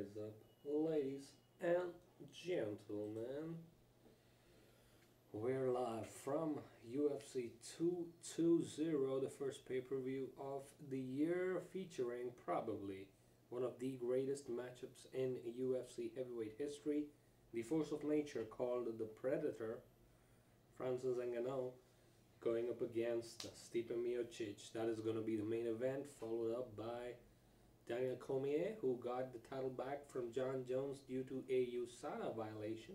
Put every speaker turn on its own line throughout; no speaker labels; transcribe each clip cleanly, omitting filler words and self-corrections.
is up, ladies and gentlemen? We're live from UFC 220, the first pay-per-view of the year, featuring probably one of the greatest matchups in UFC heavyweight history. The force of nature called the Predator, Francis Ngannou, going up against Stipe Miocic. That is going to be the main event, followed up by Daniel Cormier, who got the title back from Jon Jones due to a USADA violation.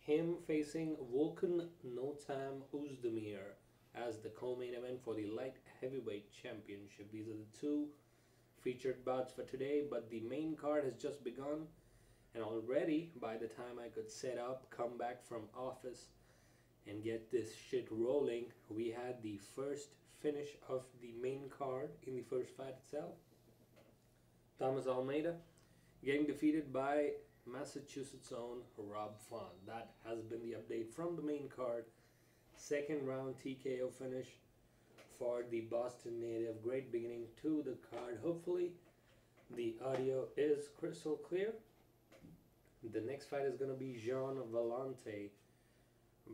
Him facing Volkan Oezdemir as the co-main event for the light heavyweight championship. These are the two featured bouts for today, but the main card has just begun, and already by the time I could set up, come back from office and get this shit rolling, we had the first finish of the main card in the first fight itself. Thomas Almeida getting defeated by Massachusetts' own Rob Font. That has been the update from the main card. Second round TKO finish for the Boston native. Great beginning to the card. Hopefully the audio is crystal clear. The next fight is going to be Gian Villante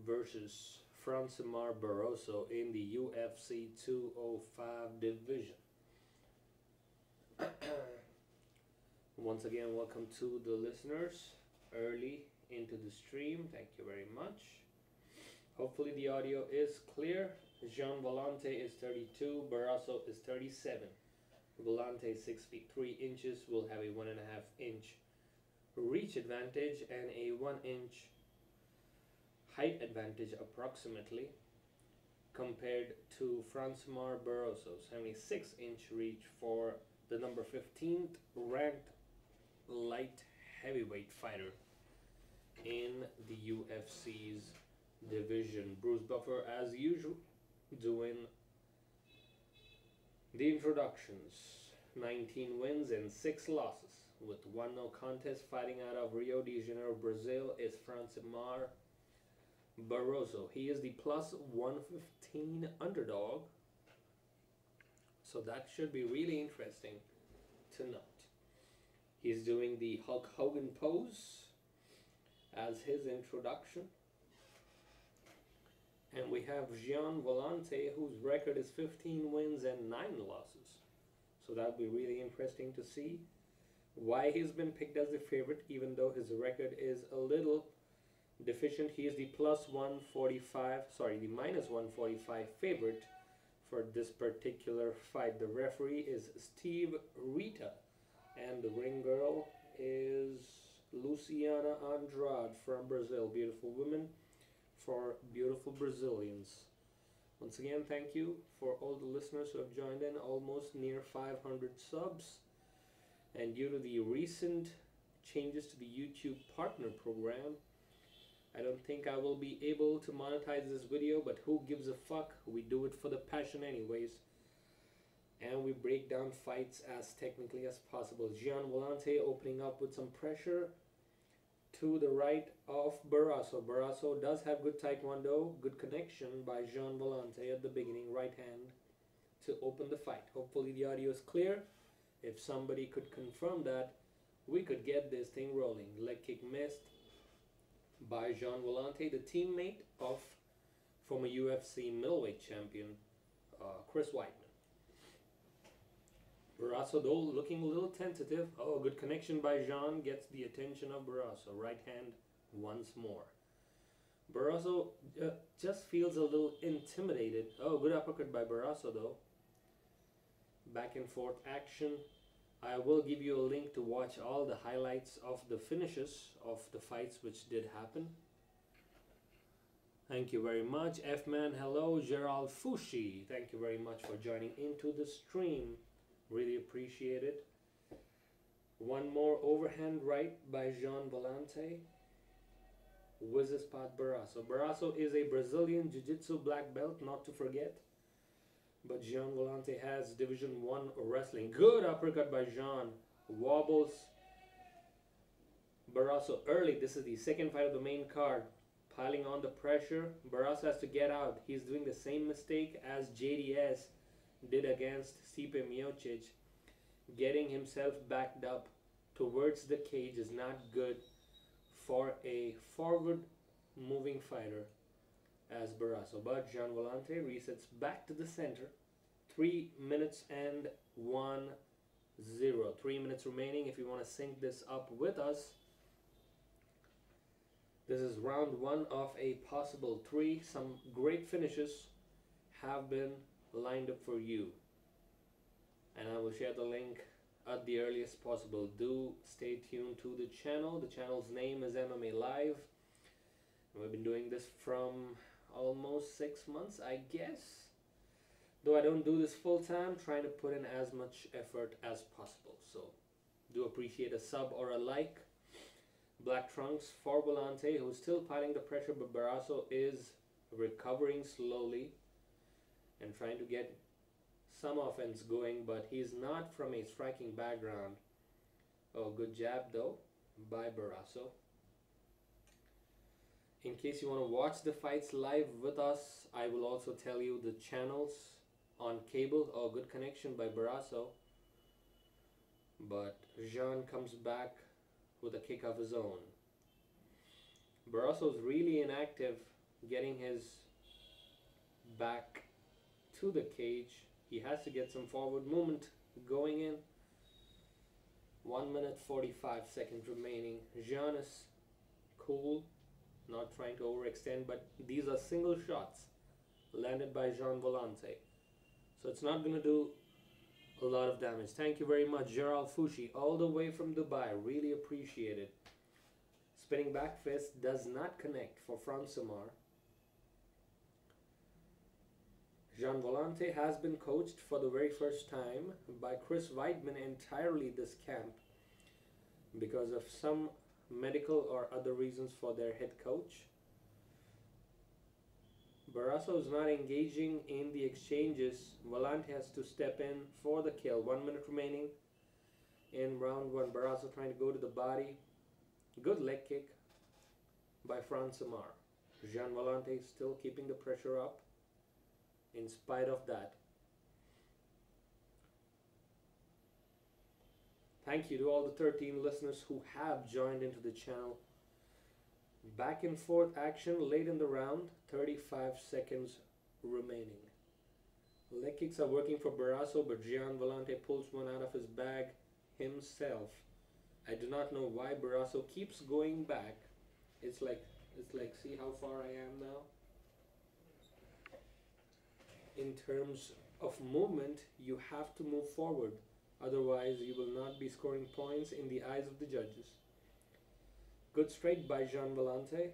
versus francimar Barroso in the UFC 205 division. Once again, welcome to the listeners early into the stream. Thank you very much. Hopefully the audio is clear. Gian Villante is 32, Barroso is 37. Villante 6 feet 3 inches, will have a 1.5 inch reach advantage and a 1 inch height advantage approximately, compared to francimar Barroso's having a 6 inch reach for the number 15th ranked light heavyweight fighter in the UFC's division. Bruce Buffer, as usual, doing the introductions. 19 wins and 6 losses, with 1 no contest. Fighting out of Rio de Janeiro, Brazil, is francimar Barroso. He is the plus 115 underdog, so that should be really interesting to note. He's doing the Hulk Hogan pose as his introduction. And we have Gian Villante, whose record is 15 wins and 9 losses. So that would be really interesting to see why he's been picked as the favorite, even though his record is a little deficient. He is the plus 145, sorry, the minus 145 favorite for this particular fight. The referee is Steve Rita, and the ring girl is Luciana Andrade from Brazil. Beautiful women for beautiful Brazilians. Once again, thank you for all the listeners who have joined in. Almost near 500 subs. And due to the recent changes to the YouTube partner program, I don't think I will be able to monetize this video, but who gives a fuck? We do it for the passion anyways. And we break down fights as technically as possible. Gian Villante opening up with some pressure to the right of Barroso. Barroso does have good taekwondo, good connection by Gian Villante at the beginning, right hand, to open the fight. Hopefully the audio is clear. If somebody could confirm that, we could get this thing rolling. Leg kick missed by Gian Villante, the teammate of former UFC middleweight champion Chris Weidman. Barroso, though, looking a little tentative. Oh, good connection by Gian gets the attention of Barroso. Right hand once more. Barroso just feels a little intimidated. Oh, good uppercut by Barroso, though. Back and forth action. I will give you a link to watch all the highlights of the finishes of the fights which did happen. Thank you very much. F-Man, hello. Gerald Fushi, thank you very much for joining into the stream. Really appreciate it. One more overhand right by Gian Villante. Whizzes past Barroso. Barroso is a Brazilian Jiu-Jitsu black belt, not to forget. But Gian Villante has Division 1 wrestling. Good uppercut by Gian. Wobbles Barroso early. This is the second fight of the main card. Piling on the pressure. Barroso has to get out. He's doing the same mistake as JDS did against Stipe Miocic, getting himself backed up towards the cage is not good for a forward moving fighter as Barroso. But Gian Villante resets back to the center. 3 minutes and 1-0. 3 minutes remaining. If you want to sync this up with us, this is round 1 of a possible 3. Some great finishes have been lined up for you, and I will share the link at the earliest possible. Do stay tuned to the channel. The channel's name is MMA Live. We've been doing this from almost 6 months, I guess. Though I don't do this full time, trying to put in as much effort as possible. So do appreciate a sub or a like. Black trunks for Villante, who's still piling the pressure, but Barroso is recovering slowly and trying to get some offense going, but he's not from a striking background. Oh, good jab though by Barroso. In case you want to watch the fights live with us, I will also tell you the channels on cable. Oh, good connection by Barroso. But Gian comes back with a kick of his own. Barroso's really inactive, getting his back to the cage. He has to get some forward movement going in. 1 minute 45 seconds remaining. Gian is cool, not trying to overextend, but these are single shots landed by Gian Villante, so it's not going to do a lot of damage. Thank you very much, Gerald Fushi, all the way from Dubai. Really appreciate it. Spinning back fist does not connect for francimar. Gian Villante has been coached for the very first time by Chris Weidman entirely this camp because of some medical or other reasons for their head coach. Barroso is not engaging in the exchanges. Villante has to step in for the kill. 1 minute remaining in round 1. Barroso trying to go to the body. Good leg kick by francimar. Gian Villante still keeping the pressure up in spite of that. Thank you to all the 13 listeners who have joined into the channel. Back and forth action late in the round. 35 seconds remaining. Leg kicks are working for Barroso, but Gian Villante pulls one out of his bag himself. I do not know why Barroso keeps going back. It's like see how far I am now? In terms of movement, you have to move forward. Otherwise, you will not be scoring points in the eyes of the judges. Good straight by Gian Villante.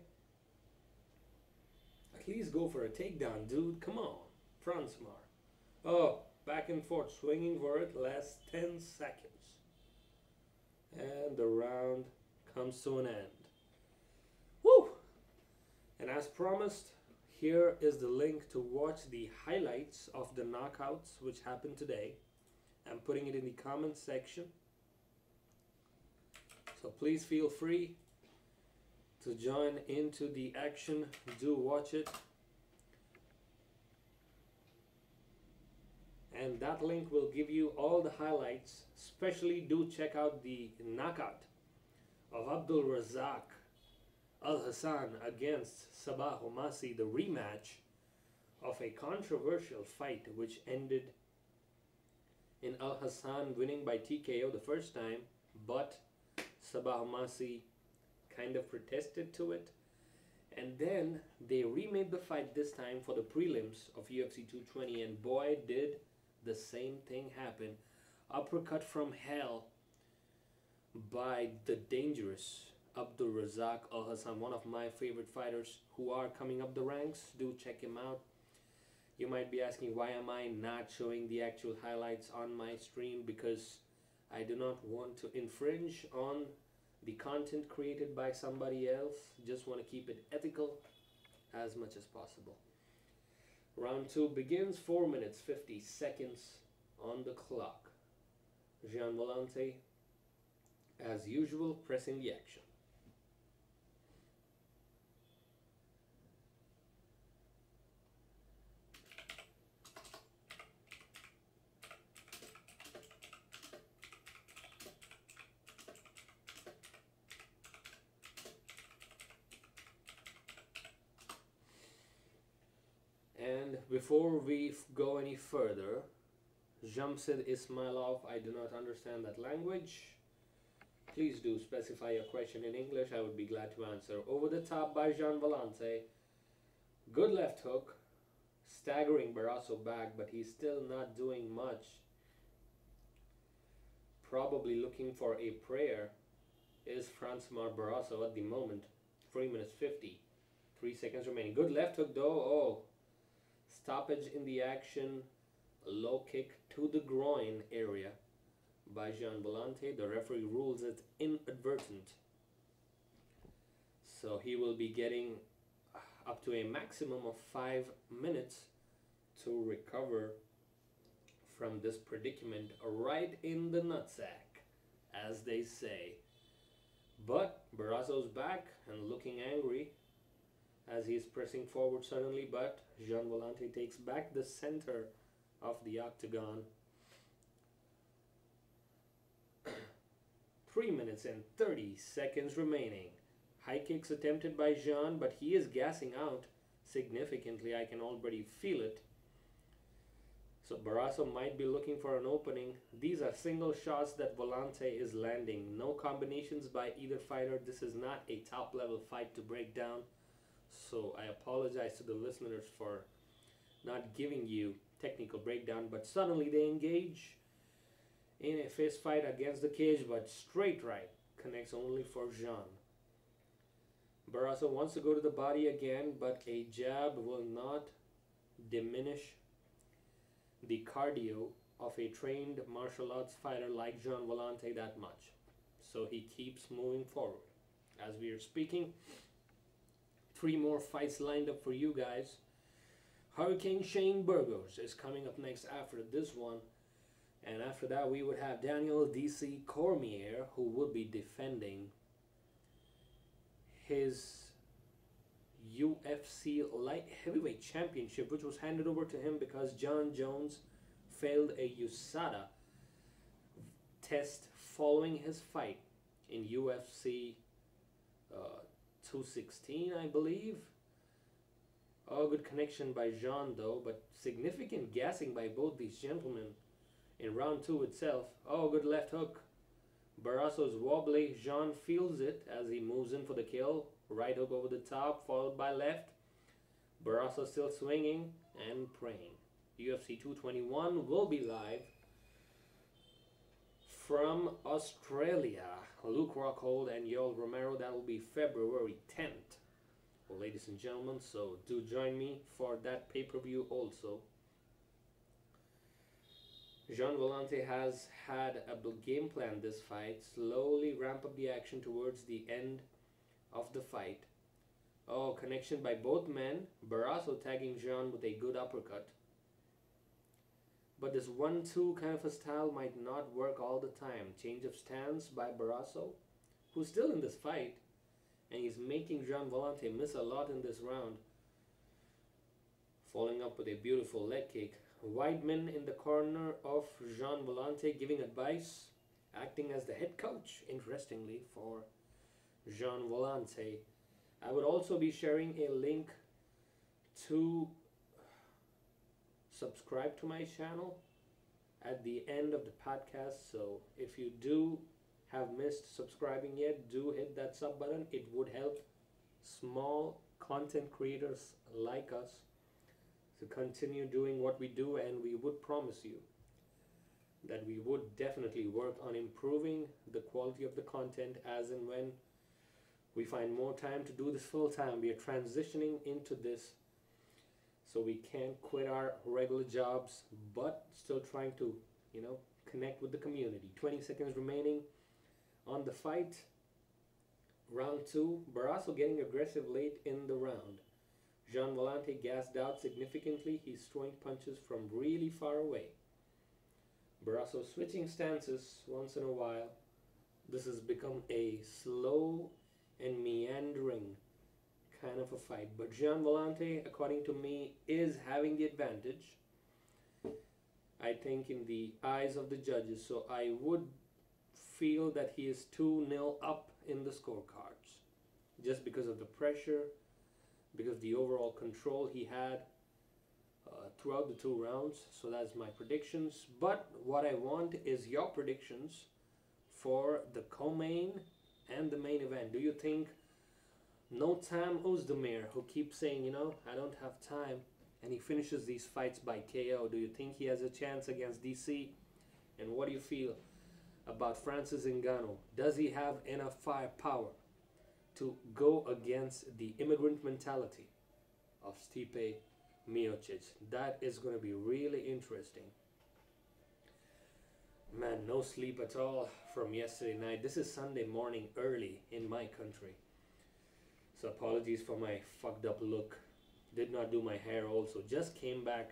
At least go for a takedown, dude. Come on. francimar. Oh, back and forth, swinging for it. Last 10 seconds. And the round comes to an end. Woo! And as promised, here is the link to watch the highlights of the knockouts which happened today. I'm putting it in the comments section. So please feel free to join into the action. Do watch it. And that link will give you all the highlights. Especially do check out the knockout of Abdul Razak Al Hassan against Sabah Homasi, the rematch of a controversial fight which ended in Al Hassan winning by TKO the first time, but Sabah Homasi kind of protested to it, and then they remade the fight this time for the prelims of UFC 220, and boy did the same thing happen. Uppercut from hell by the dangerous Abdul Razak Al Hassan, one of my favorite fighters who are coming up the ranks. Do check him out. You might be asking, why am I not showing the actual highlights on my stream? Because I do not want to infringe on the content created by somebody else. Just want to keep it ethical as much as possible. Round 2 begins. 4 minutes 50 seconds on the clock. Gian Villante, as usual, pressing the action. And before we go any further, Jamsid Ismailov, I do not understand that language. Please do specify your question in English. I would be glad to answer. Over the top by Gian Villante. Good left hook. Staggering Barroso back, but he's still not doing much. Probably looking for a prayer is francimar Barroso at the moment. 3 minutes 50. 3 seconds remaining. Good left hook though. Oh. Stoppage in the action. Low kick to the groin area by Gian Villante. The referee rules it inadvertent. So he will be getting up to a maximum of 5 minutes to recover from this predicament right in the nutsack, as they say. But Barroso's back and looking angry as he's pressing forward suddenly, but Gian Villante takes back the center of the octagon. 3 minutes and 30 seconds remaining. High kicks attempted by Gian, but he is gassing out significantly. I can already feel it. So Barroso might be looking for an opening. These are single shots that Villante is landing. No combinations by either fighter. This is not a top level fight to break down. So I apologize to the listeners for not giving you technical breakdown, but suddenly they engage in a fist fight against the cage, but straight right connects only for Gian. Barroso wants to go to the body again, but a jab will not diminish the cardio of a trained martial arts fighter like Gian Villante that much. So he keeps moving forward. As we are speaking, 3 more fights lined up for you guys. Hurricane Shane Burgos is coming up next after this one. And after that we would have Daniel DC Cormier, who would be defending his UFC light heavyweight championship, which was handed over to him because John Jones failed a USADA test following his fight in UFC 216, I believe. Oh, good connection by Jean though, but significant gassing by both these gentlemen in round 2 itself. Oh, good left hook. Barroso's wobbly. Jean feels it as he moves in for the kill. Right hook over the top, followed by left. Barroso still swinging and praying. UFC 221 will be live from Australia. Luke Rockhold and Yoel Romero. That will be February 10th. Well, ladies and gentlemen, so do join me for that pay-per-view also. Gian Villante has had a game plan this fight. Slowly ramp up the action towards the end of the fight. Oh, connection by both men. Barroso tagging Gian with a good uppercut. But this 1-2 kind of a style might not work all the time. Change of stance by Barroso, who's still in this fight. And he's making Gian Villante miss a lot in this round. Following up with a beautiful leg kick. Weidman in the corner of Gian Villante giving advice, acting as the head coach, interestingly, for Gian Villante. I would also be sharing a link to subscribe to my channel at the end of the podcast. So if you do have missed subscribing yet, do hit that sub button. It would help small content creators like us to continue doing what we do, and we would promise you that we would definitely work on improving the quality of the content as and when we find more time to do this full time. We are transitioning into this, so we can't quit our regular jobs, but still trying to, connect with the community. 20 seconds remaining on the fight. Round 2, Barroso getting aggressive late in the round. Gian Villante gassed out significantly. He's throwing punches from really far away. Barroso switching stances once in a while. This has become a slow and meandering kind of a fight. But Gian Villante, according to me, is having the advantage, I think, in the eyes of the judges. So I would feel that he is 2-0 up in the scorecards, just because of the pressure, because of the overall control he had throughout the 2 rounds. So that's my predictions. But what I want is your predictions for the co-main and the main event. Do you think no time Oezdemir, who keeps saying, you know, I don't have time, and he finishes these fights by KO, do you think he has a chance against DC? And what do you feel about Francis Ngannou? Does he have enough firepower to go against the immigrant mentality of Stipe Miocic? That is going to be really interesting. Man, no sleep at all from yesterday night. This is Sunday morning early in my country. So apologies for my fucked up look. Did not do my hair also. Just came back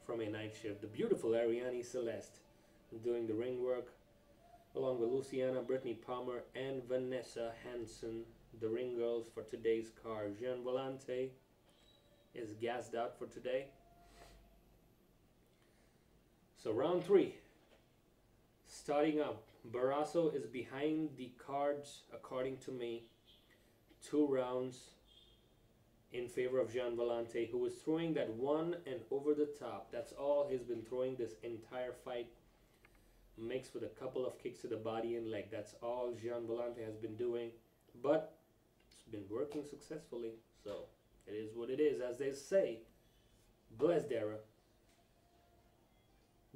from a night shift. The beautiful Ariane Celeste doing the ring work, along with Luciana, Brittany Palmer, and Vanessa Hansen, the ring girls for today's card. Gian Villante is gassed out for today. So round 3. Starting up, Barroso is behind the cards, according to me. 2 rounds in favor of Gian Villante, who is throwing that one and over the top. That's all he's been throwing this entire fight, mixed with a couple of kicks to the body and leg. That's all Gian Villante has been doing, but it's been working successfully. So it is what it is, as they say. Oezdemir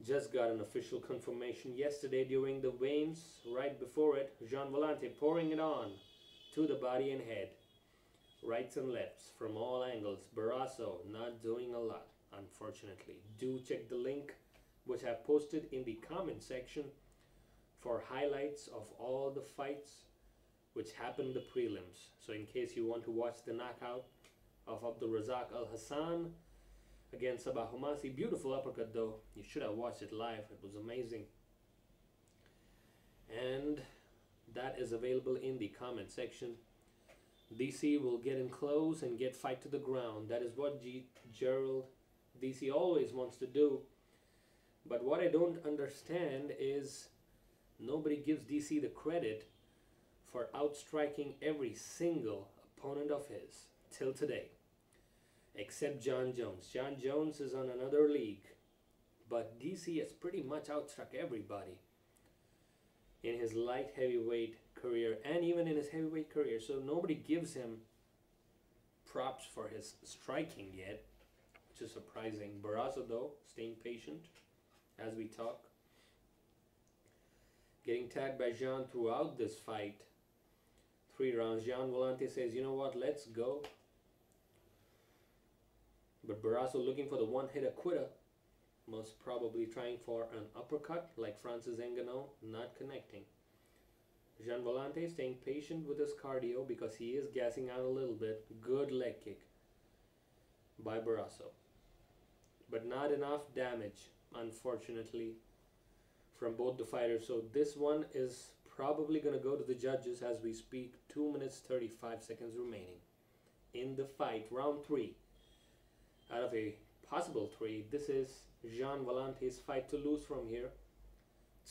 just got an official confirmation yesterday during the weigh-ins. Right before it, Gian Villante pouring it on to the body and head, rights and lefts from all angles. Barroso not doing a lot, unfortunately. Do check the link which I posted in the comment section for highlights of all the fights which happened in the prelims. So in case you want to watch the knockout of Abdul Razak Al Hassan against Sabah Humasi, beautiful uppercut though, you should have watched it live, it was amazing. And that is available in the comment section. DC will get in close and get fight to the ground. That is what Gerald DC always wants to do. But what I don't understand is nobody gives DC the credit for outstriking every single opponent of his till today, except John Jones. John Jones is on another league, but DC has pretty much outstruck everybody in his light heavyweight career and even in his heavyweight career. So nobody gives him props for his striking yet, which is surprising. Barroso though, staying patient as we talk. Getting tagged by Gian throughout this fight. 3 rounds. Gian Villante says, you know what, let's go. But Barroso looking for the one-hitter quitter. Most probably trying for an uppercut like Francis Ngannou, not connecting. Gian Villante staying patient with his cardio because he is gassing out a little bit. Good leg kick by Barroso. But not enough damage, unfortunately, from both the fighters. So this one is probably going to go to the judges as we speak. 2 minutes 35 seconds remaining in the fight. Round 3 out of a possible 3. This is Gian Villante's fight to lose from here.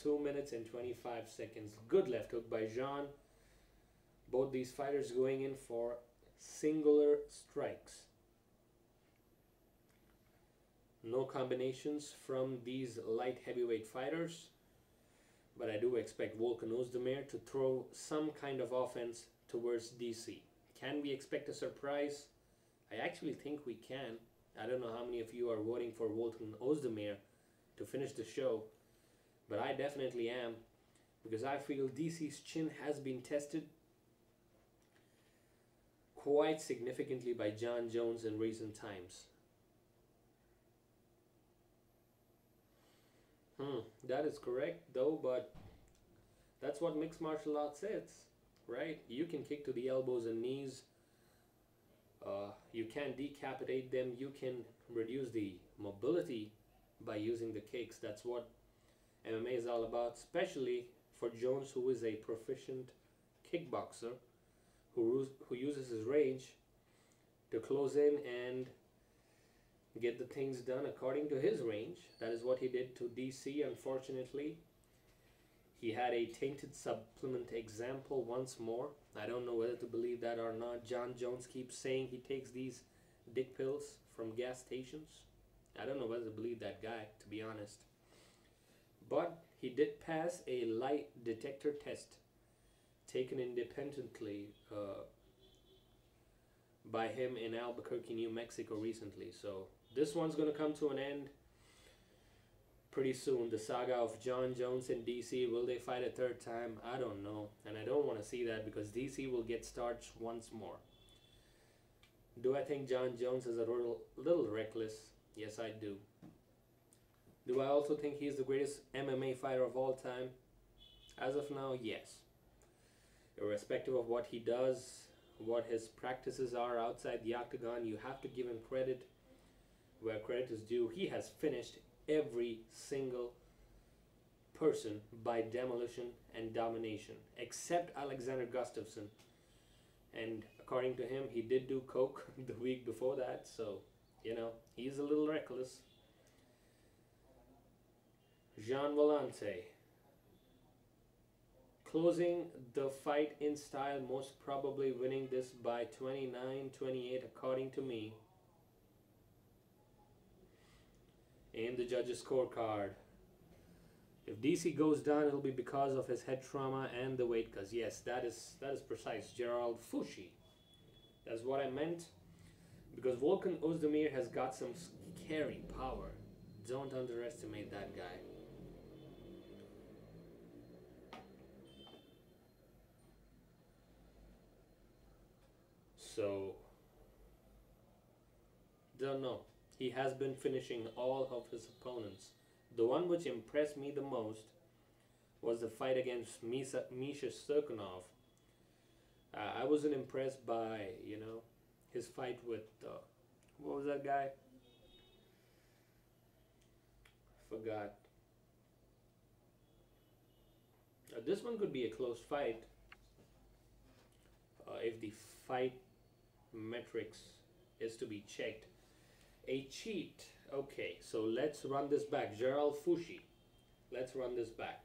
2 minutes and 25 seconds. Good left hook by Gian. Both these fighters going in for singular strikes. No combinations from these light heavyweight fighters. But I do expect Volkan Oezdemir to throw some kind of offense towards DC. Can we expect a surprise? I actually think we can. I don't know how many of you are voting for Volkan Oezdemir to finish the show, but I definitely am, because I feel DC's chin has been tested quite significantly by John Jones in recent times. That is correct though, but that's what mixed martial arts is, right? You can kick to the elbows and knees. You can decapitate them. You can reduce the mobility by using the kicks. That's what MMA is all about, especially for Jones, who is a proficient kickboxer, who uses his range to close in and get the things done according to his range. That is what he did to DC, unfortunately. He had a tainted supplement example once more. I don't know whether to believe that or not. John Jones keeps saying he takes these dick pills from gas stations. I don't know whether to believe that guy, to be honest. But he did pass a lie detector test taken independently by him in Albuquerque, New Mexico recently. So this one's going to come to an end pretty soon. The saga of Jon Jones and DC, will they fight a third time? I don't know, and I don't want to see that because DC will get starched once more. Do I think Jon Jones is a little reckless? Yes, I do. Do I also think he's the greatest MMA fighter of all time? As of now, yes. Irrespective of what he does, what his practices are outside the octagon, you have to give him credit where credit is due. He has finished every single person by demolition and domination, except Alexander Gustafsson. And according to him, he did do coke the week before that, so, you know, he's a little reckless. Gian Villante. Closing the fight in style, most probably winning this by 29-28 according to me. In the judges' scorecard. If DC goes down, it'll be because of his head trauma and the weight cut. Yes, that is precise. Gerald Fouché. That's what I meant. Because Volkan Oezdemir has got some scary power. Don't underestimate that guy. So, don't know. He has been finishing all of his opponents. The one which impressed me the most was the fight against Misha Serkinov. I wasn't impressed by, you know, his fight with, what was that guy? Forgot. This one could be a close fight if the fight metrics is to be checked. A cheat. Okay, so let's run this back. Gerald Fouché. Let's run this back.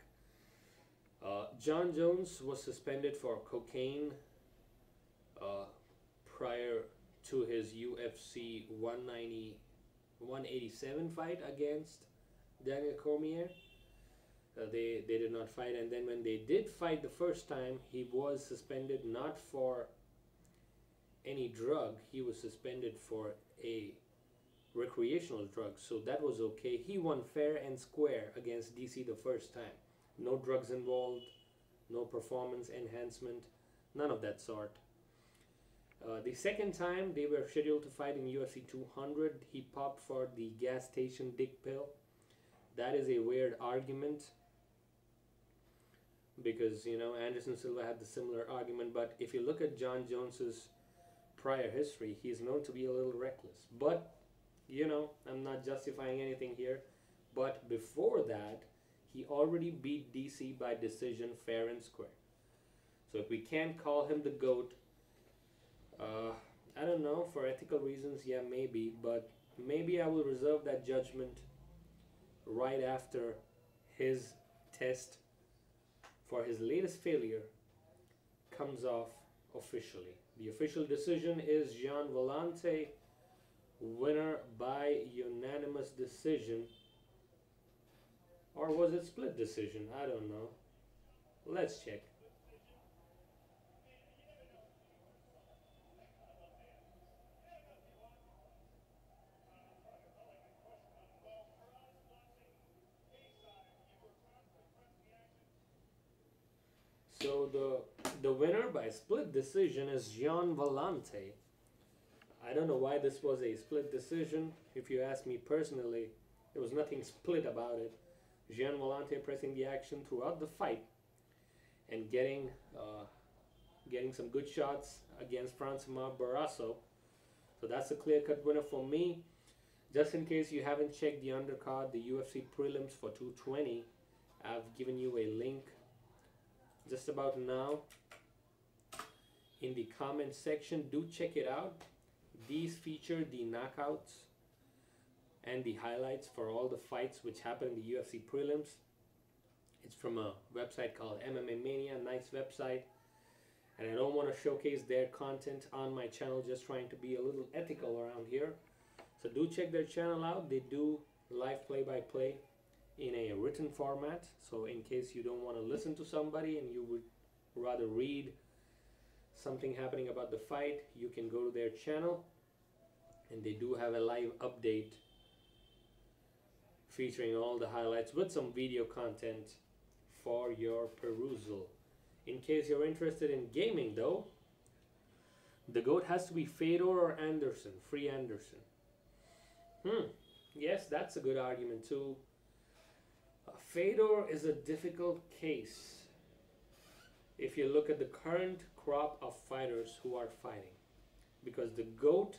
Jon Jones was suspended for cocaine prior to his UFC 187 fight against Daniel Cormier. They did not fight, and then when they did fight the first time, he was suspended not for any drug. He was suspended for a recreational drug, so that was okay. He won fair and square against DC the first time. No drugs involved, no performance enhancement, none of that sort. The second time they were scheduled to fight in UFC 200, he popped for the gas station dick pill. That is a weird argument because, you know, Anderson Silva had the similar argument, but if you look at Jon Jones's prior history, he's known to be a little reckless. But, you know, I'm not justifying anything here, but before that, he already beat DC by decision fair and square. So if we can't call him the GOAT, I don't know, for ethical reasons, yeah, maybe, but maybe I will reserve that judgment right after his test for his latest failure comes off officially. The official decision is Gian Villante, winner by unanimous decision. Or was it split decision? I don't know. Let's check. So the winner by split decision is Gian Villante. I don't know why this was a split decision. If you ask me personally, there was nothing split about it. Gian Villante pressing the action throughout the fight and getting some good shots against francimar Barroso. So that's a clear-cut winner for me. Just in case you haven't checked the undercard, the UFC prelims for 220, I've given you a link just about now in the comment section. Do check it out. These feature the knockouts and the highlights for all the fights which happen in the UFC prelims. It's from a website called MMA Mania, nice website, and I don't want to showcase their content on my channel, just trying to be a little ethical around here. So do check their channel out. They do live play-by-play in a written format. So in case you don't want to listen to somebody and you would rather read something happening about the fight, you can go to their channel, and they do have a live update featuring all the highlights with some video content for your perusal. In case you're interested in gaming though, the GOAT has to be Fedor or Anderson, Free Anderson. Yes, that's a good argument too. Fedor is a difficult case if you look at the current crop of fighters who are fighting. Because the GOAT,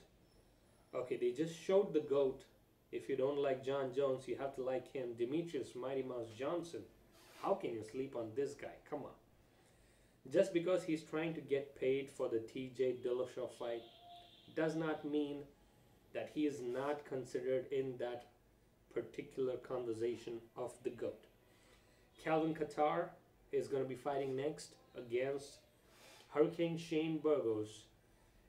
okay, they just showed the GOAT. If you don't like Jon Jones, you have to like him. Demetrius Mighty Mouse Johnson. How can you sleep on this guy? Come on. Just because he's trying to get paid for the TJ Dillashaw fight does not mean that he is not considered in that particular conversation of the GOAT. Calvin Kattar is going to be fighting next against Hurricane Shane Burgos,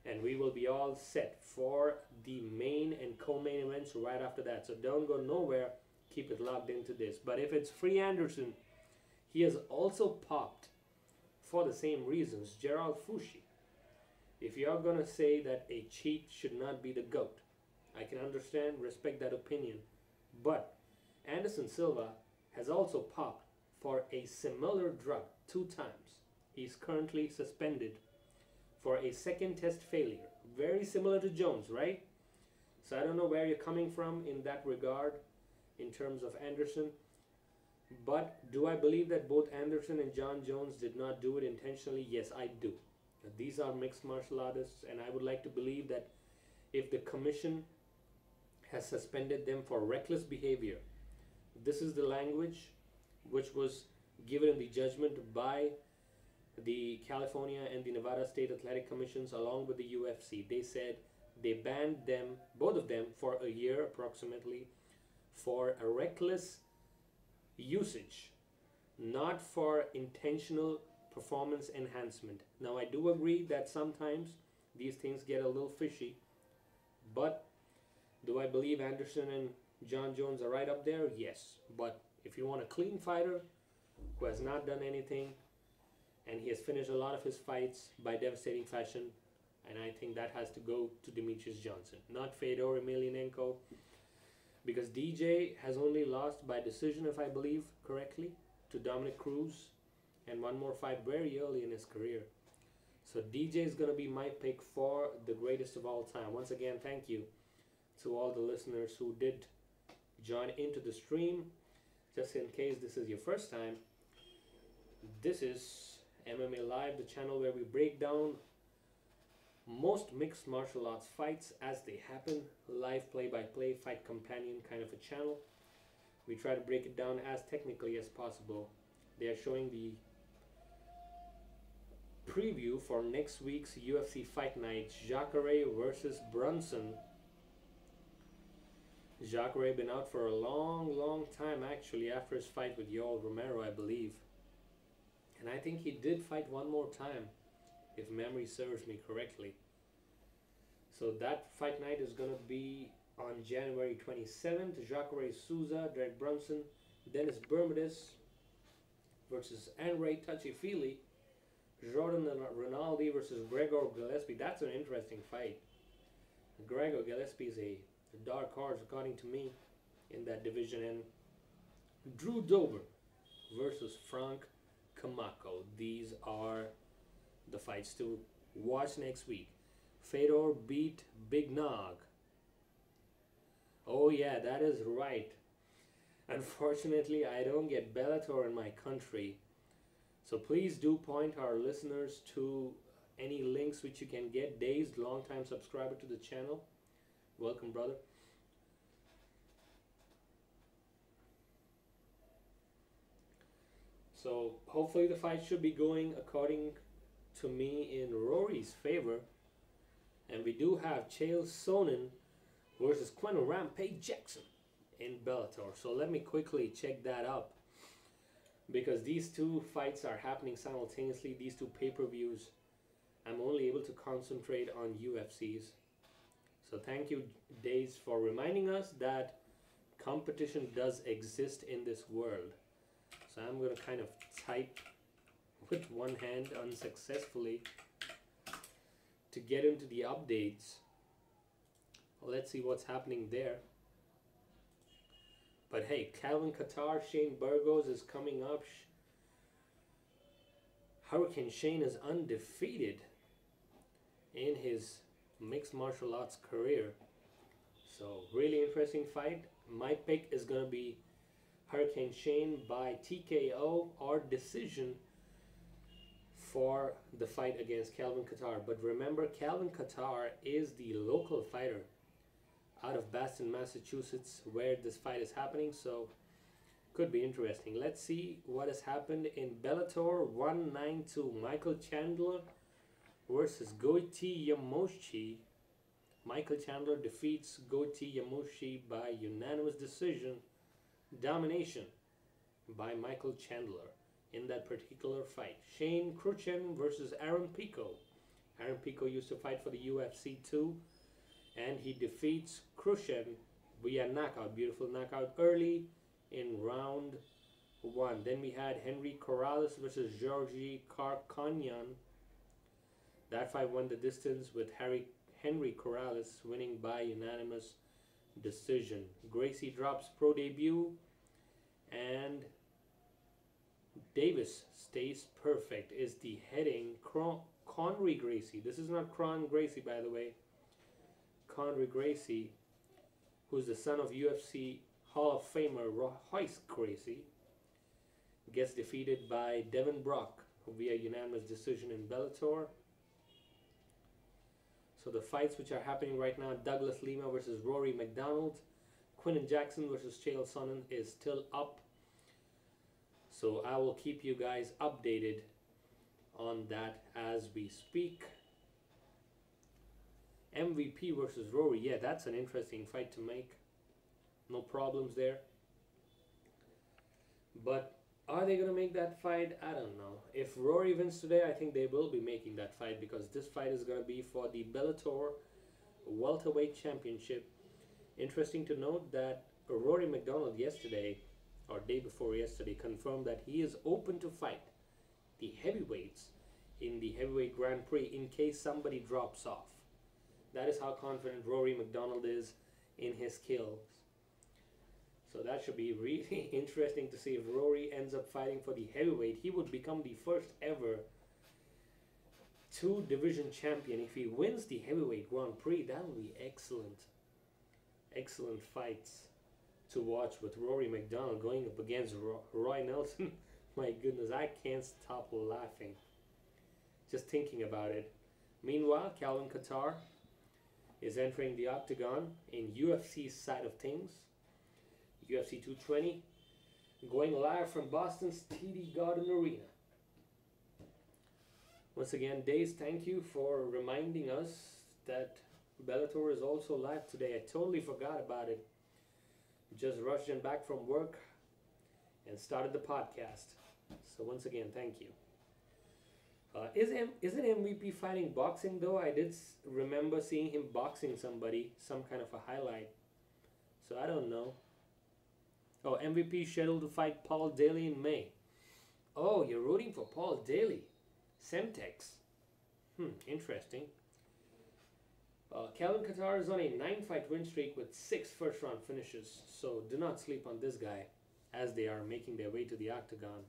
and we will be all set for the main and co-main events right after that. So don't go nowhere, keep it locked into this. But if it's Free Anderson, he has also popped for the same reasons, Gerald Fouché. If you are going to say that a cheat should not be the GOAT, I can understand, respect that opinion. But Anderson Silva has also popped for a similar drug 2 times. He's currently suspended for a second test failure. Very similar to Jones, right? So I don't know where you're coming from in that regard in terms of Anderson. But do I believe that both Anderson and Jon Jones did not do it intentionally? Yes, I do. These are mixed martial artists, and I would like to believe that if the commission has suspended them for reckless behavior, this is the language which was given in the judgment by the California and the Nevada State Athletic Commissions along with the UFC. They said they banned them, both of them, for a year approximately for a reckless usage, not for intentional performance enhancement. Now I do agree that sometimes these things get a little fishy, but do I believe Anderson and Jon Jones are right up there? Yes. But if you want a clean fighter who has not done anything and he has finished a lot of his fights by devastating fashion, and I think that has to go to Demetrius Johnson, not Fedor Emelianenko, because DJ has only lost by decision, if I believe correctly, to Dominic Cruz, and one more fight very early in his career. So DJ is going to be my pick for the greatest of all time. Once again, thank you to all the listeners who did join into the stream. Just in case this is your first time, this is MMA Live, the channel where we break down most mixed martial arts fights as they happen. Live play-by-play, Fight Companion kind of a channel. We try to break it down as technically as possible. They are showing the preview for next week's UFC Fight Night, Jacare versus Brunson. Jacare been out for a long time actually after his fight with Yoel Romero, I believe. And I think he did fight one more time, if memory serves me correctly. So that fight night is going to be on January 27th. Jacare Souza, Derek Brunson, Dennis Bermudez versus Andre Touchy-Feely, Jordan Rinaldi versus Gregor Gillespie. That's an interesting fight. Gregor Gillespie is a dark horse according to me in that division. And Drew Dober versus Frank Camacho. These are the fights to watch next week. Fedor beat Big Nog. Oh yeah, that is right. Unfortunately, I don't get Bellator in my country. So please do point our listeners to any links which you can get. Dazed, long-time subscriber to the channel. Welcome, brother. So hopefully the fight should be going according to me in Rory's favor. And we do have Chael Sonnen versus Quentin Rampage Jackson in Bellator. So let me quickly check that up, because these two fights are happening simultaneously, these two pay-per-views. I'm only able to concentrate on UFCs. So thank you, Days, for reminding us that competition does exist in this world. So I'm going to kind of type with one hand unsuccessfully to get into the updates. Let's see what's happening there. But hey, Calvin Kattar, Shane Burgos is coming up. Hurricane Shane is undefeated in his mixed martial arts career. So really interesting fight. My pick is going to be Hurricane Shane by TKO or decision for the fight against Calvin Kattar. But remember, Calvin Kattar is the local fighter out of Boston, Massachusetts, where this fight is happening. So could be interesting. Let's see what has happened in Bellator 192. Michael Chandler versus Goiti Yamoshi. Michael Chandler defeats Goiti Yamoshi by unanimous decision, domination by Michael Chandler in that particular fight. Shane Cruchen versus Aaron Pico. Aaron Pico used to fight for the UFC too, and he defeats Cruchen via knockout. Beautiful knockout early in round 1. Then we had Henry Corrales versus Georgi Karkanyan. That fight won the distance with Henry Corrales winning by unanimous decision. Gracie drops pro debut, and Davis stays perfect is the heading. Conry Gracie. This is not Cron Gracie, by the way. Conry Gracie, who's the son of UFC Hall of Famer Royce Gracie, gets defeated by Devin Brock via unanimous decision in Bellator. So the fights which are happening right now, Douglas Lima versus Rory McDonald, Quinton Jackson versus Chael Sonnen is still up. So I will keep you guys updated on that as we speak. MVP versus Rory, yeah, that's an interesting fight to make. No problems there. But are they going to make that fight? I don't know. If Rory wins today, I think they will be making that fight, because this fight is going to be for the Bellator Welterweight Championship. Interesting to note that Rory McDonald yesterday, or day before yesterday, confirmed that he is open to fight the heavyweights in the Heavyweight Grand Prix in case somebody drops off. That is how confident Rory McDonald is in his skills. So that should be really interesting to see if Rory ends up fighting for the heavyweight. He would become the first ever 2-division champion. If he wins the Heavyweight Grand Prix, that would be excellent. Excellent fights to watch with Rory McDonald going up against Roy Nelson. My goodness, I can't stop laughing just thinking about it. Meanwhile, Calvin Kattar is entering the octagon in UFC's side of things. UFC 220, going live from Boston's TD Garden Arena. Once again, Days, thank you for reminding us that Bellator is also live today. I totally forgot about it. Just rushed in back from work and started the podcast. So once again, thank you. Isn't MVP fighting boxing though? I did remember seeing him boxing somebody, some kind of a highlight. So I don't know. Oh, MVP scheduled to fight Paul Daly in May. Oh, you're rooting for Paul Daly. Semtex. Interesting. Calvin Kattar is on a 9-fight win streak with 6 first-round finishes. So do not sleep on this guy as they are making their way to the octagon.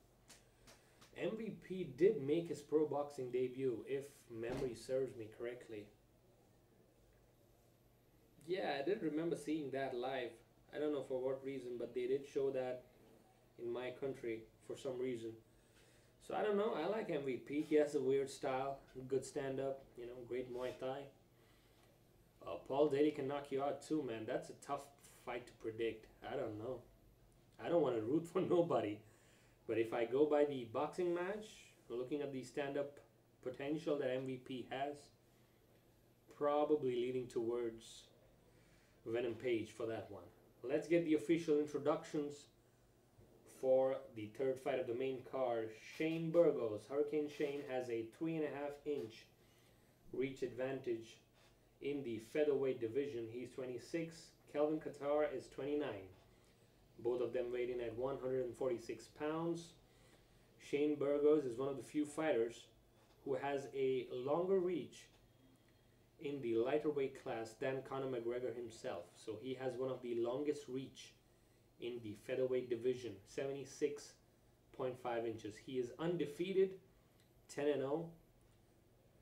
MVP did make his pro boxing debut, if memory serves me correctly. Yeah, I did remember seeing that live. I don't know for what reason, but they did show that in my country for some reason. So I don't know. I like MVP. He has a weird style, good stand-up, great Muay Thai. Paul Daly can knock you out too, man. That's a tough fight to predict. I don't know. I don't want to root for nobody. But if I go by the boxing match, looking at the stand-up potential that MVP has, probably leaning towards Venom Page for that one. Let's get the official introductions for the third fight of the main card. Shane Burgos. Hurricane Shane has a 3.5-inch reach advantage In the featherweight division, he's 26. Calvin Kattar is 29. Both of them weighed in at 146 pounds. Shane Burgos is one of the few fighters who has a longer reach in the lighter weight class than Conor McGregor himself. So he has one of the longest reach in the featherweight division, 76.5 inches. He is undefeated, 10-0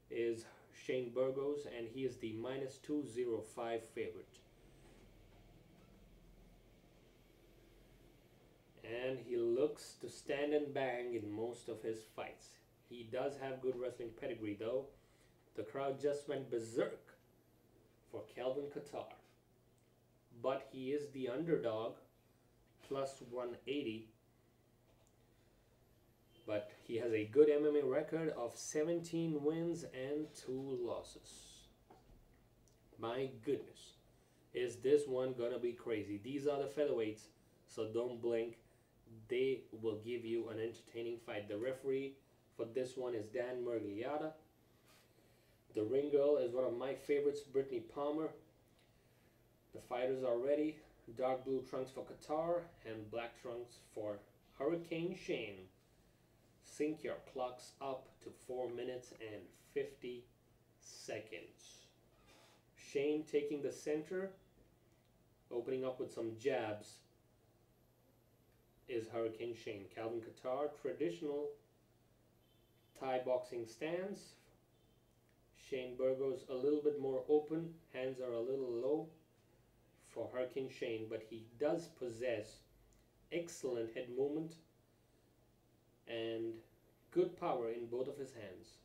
is Shane Burgos, and he is the -205 favorite. And he looks to stand and bang in most of his fights. He does have good wrestling pedigree though. The crowd just went berserk for Calvin Kattar. But he is the underdog, plus 180. But he has a good MMA record of 17 wins and 2 losses. My goodness. Is this one gonna be crazy? These are the featherweights, so don't blink. They will give you an entertaining fight. The referee for this one is Dan Mergliata. The ring girl is one of my favorites, Brittany Palmer. The fighters are ready. Dark blue trunks for Kattar and black trunks for Hurricane Shane. Sync your clocks up to 4 minutes and 50 seconds. Shane taking the center, opening up with some jabs, is Hurricane Shane. Calvin Kattar, traditional Thai boxing stance. Shane Burgos a little bit more open, hands are a little low for Hurricane Shane, but he does possess excellent head movement and good power in both of his hands.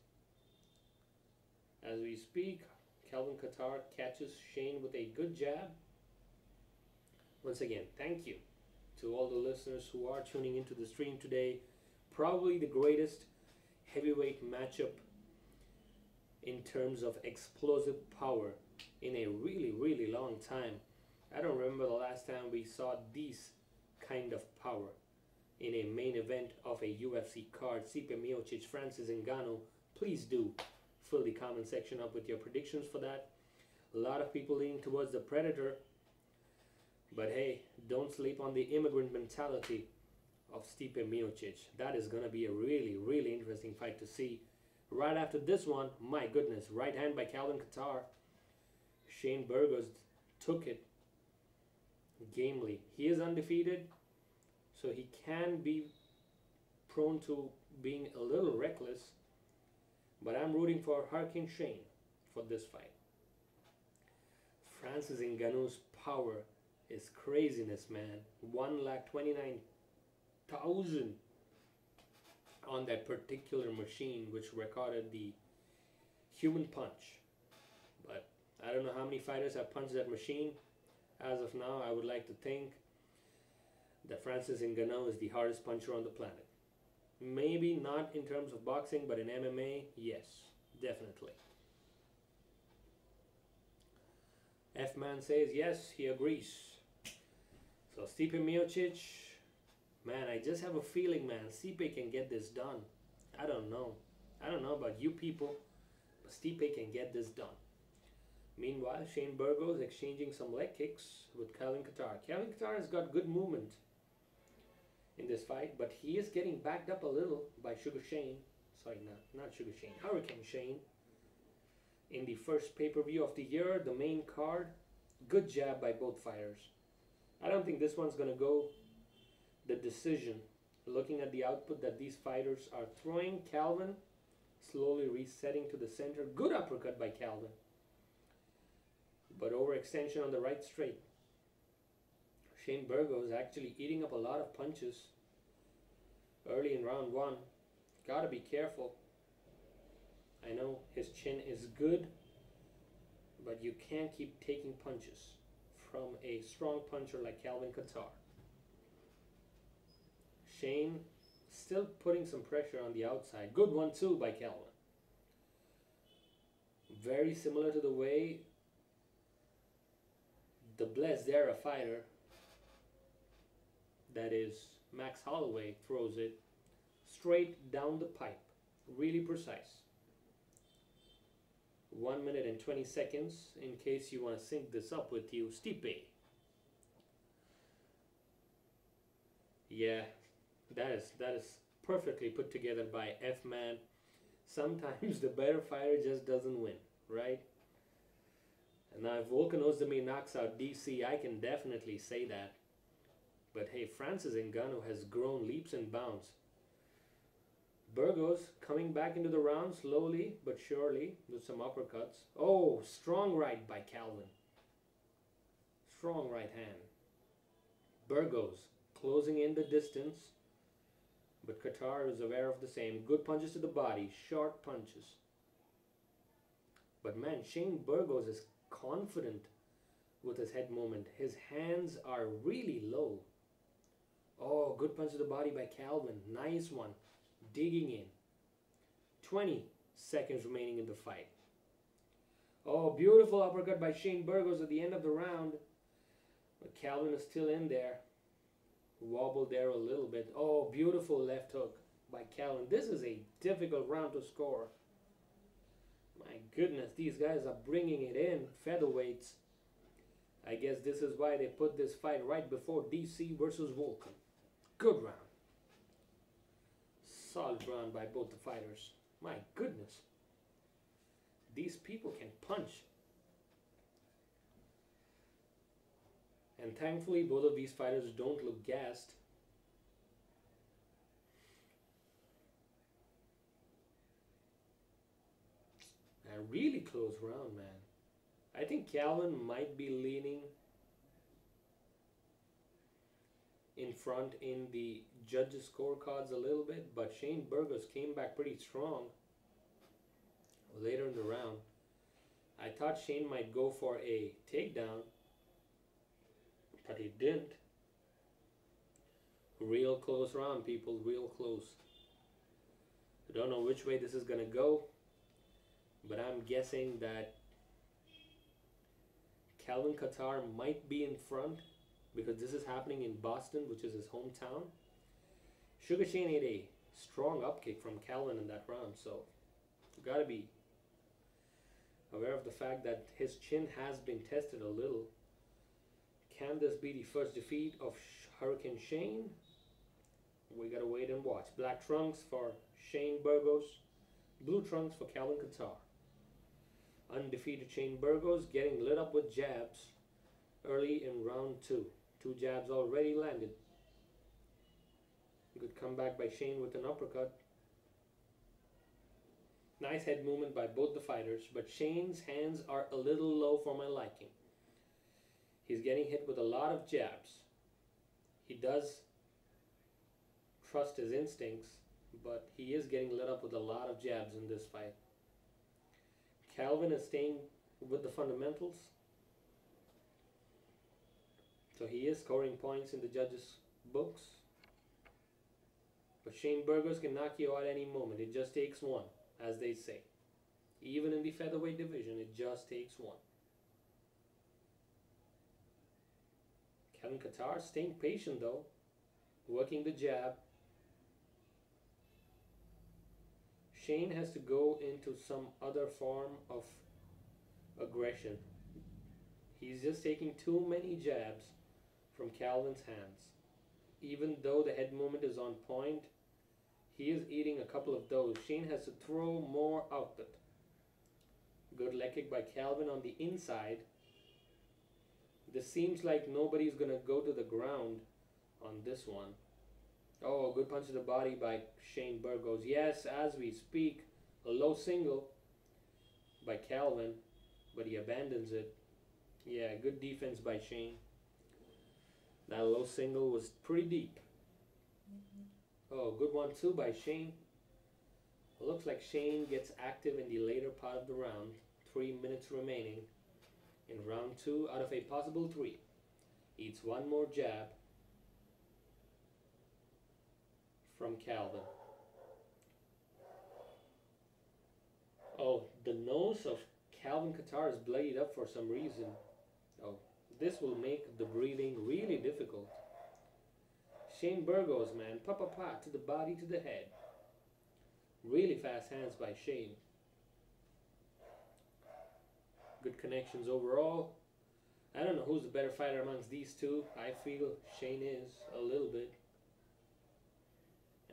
As we speak, Calvin Kattar catches Shane with a good jab. Once again, thank you to all the listeners who are tuning into the stream today. Probably the greatest heavyweight matchup in terms of explosive power in a really long time. I don't remember the last time we saw this kind of power in a main event of a UFC card. Stipe Miocic, Francis Ngannou. Please do fill the comment section up with your predictions for that. A lot of people leaning towards the Predator, but hey, don't sleep on the immigrant mentality of Stipe Miocic. That is going to be a really interesting fight to see. Right after this one, my goodness, right hand by Calvin Kattar. Shane Burgos took it gamely. He is undefeated, so he can be prone to being a little reckless, but I'm rooting for Hurricane Shane for this fight. Francis Ngannou's power is craziness, man. 129,000 on that particular machine, which recorded the human punch. But I don't know how many fighters have punched that machine. As of now, I would like to think that Francis Ngannou is the hardest puncher on the planet. Maybe not in terms of boxing, but in MMA, yes, definitely. F-Man says yes, he agrees. So Stipe Miocic, man, I just have a feeling, man, Stipe can get this done. I don't know about you people, but Stipe can get this done. Meanwhile, Shane Burgos exchanging some leg kicks with Calvin Kattar. Calvin Kattar has got good movement in this fight, but he is getting backed up a little by Sugar Shane. Sorry, not Sugar Shane, Hurricane Shane. In the first pay-per-view of the year, the main card, good jab by both fighters. I don't think this one's going to go the decision. Looking at the output that these fighters are throwing, Calvin slowly resetting to the center. Good uppercut by Calvin, but overextension on the right straight. Shane Burgos actually eating up a lot of punches early in round 1. Gotta be careful. I know his chin is good, but you can't keep taking punches from a strong puncher like Calvin Kattar. Shane still putting some pressure on the outside. Good one too by Calvin. Very similar to the way the Blessed Era fighter, that is Max Holloway, throws it straight down the pipe. Really precise. 1 minute and 20 seconds in case you want to sync this up with you. Stipe. Yeah, that is perfectly put together by F-Man. Sometimes the better fighter just doesn't win, right? And now if Volkan Oezdemir knocks out DC, I can definitely say that. But hey, Francis Ngannou has grown leaps and bounds. Burgos coming back into the round slowly but surely with some uppercuts. Oh, strong right by Calvin. Strong right hand. Burgos closing in the distance. But Kattar is aware of the same. Good punches to the body. Short punches. But man, Shane Burgos is confident with his head movement. His hands are really low. Oh, good punch to the body by Calvin. Nice one. Digging in. 20 seconds remaining in the fight. Oh, beautiful uppercut by Shane Burgos at the end of the round. But Calvin is still in there. Wobbled there a little bit. Oh, beautiful left hook by Calvin. This is a difficult round to score. My goodness, these guys are bringing it in. Featherweights. I guess this is why they put this fight right before DC versus Volkan. Good round. Solid round by both the fighters. My goodness. These people can punch. And thankfully, both of these fighters don't look gassed. A really close round, man. I think Calvin might be leaning in front in the judges' scorecards a little bit, but Shane Burgos came back pretty strong later in the round. I thought Shane might go for a takedown, but he didn't. Real close round, people, real close. I don't know which way this is gonna go, but I'm guessing that Calvin Kattar might be in front because this is happening in Boston, which is his hometown. Sugar Shane ate a strong upkick from Calvin in that round, so you gotta be aware of the fact that his chin has been tested a little. Can this be the first defeat of Hurricane Shane? We gotta wait and watch. Black trunks for Shane Burgos, blue trunks for Calvin Kattar. Undefeated Shane Burgos getting lit up with jabs early in round 2. 2 jabs already landed. Good comeback by Shane with an uppercut. Nice head movement by both the fighters, but Shane's hands are a little low for my liking. He's getting hit with a lot of jabs. He does trust his instincts, but he is getting lit up with a lot of jabs in this fight. Calvin is staying with the fundamentals. So he is scoring points in the judges' books. But Shane Burgos can knock you out any moment. It just takes one, as they say. Even in the featherweight division, it just takes one. Calvin Kattar staying patient though. Working the jab. Shane has to go into some other form of aggression. He's just taking too many jabs from Calvin's hands. Even though the head movement is on point, he is eating a couple of those. Shane has to throw more output. Good leg kick by Calvin on the inside. This seems like nobody's going to go to the ground on this one. Oh, good punch to the body by Shane Burgos. Yes, as we speak, a low single by Calvin, but he abandons it. Yeah, good defense by Shane. That low single was pretty deep. Oh, good one too by Shane. Looks like Shane gets active in the later part of the round. 3 minutes remaining in round 2 out of a possible 3. Eats one more jab from Calvin. Oh, the nose of Calvin Kattar is bloodied up for some reason. Oh, this will make the breathing really difficult. Shane Burgos, man, pa-pa-pa, to the body, to the head. Really fast hands by Shane. Good connections overall. I don't know who's the better fighter amongst these two. I feel Shane is a little bit.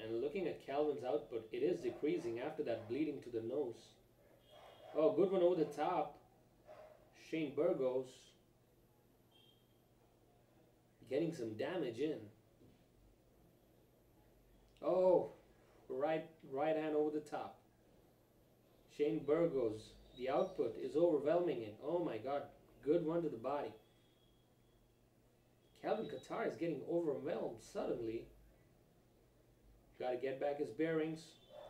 And looking at Calvin's output, it is decreasing after that bleeding to the nose. Oh, good one over the top. Shane Burgos getting some damage in. Oh, right hand over the top. Shane Burgos, the output is overwhelming it. Oh my God, good one to the body. Calvin Kattar is getting overwhelmed suddenly. Got to get back his bearings.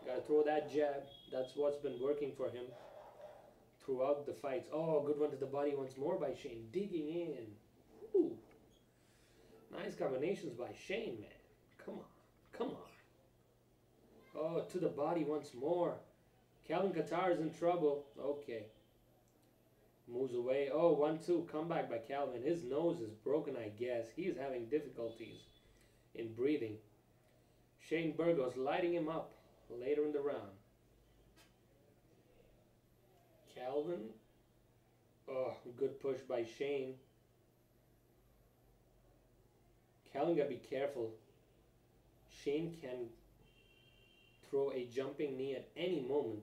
Got to throw that jab. That's what's been working for him throughout the fights. Oh, good one to the body once more by Shane. Digging in. Ooh. Nice combinations by Shane, man. Come on. Come on. Oh, to the body once more. Calvin Kattar is in trouble. Okay. Moves away. Oh, 1-2. Comeback by Calvin. His nose is broken, I guess. He is having difficulties in breathing. Shane Burgos lighting him up later in the round. Calvin. Oh, good push by Shane. Calvin got to be careful. Shane can throw a jumping knee at any moment.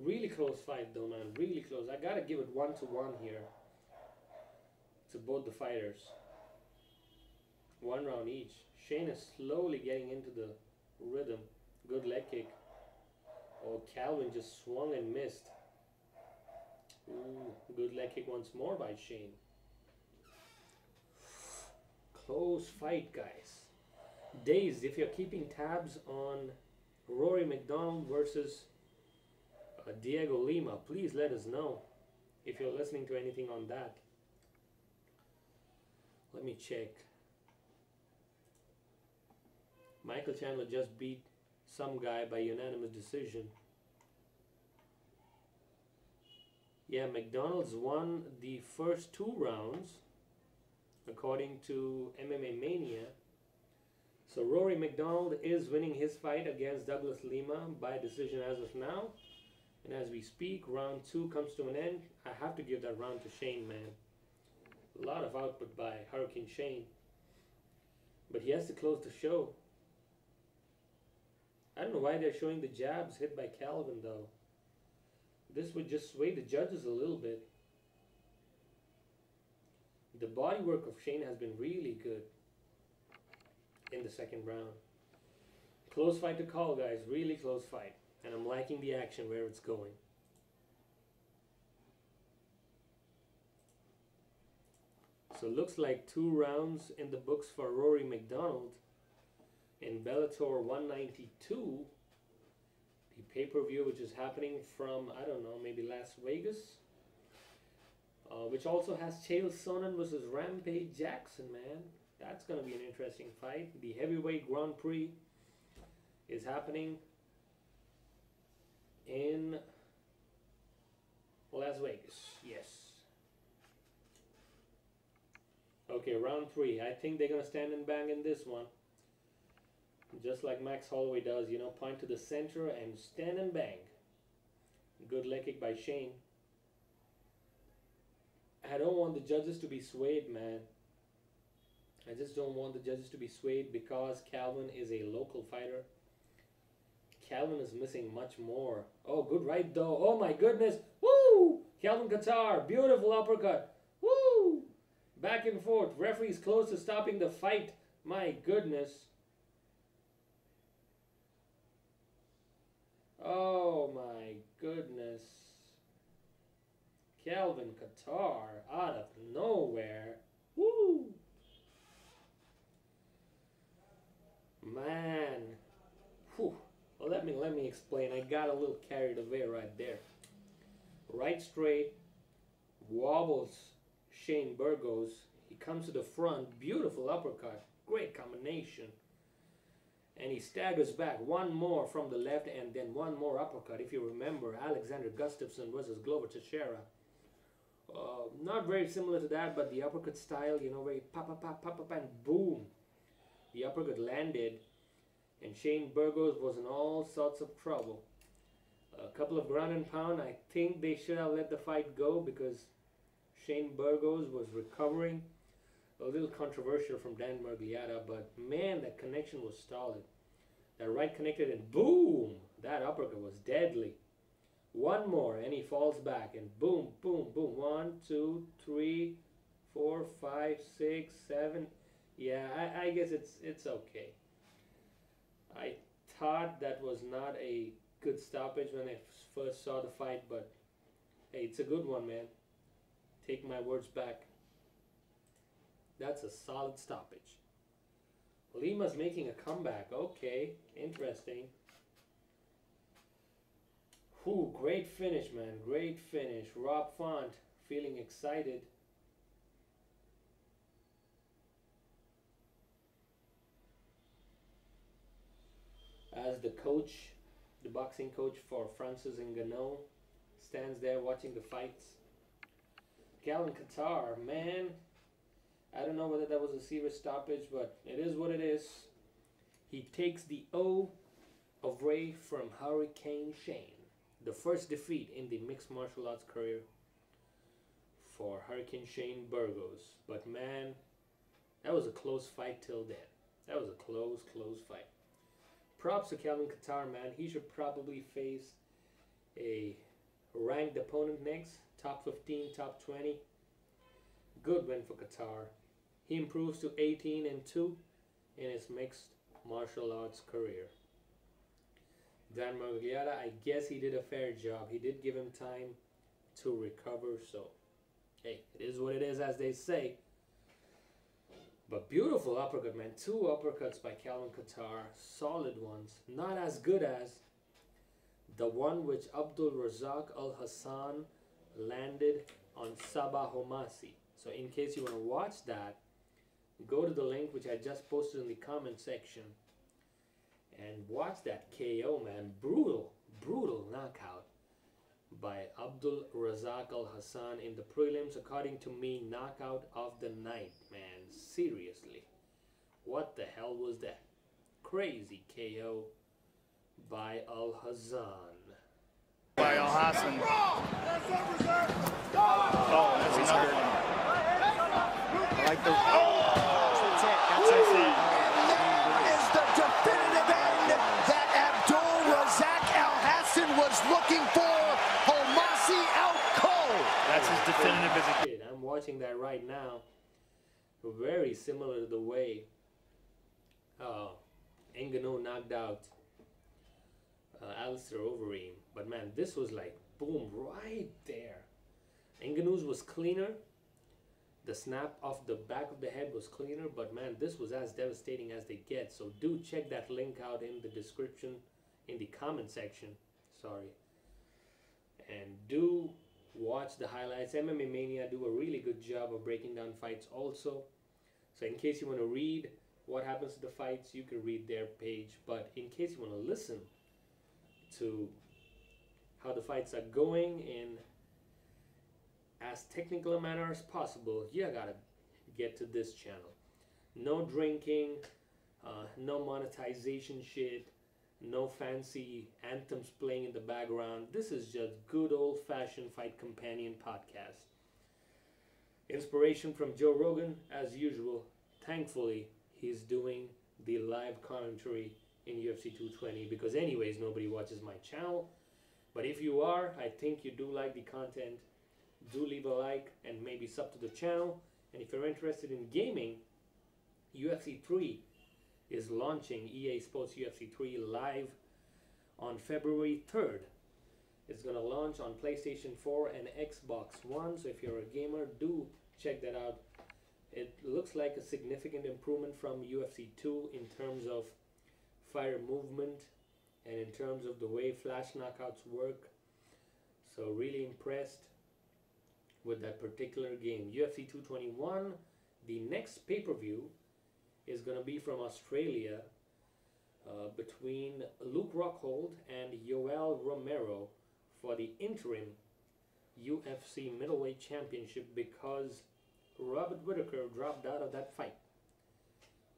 Really close fight though, man. Really close. I gotta give it 1-1 here to both the fighters. 1 round each. Shane is slowly getting into the rhythm. Good leg kick. Oh, Calvin just swung and missed. Ooh, good leg kick once more by Shane. Close fight, guys. Dazed, if you're keeping tabs on Rory McDonald versus Diego Lima, please let us know if you're listening to anything on that. Let me check. Michael Chandler just beat some guy by unanimous decision. Yeah, McDonald's won the first 2 rounds according to MMA Mania. So Rory McDonald is winning his fight against Douglas Lima by decision as of now. And as we speak, round 2 comes to an end. I have to give that round to Shane, man. A lot of output by Hurricane Shane. But he has to close the show. I don't know why they're showing the jabs hit by Calvin, though. This would just sway the judges a little bit. The body work of Shane has been really good in the second round. Close fight to call, guys. Really close fight. And I'm liking the action where it's going. So looks like 2 rounds in the books for Rory McDonald in Bellator 192. The pay-per-view which is happening from, I don't know, maybe Las Vegas. Which also has Chael Sonnen versus Rampage Jackson, man. That's going to be an interesting fight. The heavyweight Grand Prix is happening in Las Vegas. Yes. Okay, round 3. I think they're going to stand and bang in this one. Just like Max Holloway does, you know, point to the center and stand and bang. Good leg kick by Shane. I don't want the judges to be swayed, man. I just don't want the judges to be swayed because Calvin is a local fighter. Calvin is missing much more. Oh, good right though. Oh my goodness. Woo! Calvin Kattar. Beautiful uppercut. Woo! Back and forth. Referee's close to stopping the fight. My goodness. Oh my goodness. Calvin Kattar out of nowhere. Woo! Man. Whew. Well, let me explain. I got a little carried away right there. Right straight. Wobbles Shane Burgos. He comes to the front. Beautiful uppercut. Great combination. And he staggers back. One more from the left and then one more uppercut. If you remember, Alexander Gustafsson versus Glover Teixeira. Not very similar to that, but the uppercut style, you know, where you pop, pop, pop, pop, pop, and boom. The uppercut landed. and Shane Burgos was in all sorts of trouble. A couple of ground and pound. I think they should have let the fight go because Shane Burgos was recovering. A little controversial from Dan Miragliotta, but man, that connection was solid. That right connected and boom! That uppercut was deadly. One more and he falls back and boom, boom, boom. 1, 2, 3, 4, 5, 6, 7. Yeah, I guess it's okay. I thought that was not a good stoppage when I first saw the fight, but hey, it's a good one, man. Take my words back. That's a solid stoppage. Lima's making a comeback. Okay, interesting. Whew, great finish, man. Great finish. Rob Font feeling excited. As the coach, the boxing coach for Francis Ngannou, stands there watching the fights. Calvin Kattar, man, I don't know whether that was a serious stoppage, but it is what it is. He takes the O away from Hurricane Shane. The first defeat in the mixed martial arts career for Hurricane Shane Burgos. But man, that was a close fight till then. That was a close fight. Props to Calvin Kattar, man. He should probably face a ranked opponent next. Top 15, top 20. Good win for Kattar. He improves to 18-2 in his mixed martial arts career. Dan Miragliotta, I guess he did a fair job. He did give him time to recover, so hey, it is what it is, as they say. But beautiful uppercut, man. 2 uppercuts by Calvin Kattar. Solid ones. Not as good as the one which Abdul Razak Al Hassan landed on Sabah Homasi. So in case you want to watch that, go to the link which I just posted in the comment section and watch that KO, man. Brutal knockout by Abdul Razak Al Hassan in the prelims. According to me, knockout of the night, man. Seriously, what the hell was that? Crazy KO by Al Hassan.
By Al Hassan. Oh, that's another one. I like the. Oh, that's it. That's it.
Is the definitive end that Abdul Razak Al Hassan was looking for. Homasi out cold.
That's as definitive as it.
I'm watching that right now. Very similar to the way Ngannou knocked out Alistair Overeem. But man, this was like boom right there. Ngannou's was cleaner. The snap off the back of the head was cleaner, but man, this was as devastating as they get. So do check that link out in the description, in the comment section. Sorry. And do watch the highlights. MMA Mania do a really good job of breaking down fights also. So in case you want to read what happens to the fights, you can read their page. But in case you want to listen to how the fights are going in as technical a manner as possible, you gotta get to this channel. No drinking, no monetization shit, no fancy anthems playing in the background. This is just good old-fashioned Fight Companion podcast. Inspiration from Joe Rogan, as usual. Thankfully, he's doing the live commentary in UFC 220 because anyways, nobody watches my channel. But if you are, I think you do like the content. Do leave a like and maybe sub to the channel. And if you're interested in gaming, UFC 3 is launching. EA Sports UFC 3 live on February 3rd. It's going to launch on PlayStation 4 and Xbox One. So if you're a gamer, do check that out. It looks like a significant improvement from UFC 2 in terms of fighter movement and in terms of the way flash knockouts work. So really impressed with that particular game. UFC 221, the next pay-per-view is going to be from Australia between Luke Rockhold and Yoel Romero for the interim UFC middleweight championship because Robert Whittaker dropped out of that fight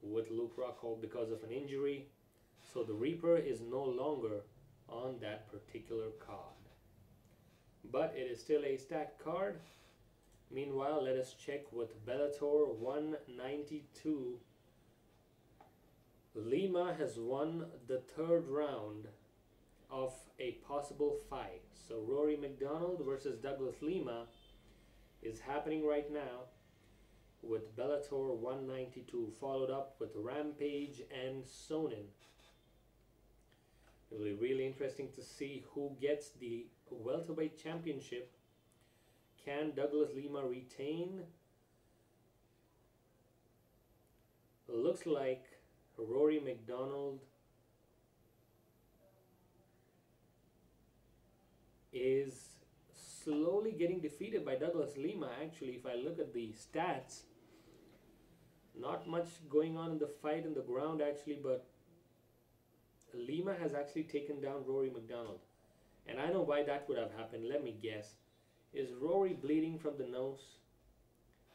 with Luke Rockhold because of an injury. So the Reaper is no longer on that particular card. But it is still a stacked card. Meanwhile, let us check with Bellator 192. Lima has won the 3rd round of a possible fight. So Rory McDonald versus Douglas Lima is happening right now with Bellator 192, followed up with Rampage and Sonnen. It will be really interesting to see who gets the welterweight championship. Can Douglas Lima retain? Looks like Rory McDonald is slowly getting defeated by Douglas Lima. Actually, if I look at the stats, not much going on in the fight in the ground actually, but Lima has actually taken down Rory McDonald. And I know why that would have happened. Let me guess. Is Rory bleeding from the nose?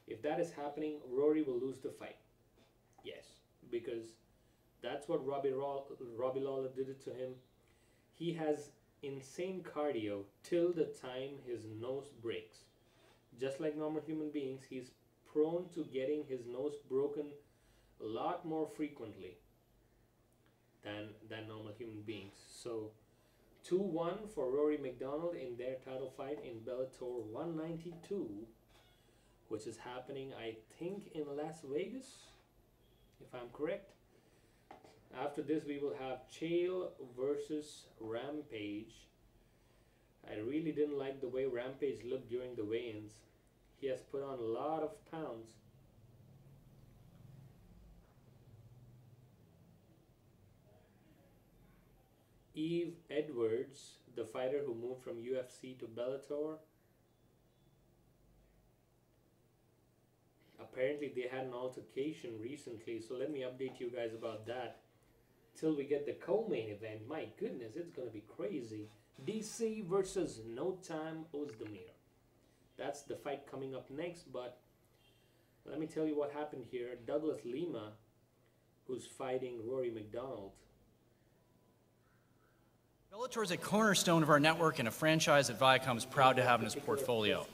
If that is happening, Rory will lose the fight. Yes, because that's what Robbie Lawler did it to him. He has insane cardio till the time his nose breaks. Just like normal human beings, he's prone to getting his nose broken a lot more frequently than normal human beings. So 2-1 for Rory McDonald in their title fight in Bellator 192, which is happening, I think, in Las Vegas, if I'm correct. After this, we will have Chael versus Rampage. I really didn't like the way Rampage looked during the weigh-ins. He has put on a lot of pounds. Eve Edwards, the fighter who moved from UFC to Bellator. Apparently they had an altercation recently, so let me update you guys about that till we get the co-main event. My goodness, it's gonna be crazy. DC versus No Time Oezdemir. That's the fight coming up next, but let me tell you what happened here. Douglas Lima, who's fighting Rory McDonald.
Bellator is a cornerstone of our network and a franchise that Viacom is proud to have in its portfolio.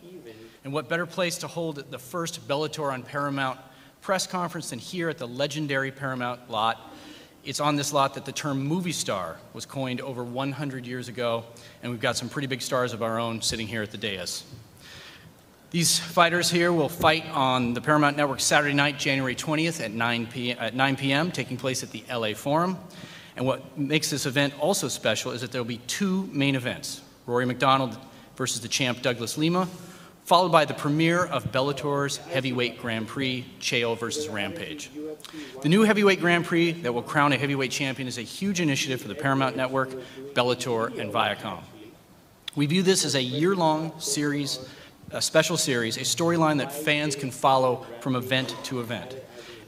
And what better place to hold the first Bellator on Paramount press conference than here at the legendary Paramount lot. It's on this lot that the term movie star was coined over 100 years ago, and we've got some pretty big stars of our own sitting here at the dais. These fighters here will fight on the Paramount Network Saturday night, January 20th at 9 p.m., taking place at the LA Forum. And what makes this event also special is that there will be 2 main events: Rory McDonald versus the champ Douglas Lima, followed by the premiere of Bellator's Heavyweight Grand Prix, Chael versus Rampage. The new Heavyweight Grand Prix that will crown a heavyweight champion is a huge initiative for the Paramount Network, Bellator, and Viacom. We view this as a year-long series, a special series, a storyline that fans can follow from event to event.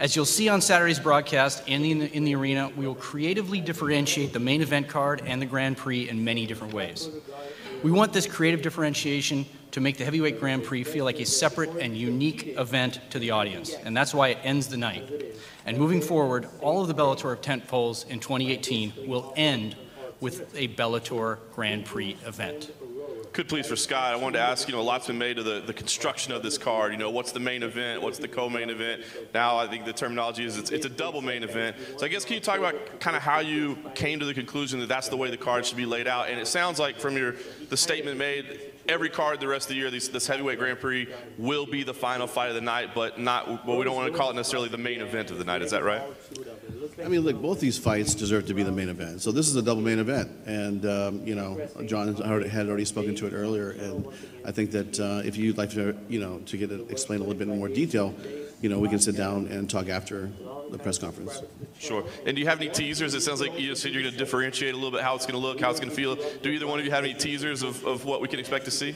As you'll see on Saturday's broadcast and in the arena, we will creatively differentiate the main event card and the Grand Prix in many different ways. We want this creative differentiation to make the Heavyweight Grand Prix feel like a separate and unique event to the audience, and that's why it ends the night. And moving forward, all of the Bellator tentpoles in 2018 will end with a Bellator Grand Prix event.
Could please for Scott, I wanted to ask, a lot's been made of the construction of this card. What's the main event? What's the co-main event? Now I think the terminology is it's a double main event. So I guess can you talk about kind of how you came to the conclusion that that's the way the card should be laid out? And it sounds like from the statement made, every card the rest of the year, this Heavyweight Grand Prix will be the final fight of the night, but we don't want to call it necessarily the main event of the night. Is that right?
I mean, look, both these fights deserve to be the main event. So this is a double main event. And, John had already spoken to it earlier. And I think that if you'd like to, to get it explained a little bit in more detail, we can sit down and talk after the press conference.
Sure. And do you have any teasers? It sounds like you said you're going to differentiate a little bit how it's going to look, how it's going to feel. Do either one of you have any teasers of what we can expect to see?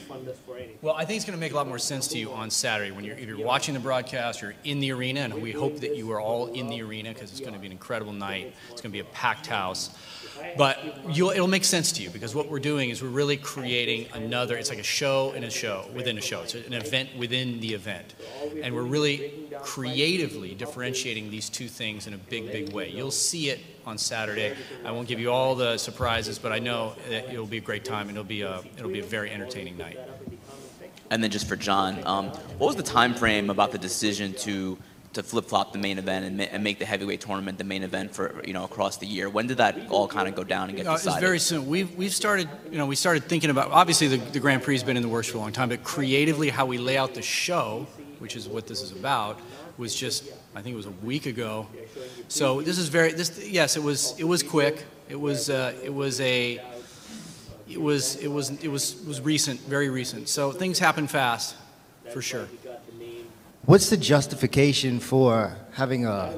Well, I think it's going to make a lot more sense to you on Saturday when if you're watching the broadcast, you're in the arena, and we hope that you are all in the arena because it's going to be an incredible night. It's going to be a packed house. But it'll make sense to you because what we're doing is we're really creating another, it's like a show in a show within a show. It's an event within the event. And we're really creatively differentiating these two things in a big, big way. You'll see it on Saturday. I won't give you all the surprises, but I know that it'll be a great time and it'll be a very entertaining night.
And then just for John, what was the time frame about the decision to flip-flop the main event and make the heavyweight tournament the main event for across the year? When did that all kind of go down and get decided?
It's very soon. We started thinking about, obviously the Grand Prix has been in the works for a long time, but creatively how we lay out the show, which is what this is about, was just, I think it was a week ago. So this is yes, it was quick. It was recent, very recent. So things happen fast, for sure.
What's the justification for having a,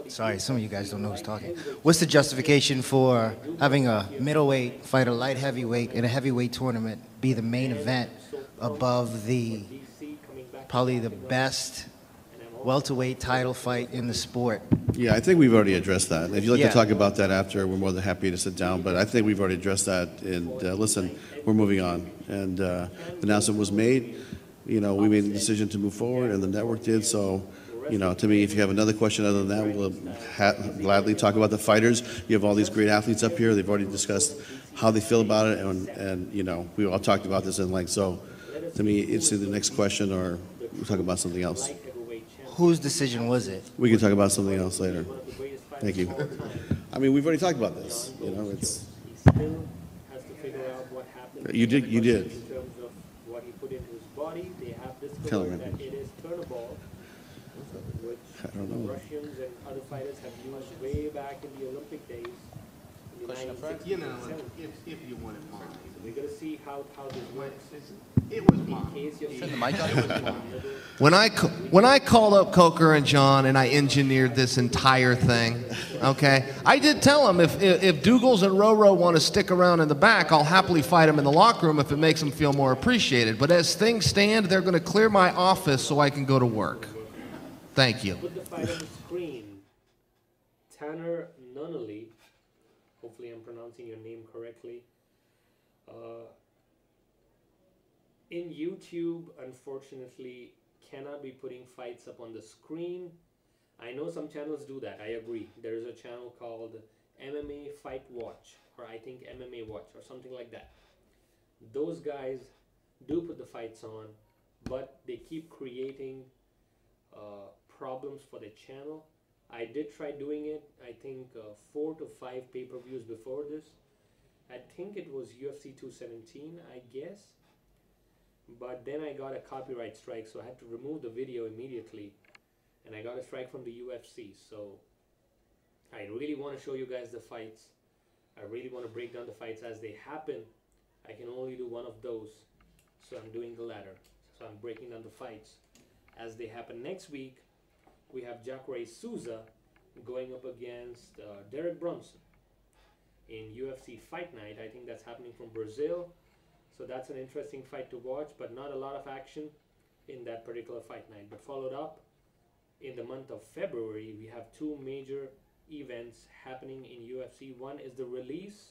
sorry, some of you guys don't know who's talking. What's the justification for having a middleweight fight a light heavyweight in a heavyweight tournament be the main event above the, probably the best welterweight title fight in the sport?
Yeah, I think we've already addressed that. If you'd like to talk about that after, we're more than happy to sit down. But I think we've already addressed that. And listen, we're moving on. And the announcement was made. We made the decision to move forward, and the network did. So, to me, if you have another question other than that, we'll gladly talk about the fighters. You have all these great athletes up here. They've already discussed how they feel about it, and we all talked about this in length. So, to me, it's either the next question or we'll talk about something else.
Whose decision was it?
We can talk about something else later. Thank you. I mean, we've already talked about this. It's. You did.
In terms of what he put into his body, they have discovered that it is turnable, which Russians and other fighters have used way back in the Olympic days. In the 1960s,
if you want it mine.
we're going to see how this works.
It was mine.
In case you're
Turn the mic on.
When I called up Coker and John and I engineered this entire thing, okay, I did tell them if Dougals and Roro want to stick around in the back, I'll happily fight them in the locker room if it makes them feel more appreciated. But as things stand, they're going to clear my office so I can go to work. Thank you.
Put the fight on the screen. Tanner Nunnally, hopefully I'm pronouncing your name correctly. In YouTube, unfortunately, cannot be putting fights up on the screen. I know some channels do that, I agree. There is a channel called MMA Fight Watch, or I think MMA Watch, or something like that. Those guys do put the fights on, but they keep creating problems for the channel. I did try doing it, I think 4 to 5 pay-per-views before this. I think it was UFC 217, I guess. But then I got a copyright strike, so I had to remove the video immediately. And I got a strike from the UFC, so I really want to show you guys the fights. I really want to break down the fights as they happen. I can only do one of those, so I'm doing the latter. So I'm breaking down the fights as they happen. Next week, we have Jacare Souza going up against Derek Brunson in UFC Fight Night. I think that's happening from Brazil. So that's an interesting fight to watch, but not a lot of action in that particular fight night. But followed up in the month of February, we have 2 major events happening in UFC. One is the release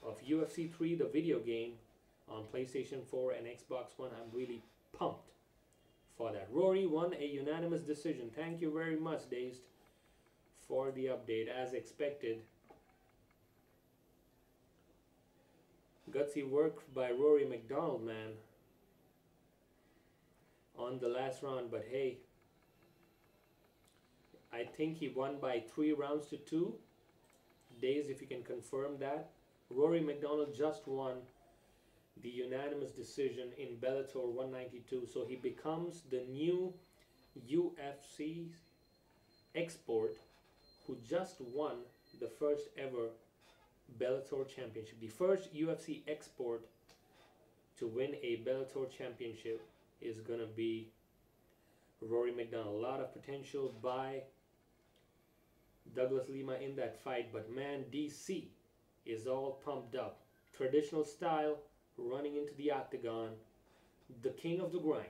of UFC 3, the video game, on PlayStation 4 and Xbox One. I'm really pumped for that. Rory won a unanimous decision. Thank you very much, Dazed, for the update, as expected. Gutsy work by Rory McDonald, man, on the last round. But hey, I think he won by 3 rounds to 2. Days, if you can confirm that. Rory McDonald just won the unanimous decision in Bellator 192. So he becomes the new UFC export who just won the first ever Bellator championship. The first UFC export to win a Bellator championship is going to be Rory McDonald. A lot of potential by Douglas Lima in that fight, but man, DC is all pumped up. Traditional style, running into the octagon, the king of the grind,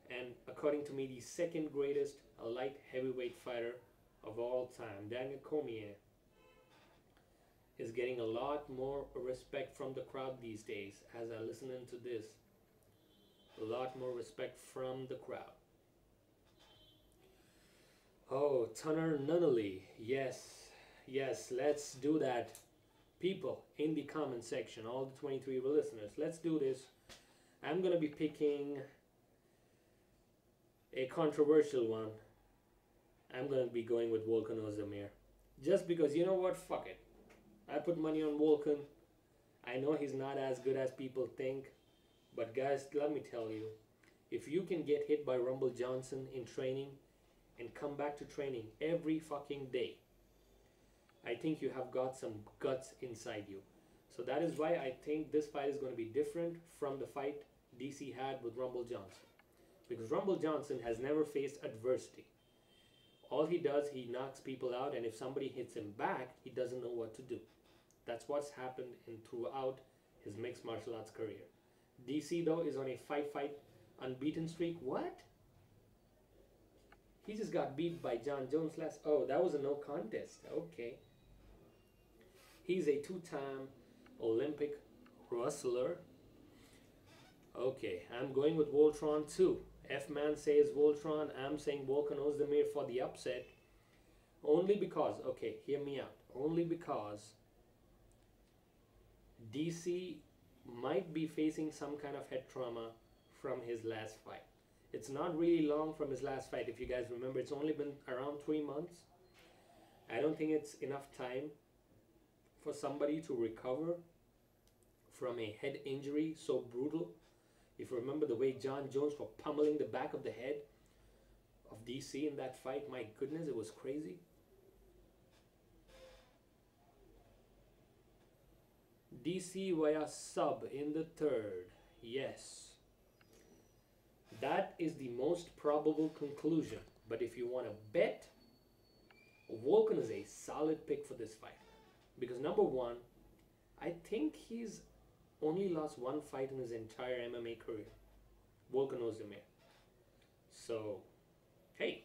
and according to me, the second greatest light heavyweight fighter of all time, Daniel Cormier, is getting a lot more respect from the crowd these days. As I listen into this, a lot more respect from the crowd. Oh, Tanner Nunnally, yes, let's do that. People in the comment section, all the 23 listeners, let's do this. I'm gonna be picking a controversial one. I'm gonna be going with Volkan Oezdemir, just because, you know what, fuck it. I put money on Volkan. I know he's not as good as people think, but guys, let me tell you, if you can get hit by Rumble Johnson in training and come back to training every fucking day, I think you have got some guts inside you. So that is why I think this fight is going to be different from the fight DC had with Rumble Johnson. Because Rumble Johnson has never faced adversity. All he does, he knocks people out, and if somebody hits him back, he doesn't know what to do. That's what's happened throughout his mixed martial arts career. DC, though, is on a fight unbeaten streak. What? He just got beat by Jon Jones last... Oh, that was a no contest. Okay. He's a two-time Olympic wrestler. Okay, I'm going with Voltron too. F-Man says Voltron. I'm saying Volkan Oezdemir for the upset. Only because... Okay, hear me out. Only because DC might be facing some kind of head trauma from his last fight. It's not really long from his last fight. If you guys remember, it's only been around 3 months. I don't think it's enough time for somebody to recover from a head injury so brutal. If you remember the way Jon Jones was pummeling the back of the head of DC in that fight, my goodness, it was crazy. DC via sub in the third. Yes. That is the most probable conclusion. But if you want to bet, Volkan is a solid pick for this fight. Because number one, I think he's only lost one fight in his entire MMA career. Volkan Oezdemir. So, hey,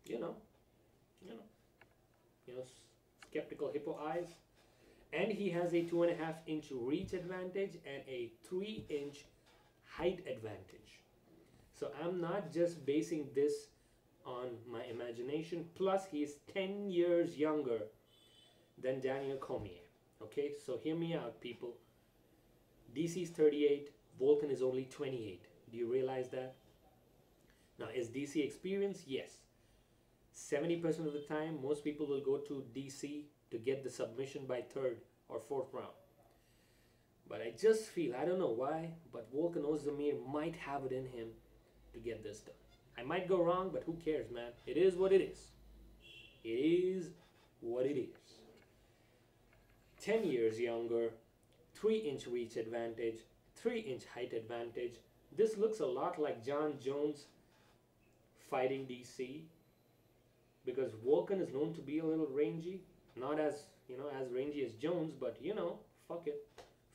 you know, skeptical hippo eyes. And he has a 2.5-inch reach advantage and a 3-inch height advantage. So I'm not just basing this on my imagination. Plus, he's 10 years younger than Daniel Cormier. Okay, so hear me out, people. DC's 38, Volkan is only 28. Do you realize that? Now, is DC experienced? Yes. 70% of the time, most people will go to DC to get the submission by 3rd or 4th round. But I just feel, I don't know why, but Volkan Oezdemir might have it in him to get this done. I might go wrong, but who cares, man? It is what it is. It is what it is. 10 years younger, 3-inch reach advantage, 3-inch height advantage. This looks a lot like Jon Jones fighting DC, because Volkan is known to be a little rangy. Not as, as rangy as Jones, but, fuck it.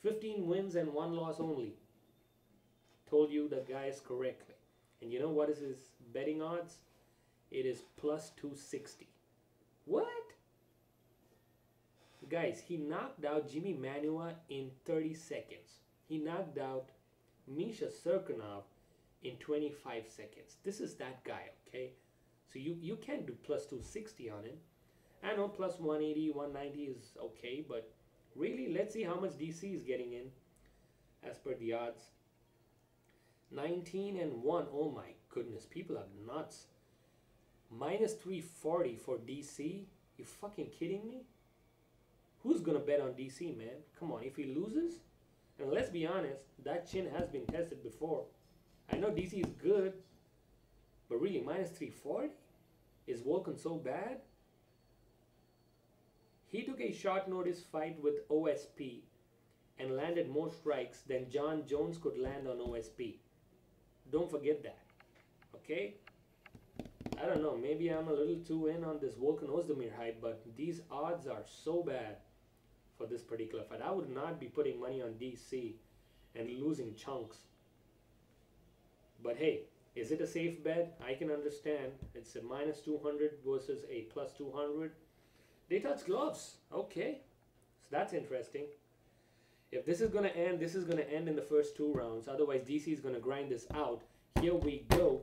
15 wins and 1 loss only. Told you the guys correctly. And you know what is his betting odds? It is plus 260. What? Guys, he knocked out Jimmy Manuwa in 30 seconds. He knocked out Misha Serkinov in 25 seconds. This is that guy, okay? So you can't do plus 260 on him. I know plus 180, 190 is okay, but really, let's see how much DC is getting in as per the odds. 19-1. Oh my goodness, people are nuts. Minus 340 for DC. You fucking kidding me? Who's gonna bet on DC, man? Come on, if he loses, and let's be honest, that chin has been tested before. I know DC is good, but really, minus 340? Is Volkan so bad? He took a short notice fight with OSP and landed more strikes than Jon Jones could land on OSP. Don't forget that, okay? I don't know, maybe I'm a little too in on this Volkan Oezdemir hype, but these odds are so bad for this particular fight. I would not be putting money on DC and losing chunks But hey, is it a safe bet? I can understand. It's a minus 200 versus a plus 200. They touch gloves. Okay. So that's interesting. If this is going to end, this is going to end in the first 2 rounds. Otherwise, DC is going to grind this out. Here we go.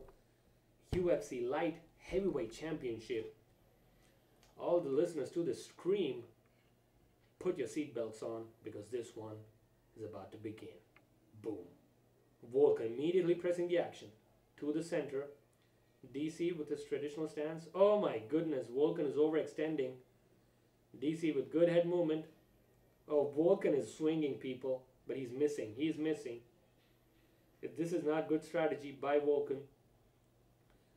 UFC Light Heavyweight Championship. All the listeners to this scream, put your seatbelts on because this one is about to begin. Boom. Volkan immediately pressing the action to the center. DC with his traditional stance. Oh my goodness, Volkan is overextending. DC with good head movement. Oh, Volkan is swinging people, but he's missing. He's missing. If this is not good strategy by Volkan.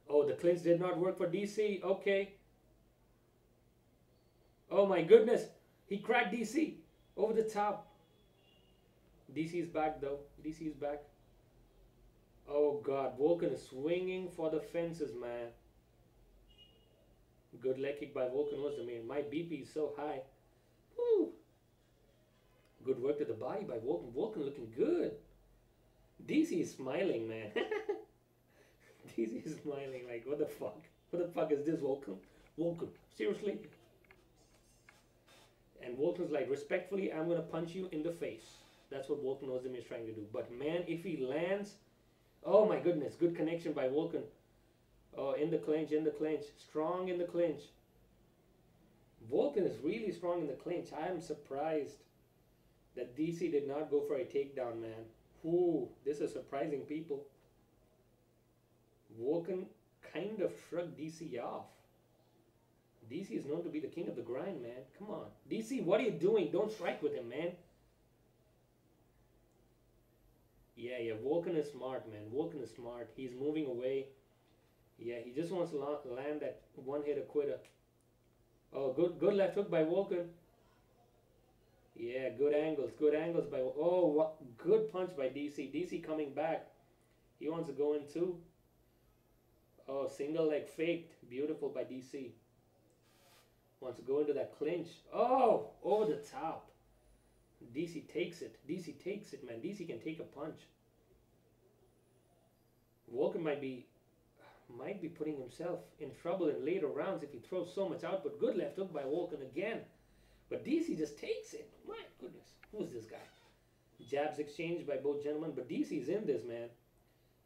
Oh, the clinch did not work for DC. Okay. Oh my goodness. He cracked DC over the top. DC is back though. DC is back. Oh God, Volkan is swinging for the fences, man. Good leg kick by Volkan Oezdemir. My BP is so high. Woo. Good work to the body by Volkan. Volkan looking good. DC is smiling, man. DC is smiling like, what the fuck? What the fuck is this, Volkan? Volkan, seriously? And Volkan's like, respectfully, I'm going to punch you in the face. That's what Volkan Oezdemir is trying to do. But man, if he lands... Oh my goodness, good connection by Volkan. Oh, in the clinch, in the clinch. Strong in the clinch. Volkan is really strong in the clinch. I am surprised that DC did not go for a takedown, man. Ooh, this is surprising people. Volkan kind of shrugged DC off. DC is known to be the king of the grind, man. Come on. DC, what are you doing? Don't strike with him, man. Yeah, Volkan is smart, man. Volkan is smart. He's moving away. Yeah, he just wants to land that one-hitter quitter. Oh, good left hook by Volkan. Yeah, good angles by... Oh, what good punch by DC. DC coming back. He wants to go in too. Oh, single leg faked. Beautiful by DC. Wants to go into that clinch. Oh, over the top. DC takes it. DC takes it, man. DC can take a punch. Volkan might be putting himself in trouble in later rounds if he throws so much output. Good left hook by Volkan again. But DC just takes it. My goodness. Who's this guy? Jabs exchanged by both gentlemen. But DC's in this, man.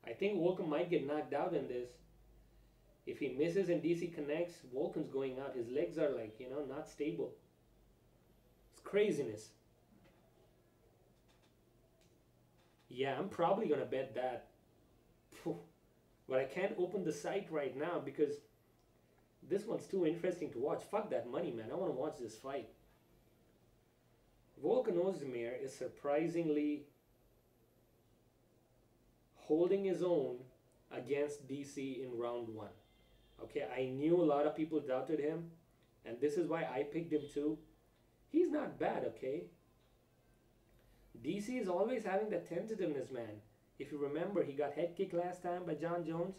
I think Volkan might get knocked out in this. If he misses and DC connects, Volkan's going out. His legs are like, not stable. It's craziness. Yeah, I'm probably going to bet that. But I can't open the site right now because this one's too interesting to watch. Fuck that money, man. I want to watch this fight. Volkan Oezdemir is surprisingly holding his own against DC in round 1. Okay, I knew a lot of people doubted him, and this is why I picked him too. He's not bad, okay? DC is always having that tentativeness, man. If you remember, he got head kicked last time by John Jones.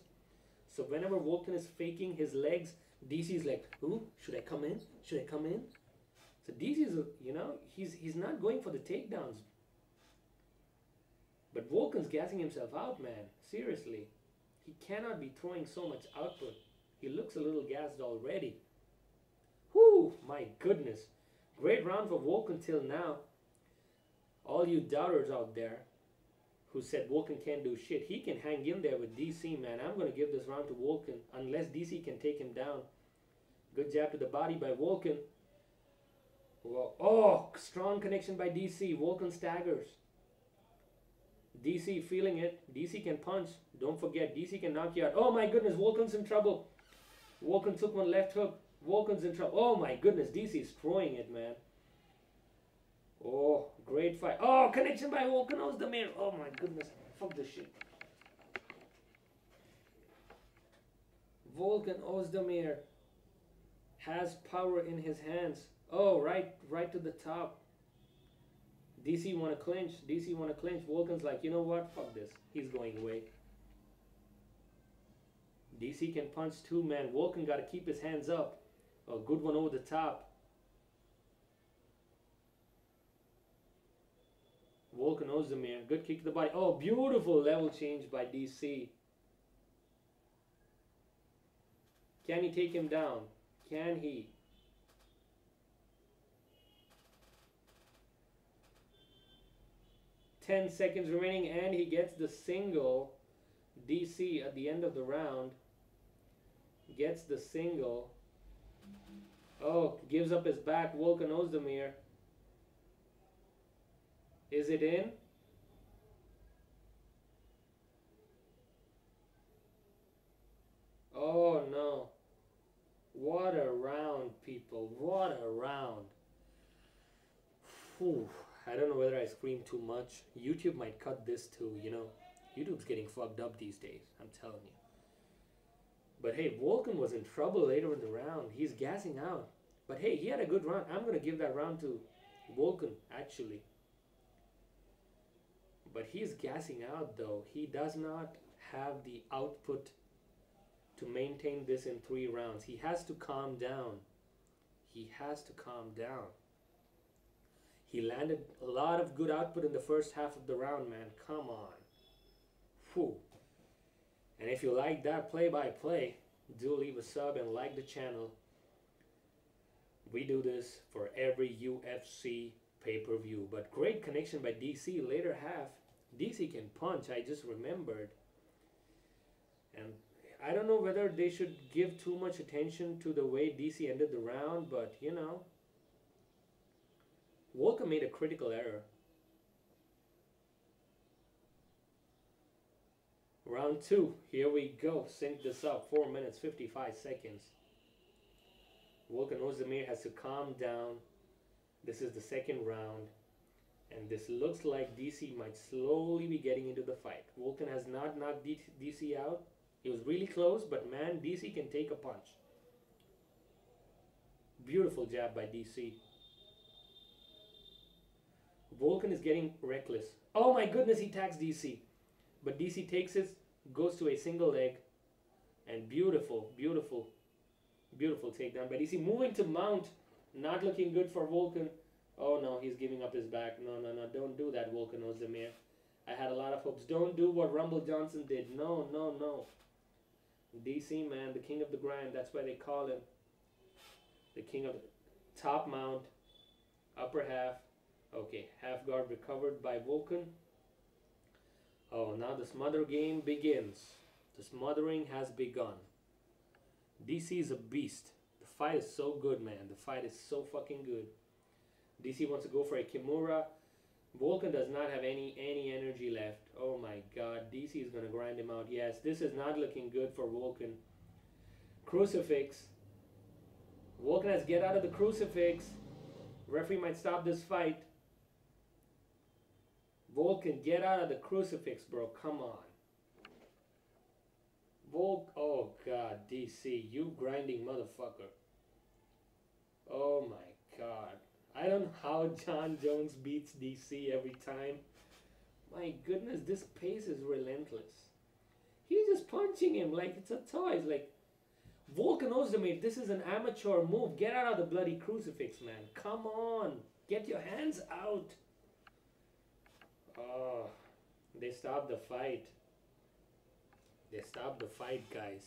So whenever Volkan is faking his legs, DC is like, ooh, should I come in? Should I come in? So DC is, he's not going for the takedowns. But Volkan's gassing himself out, man. Seriously. He cannot be throwing so much output. He looks a little gassed already. Whew, my goodness. Great round for Volkan till now. All you doubters out there who said Volkan can't do shit, he can hang in there with DC, man. I'm going to give this round to Volkan unless DC can take him down. Good jab to the body by Volkan. Whoa. Oh, strong connection by DC. Volkan staggers. DC feeling it. DC can punch. Don't forget, DC can knock you out. Oh my goodness, Volkan's in trouble. Volkan took one left hook. Volkan's in trouble. Oh my goodness, DC's throwing it, man. Oh, great fight. Oh, connection by Volkan Oezdemir. Oh my goodness. Fuck this shit. Volkan Oezdemir has power in his hands. Oh, right to the top. DC want to clinch. DC want to clinch. Volkan's like, you know what? Fuck this. He's going away. DC can punch too, man. Volkan got to keep his hands up. A good one over the top. Volkan Oezdemir. Good kick to the body. Oh, beautiful level change by DC. Can he take him down? Can he? Ten seconds remaining, and he gets the single. DC at the end of the round gets the single. Oh, gives up his back. Volkan Oezdemir. Is it in? Oh no. What a round, people. What a round. Whew. I don't know whether I screamed too much. YouTube might cut this too, you know. YouTube's getting fucked up these days, I'm telling you. But hey, Volkan was in trouble later in the round. He's gassing out. But hey, he had a good round. I'm going to give that round to Volkan, actually. But he's gassing out, though. He does not have the output to maintain this in 3 rounds. He has to calm down. He has to calm down. He landed a lot of good output in the first half of the round, man. Come on. Whew. And if you like that play-by-play, do leave a sub and like the channel. We do this for every UFC pay-per-view. But great connection by DC later half. DC can punch, I just remembered. And I don't know whether they should give too much attention to the way DC ended the round, but you know, Volkan made a critical error. Round 2, here we go. Sync this up. 4 minutes 55 seconds. Volkan Oezdemir has to calm down. This is the second round, and this looks like DC might slowly be getting into the fight. Volkan has not knocked DC out. He was really close, but man, DC can take a punch. Beautiful jab by DC. Volkan is getting reckless. Oh my goodness, he tags DC. But DC takes it, goes to a single leg, and beautiful, beautiful, beautiful takedown by DC. Moving to mount, not looking good for Volkan. Oh no, he's giving up his back. No, no, no, don't do that, Volkan Oezdemir. I had a lot of hopes. Don't do what Rumble Johnson did. No, no, no. DC, man, the king of the grind. That's why they call him. The king of the top mount, upper half. Okay, half guard recovered by Volkan. Oh, now the smother game begins. The smothering has begun. DC is a beast. The fight is so good, man. The fight is so fucking good. DC wants to go for a Kimura. Volkan does not have any energy left. Oh my god, DC is going to grind him out. Yes, this is not looking good for Volkan. Crucifix. Volkan has to get out of the crucifix. Referee might stop this fight. Volkan, get out of the crucifix, bro. Come on. Oh god, DC, you grinding motherfucker. Oh my god. I don't know how Jon Jones beats DC every time. My goodness, this pace is relentless. He's just punching him like it's a toy. It's like, Volkan Oezdemir, this is an amateur move. Get out of the bloody crucifix, man. Come on. Get your hands out. Oh, they stopped the fight. They stopped the fight, guys.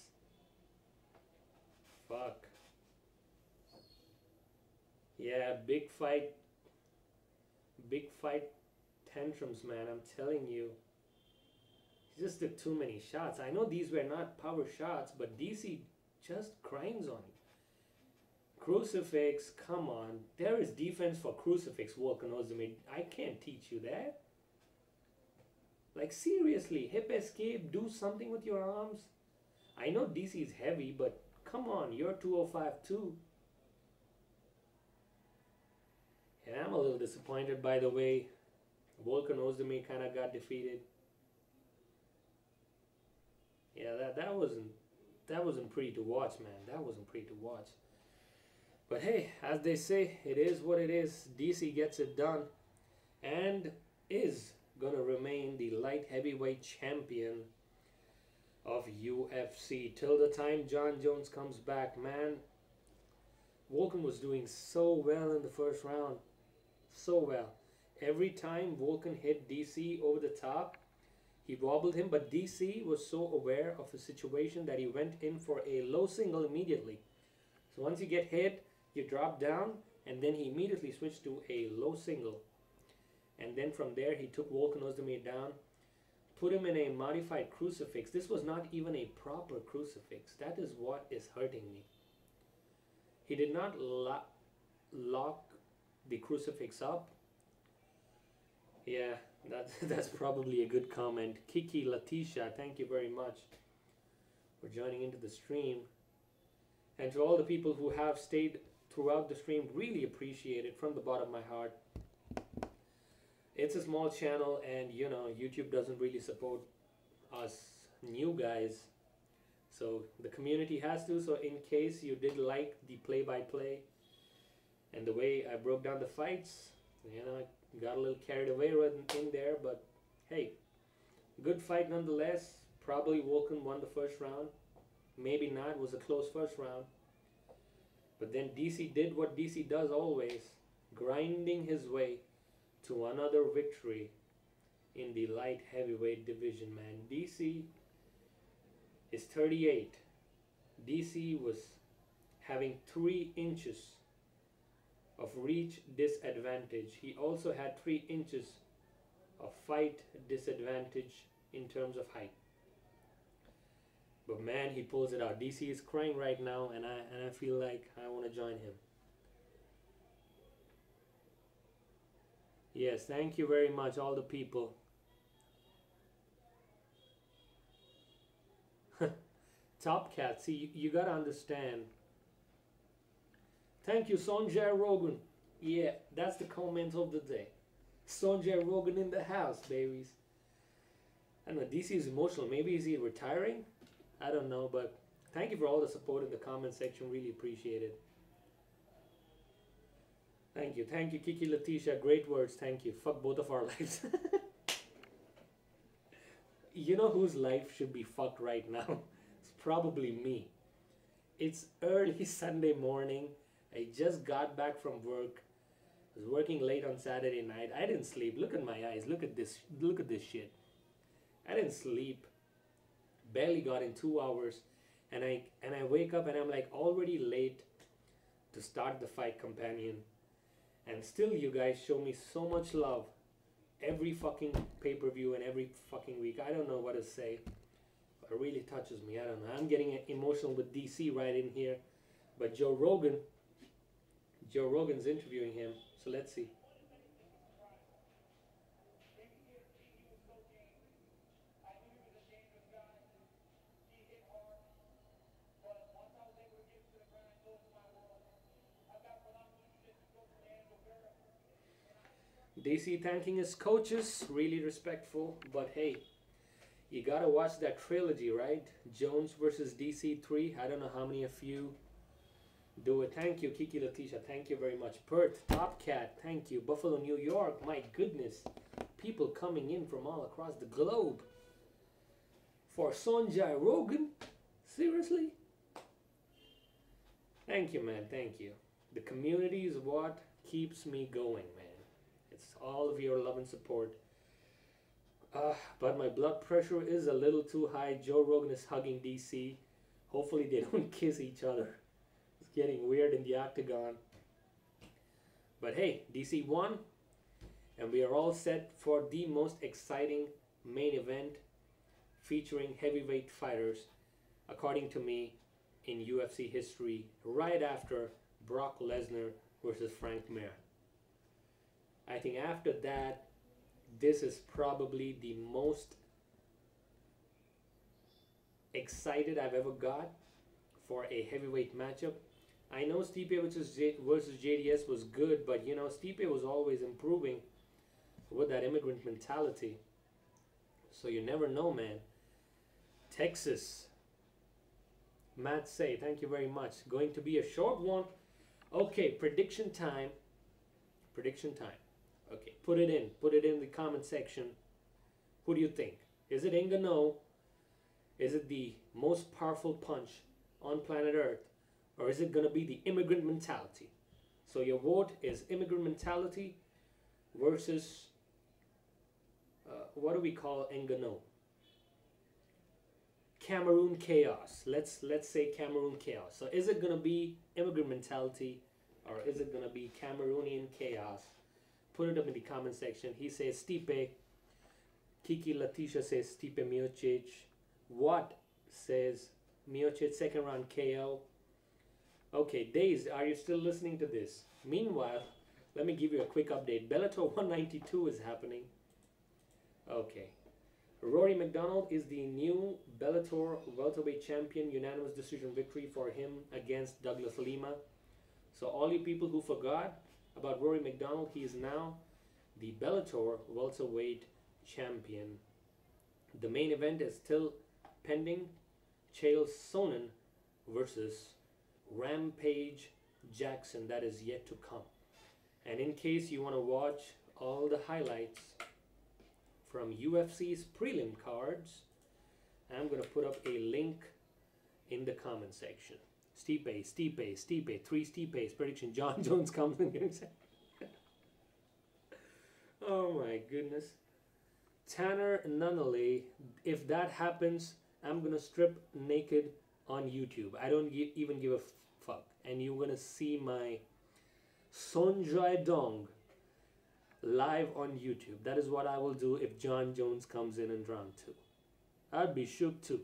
Fuck. Yeah, big fight tantrums, man, I'm telling you. He just took too many shots. I know these were not power shots, but DC just grinds on him. Crucifix, come on. There is defense for crucifix, Volkan Oezdemir. I can't teach you that. Like, seriously, hip escape, do something with your arms. I know DC is heavy, but come on, you're 205 too. And I'm a little disappointed by the way Volkan Oezdemir kind of got defeated. Yeah, that wasn't pretty to watch, man. That wasn't pretty to watch. But hey, as they say, it is what it is. DC gets it done and is gonna remain the light heavyweight champion of UFC till the time Jon Jones comes back, man. Volkan was doing so well in the first round. So well. Every time Volkan hit DC over the top, He wobbled him, but DC was so aware of the situation that he went in for a low single immediately. So once you get hit, you drop down, and then he immediately switched to a low single. And then from there, he took Volkan Oezdemir down, put him in a modified crucifix. This was not even a proper crucifix. That is what is hurting me. He did not lock the crucifix up. Yeah, that's probably a good comment. Kiki Latisha, thank you very much for joining into the stream. And to all the people who have stayed throughout the stream, really appreciate it from the bottom of my heart. It's a small channel, and you know, YouTube doesn't really support us new guys. So the community has to. So in case you did like the play-by-play and the way I broke down the fights, you know, I got a little carried away right in there, but hey, good fight nonetheless. Probably Volkan won the first round. Maybe not, it was a close first round. But then DC did what DC does always, grinding his way to another victory in the light heavyweight division, man. DC is 38. DC was having 3 inches of reach disadvantage. He also had 3 inches of fight disadvantage in terms of height. But man, he pulls it out. DC is crying right now, and I feel like I want to join him. Yes, thank you very much, all the people. Top Cat, see, you gotta understand. Thank you, Sonjay Rogan. Yeah, that's the comment of the day. Sonjay Rogan in the house, babies. I don't know, DC is emotional. Maybe is he retiring? I don't know, but thank you for all the support in the comment section. Really appreciate it. Thank you, Kiki Latisha. Great words, thank you. Fuck both of our lives. You know whose life should be fucked right now? It's probably me. It's early Sunday morning. I just got back from work. I was working late on Saturday night. I didn't sleep. Look at my eyes. Look at this. Look at this shit. I didn't sleep. Barely got in 2 hours. And I wake up and I'm like already late to start the Fight Companion. And still you guys show me so much love every fucking pay-per-view and every fucking week. I don't know what to say. But it really touches me. I don't know. I'm getting emotional with DC right in here. But Joe Rogan's interviewing him. So let's see. DC thanking his coaches, really respectful, but hey, you gotta watch that trilogy, right? Jones versus DC 3. I don't know how many of you do it. Thank you, Kiki Latisha. Thank you very much. Perth, Top Cat. Thank you. Buffalo, New York. My goodness, people coming in from all across the globe for Sonjay Rogan. Seriously? Thank you, man. Thank you. The community is what keeps me going, man. It's all of your love and support. But my blood pressure is a little too high. Joe Rogan is hugging DC. Hopefully they don't kiss each other. It's getting weird in the octagon. But hey, DC won. And we are all set for the most exciting main event featuring heavyweight fighters, according to me, in UFC history, right after Brock Lesnar versus francimar. I think after that, this is probably the most excited I've ever got for a heavyweight matchup. I know Stipe versus JDS was good, but you know, Stipe was always improving with that immigrant mentality. So you never know, man. Texas. Matt Say, thank you very much. Going to be a short one. Okay, prediction time. Prediction time. Okay, put it in the comment section. Who do you think? Is it Ngannou? Is it the most powerful punch on planet Earth? Or is it going to be the immigrant mentality? So your vote is immigrant mentality versus, what do we call Ngannou? Cameroon chaos. Let's say Cameroon chaos. So is it gonna be immigrant mentality, or is it gonna be Cameroonian chaos? Put it up in the comment section. He says Stipe. Kiki Latisha says Stipe Miocic. What says Miocic second round KO? Okay, Days, are you still listening to this? Meanwhile, let me give you a quick update. Bellator 192 is happening. Okay. Rory McDonald is the new Bellator welterweight champion. Unanimous decision victory for him against Douglas Lima. So all you people who forgot about Rory McDonald, he is now the Bellator welterweight champion. The main event is still pending. Chael Sonnen versus Rampage Jackson. That is yet to come. And in case you want to watch all the highlights from UFC's prelim cards, I'm going to put up a link in the comment section. Stipe, 3 Stipes. Prediction, John Jones comes in here. Oh my goodness. Tanner Nunnally, if that happens, I'm going to strip naked on YouTube. I don't even give a fuck. And you're going to see my Sonjai Dong live on YouTube. That is what I will do if John Jones comes in round 2. I'd be shook too.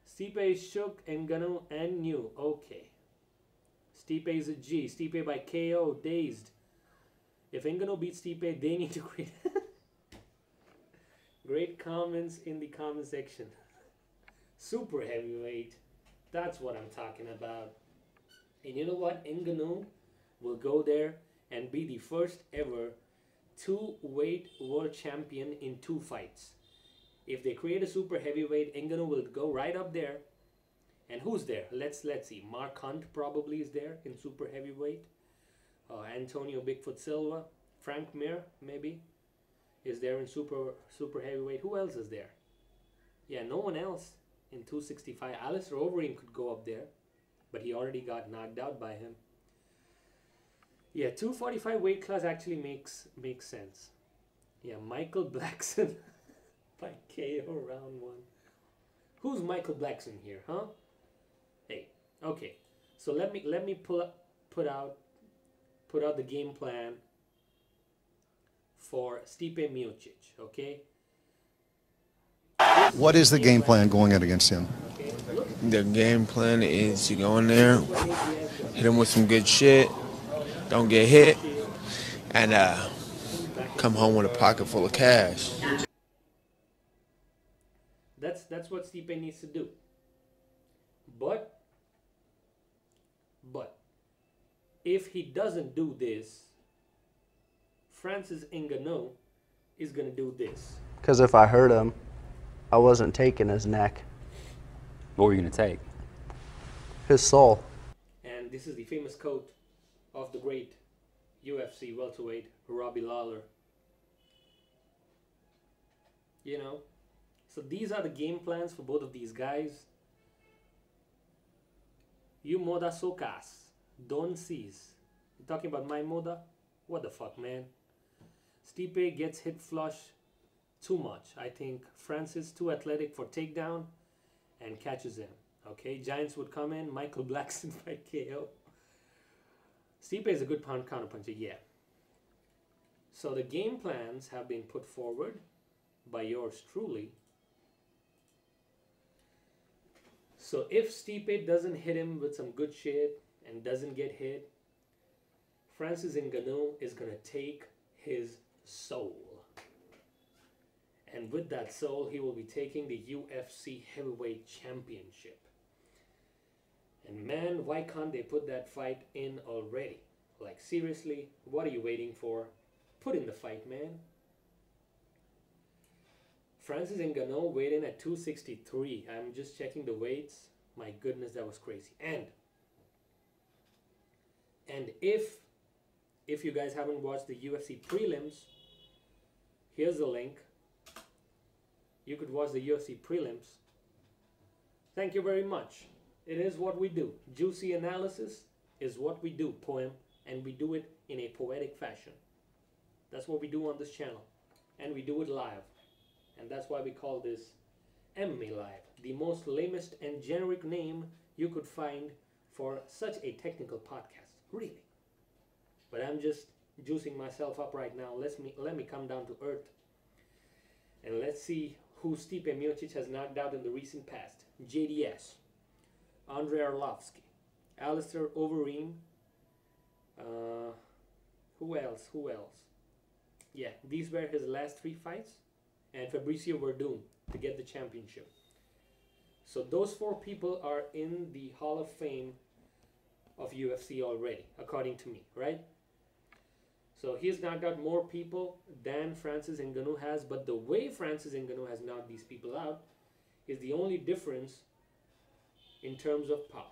Stipe is shook, Ngannou and new. Okay. Stipe is a G. Stipe by KO, dazed. If Ngannou beats Stipe, they need to create... Great comments in the comment section. Super heavyweight. That's what I'm talking about. And you know what? Ngannou will go there and be the first ever 2-weight world champion in 2 fights. If they create a super heavyweight, Ngannou will go right up there. And who's there? Let's see. Mark Hunt probably is there in super heavyweight. Antonio Bigfoot Silva. Frank Mir maybe is there in super heavyweight. Who else is there? Yeah, no one else in 265. Alistair Overeem could go up there, but he already got knocked out by him. Yeah, 245 weight class actually makes sense. Yeah, Michael Blackson by KO round 1. Who's Michael Blackson here, huh? Hey, okay. So let me put out the game plan for Stipe Miocic, okay?
What is the game plan going in against him?
The game plan is you go in there, hit him with some good shit, don't get hit, and come home with a pocket full of cash.
That's what Stipe needs to do. But if he doesn't do this, Francis Ngannou is going to do this.
Because if I hurt him, I wasn't taking his neck.
What were you going to take?
His soul.
And this is the famous quote of the great UFC welterweight Robbie Lawler. You know, so these are the game plans for both of these guys. You moda socas, don't seize. You talking about my moda? What the fuck, man? Stipe gets hit flush too much. I think Francis too athletic for takedown and catches him. Okay, Giants would come in. Michael Blackson by KO. Stipe is a good counter puncher, yeah. So the game plans have been put forward by yours truly. So if Stipe doesn't hit him with some good shit and doesn't get hit, Francis Ngannou is going to take his soul. And with that soul, he will be taking the UFC Heavyweight Championship. And man, why can't they put that fight in already? Like seriously, what are you waiting for? Put in the fight, man. Francis Ngannou weighed in at 263. I'm just checking the weights. My goodness, that was crazy. And if you guys haven't watched the UFC prelims, here's the link. You could watch the UFC prelims. Thank you very much. It is what we do. Juicy analysis is what we do, poem, and we do it in a poetic fashion. That's what we do on this channel. And we do it live. And that's why we call this MMA Live, the most lamest and generic name you could find for such a technical podcast. Really. But I'm just juicing myself up right now. Let me come down to earth. And let's see who Stipe Miocic has knocked out in the recent past. JDS, Andrei Arlovsky, Alistair Overeem, who else? Yeah, these were his last 3 fights, and Fabricio Verdun to get the championship. So those 4 people are in the Hall of Fame of UFC already, according to me, right? So he's knocked out more people than Francis Ngannou has, but the way Francis Ngannou has knocked these people out is the only difference in terms of power.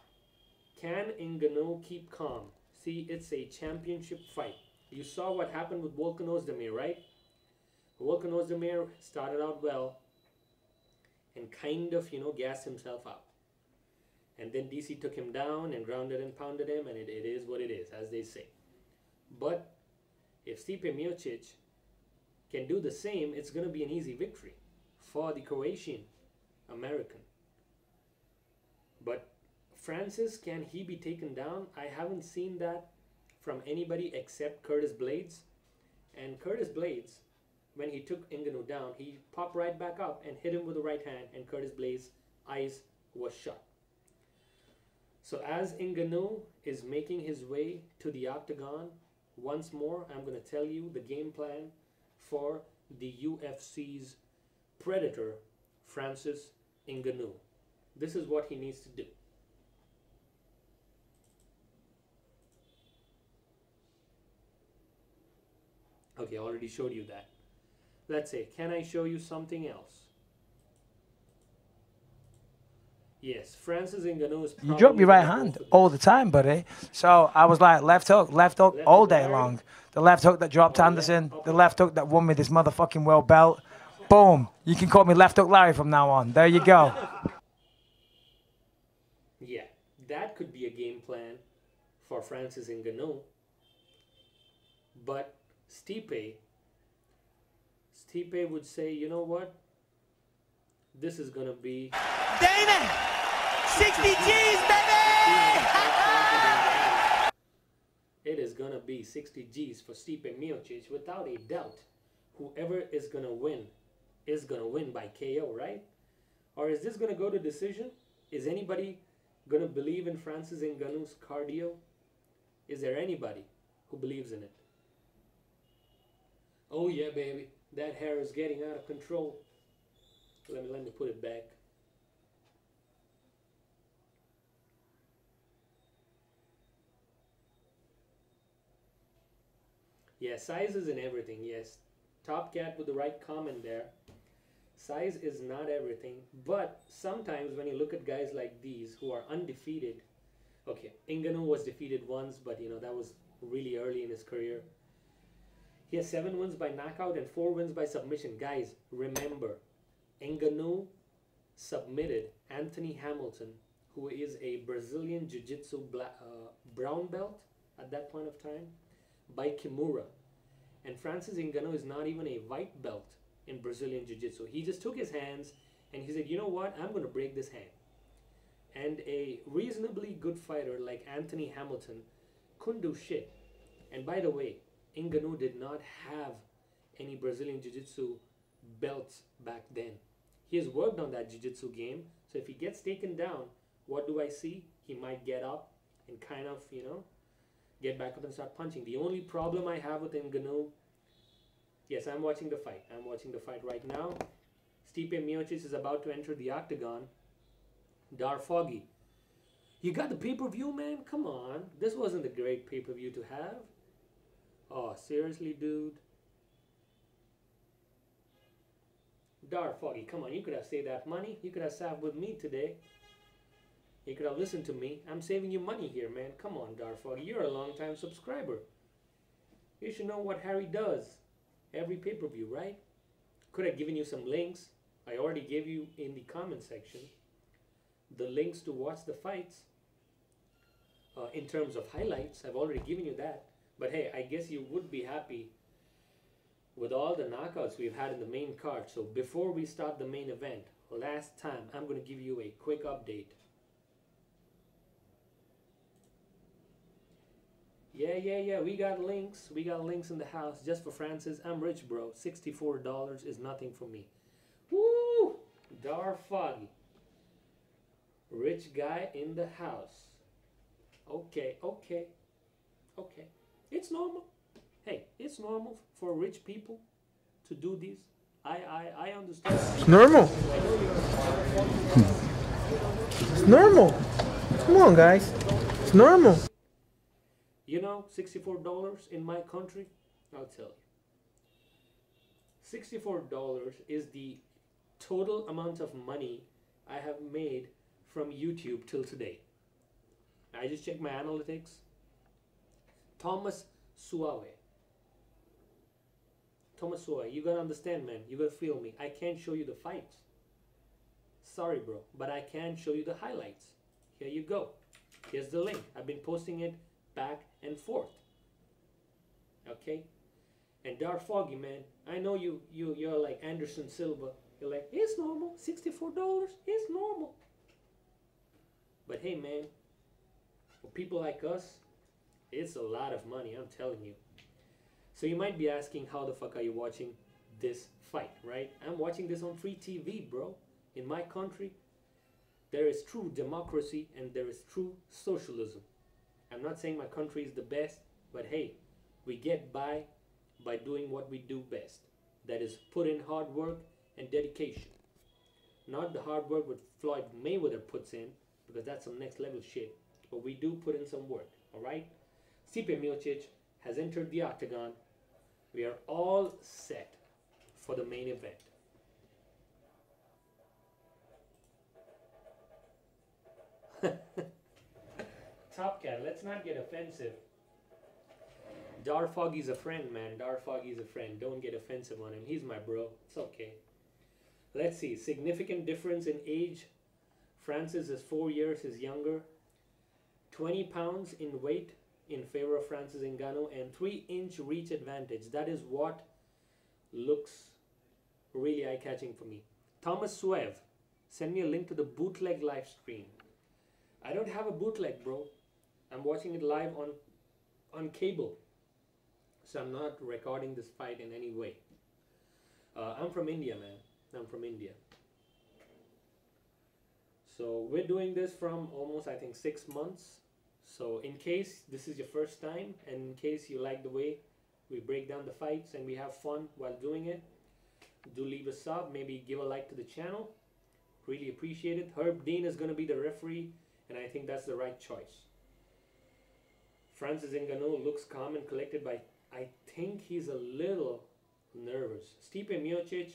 Can Ngannou keep calm? See, it's a championship fight. You saw what happened with Volkan Oezdemir, right? Volkan Oezdemir started out well and kind of, gassed himself out. And then DC took him down and grounded and pounded him, and it is what it is, as they say. But if Stipe Miocic can do the same, it's going to be an easy victory for the Croatian American. But Francis, can he be taken down? I haven't seen that from anybody except Curtis Blades. And Curtis Blades, when he took Ngannou down, he popped right back up and hit him with the right hand, and Curtis Blades' eyes was shut. So as Ngannou is making his way to the octagon, once more, I'm going to tell you the game plan for the UFC's predator, Francis Ngannou. This is what he needs to do. Okay, I already showed you that. Let's say, can I show you something else? Yes, Francis Ngannou is.
You drop your right hand all the time, buddy. So I was like, left hook all day long. The left hook that dropped Anderson, the left hook that won me this motherfucking world belt. Boom. You can call me Left Hook Larry from now on. There you go.
Yeah, that could be a game plan for Francis Ngannou. But Stipe would say, you know what? This is going to be...
Dana! 60 G's, baby!
It is going to be 60 G's for Stipe Miocic without a doubt. Whoever is going to win by KO, right? Or is this going to go to decision? Is anybody going to believe in Francis Ngannou's cardio? Is there anybody who believes in it? Oh yeah, baby. That hair is getting out of control. Let me put it back. Yeah, size is in everything, yes. Top Cat with the right comment there. Size is not everything, but sometimes when you look at guys like these who are undefeated, okay, Ngannou was defeated once, but that was really early in his career. He has 7 wins by knockout and 4 wins by submission. Guys, remember, Ngannou submitted Anthony Hamilton, who is a Brazilian Jiu-Jitsu brown belt at that point of time, by Kimura. And Francis Ngannou is not even a white belt in Brazilian Jiu-Jitsu. He just took his hands and he said, you know what, I'm going to break this hand. And a reasonably good fighter like Anthony Hamilton couldn't do shit. And by the way, Ngannou did not have any Brazilian Jiu-Jitsu belts back then. He has worked on that Jiu-Jitsu game. So if he gets taken down, what do I see? He might get up and kind of, get back up and start punching. The only problem I have with Ngannou, yes, I'm watching the fight. I'm watching the fight right now. Stipe Miocic is about to enter the octagon. Dar Foggy, you got the pay-per-view, man? Come on. This wasn't a great pay-per-view to have. Oh, seriously, dude? Dar Foggy, come on. You could have saved that money. You could have sat with me today. You could have listened to me. I'm saving you money here, man. Come on, Dar Foggy. You're a long-time subscriber. You should know what Harry does every pay-per-view, right? Could have given you some links. I already gave you in the comment section the links to watch the fights. In terms of highlights, I've already given you that. But hey, I guess you would be happy with all the knockouts we've had in the main card. So before we start the main event, last time, I'm going to give you a quick update. Yeah, we got links. We got links in the house just for Francis. I'm rich, bro. $64 is nothing for me. Woo! Dar Foggy. Rich guy in the house. Okay. It's normal. Hey, it's normal for rich people to do this. I understand.
It's normal. It's normal. Come on, guys. It's normal.
You know, $64 in my country, I'll tell you. $64 is the total amount of money I have made from YouTube till today. I just checked my analytics. Thomas Suave, you gotta understand, man. You gotta feel me. I can't show you the fights. Sorry, bro, but I can show you the highlights. Here you go. Here's the link. I've been posting it back and forth. Okay? And Dar Foggy, man, I know you're like Anderson Silva. You're like, it's normal. $64 is normal. But hey, man, for people like us, it's a lot of money, I'm telling you. So you might be asking, how the fuck are you watching this fight, right? I'm watching this on free TV, bro. In my country, there is true democracy and there is true socialism. I'm not saying my country is the best, but hey, we get by doing what we do best. That is put in hard work and dedication. Not the hard work what Floyd Mayweather puts in, because that's some next level shit. But we do put in some work, alright? Stipe Miocic has entered the octagon. We are all set for the main event. Top Cat, let's not get offensive. Dar Foggy's a friend, man. Dar Foggy's a friend. Don't get offensive on him. He's my bro. It's okay. Let's see. Significant difference in age. Francis is 4 years his younger. 20 pounds in weight in favor of Francis Ngannou, and 3-inch reach advantage. That is what looks really eye-catching for me. Thomas Suave, send me a link to the bootleg live stream. I don't have a bootleg, bro. I'm watching it live on cable. So I'm not recording this fight in any way. I'm from India, man. I'm from India. So we're doing this from almost, I think, 6 months. So in case this is your first time, and in case you like the way we break down the fights and we have fun while doing it, do leave a sub, maybe give a like to the channel. Really appreciate it. Herb Dean is going to be the referee, and I think that's the right choice. Francis Ngannou looks calm and collected, but I think he's a little nervous. Stipe Miocic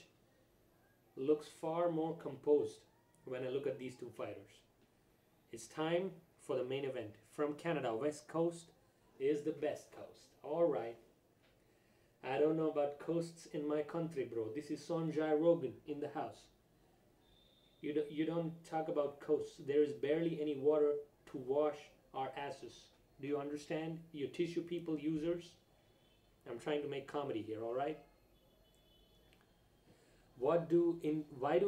looks far more composed when I look at these two fighters. It's time for the main event. From Canada, West Coast is the best coast. Alright. I don't know about coasts in my country, bro. This is Sonjai Rogan in the house. You don't talk about coasts. There is barely any water to wash our asses. Do you understand? You tissue people users. I'm trying to make comedy here, alright? Why do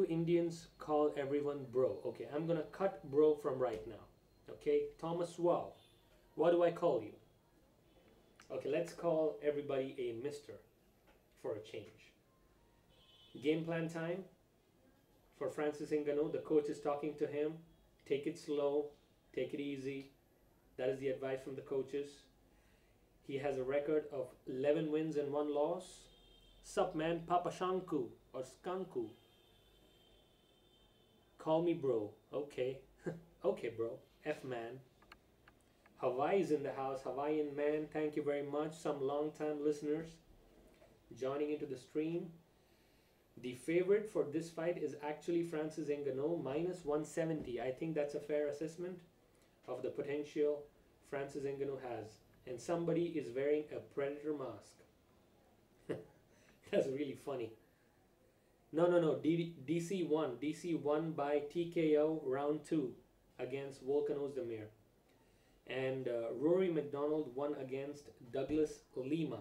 Indians call everyone bro? Okay, I'm gonna cut bro from right now. Okay, Thomas Suave, what do I call you? Okay, let's call everybody a mister for a change. Game plan time for Francis Ngannou. The coach is talking to him. Take it slow, take it easy. That is the advice from the coaches. He has a record of 11 wins and 1 loss. Sup, man? Papa Shanku or Skanku. Call me bro. Okay. Okay, bro. F-man. Hawaii's in the house. Hawaiian man, thank you very much. Some long-time listeners joining into the stream. The favorite for this fight is actually Francis Ngannou, minus 170. I think that's a fair assessment of the potential Francis Ngannou has. And somebody is wearing a Predator mask. That's really funny. No. DC won. DC won by TKO round 2 against Volkan Oezdemir. And Rory McDonald won against Douglas Lima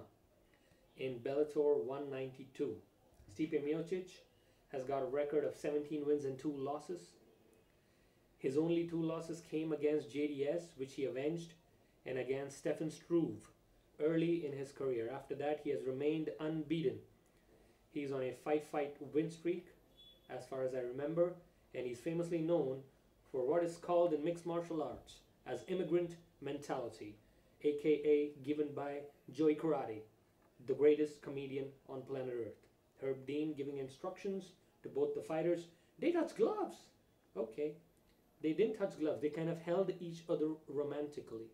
in Bellator 192. Stipe Miocic has got a record of 17 wins and 2 losses. His only 2 losses came against JDS, which he avenged, and against Stefan Struve early in his career. After that, he has remained unbeaten. He's on a 5-fight win streak, as far as I remember, and he's famously known for what is called in mixed martial arts as immigrant mentality, aka given by Joey Karate, the greatest comedian on planet Earth. Herb Dean giving instructions to both the fighters. They touched gloves. Okay. They didn't touch gloves. They kind of held each other romantically.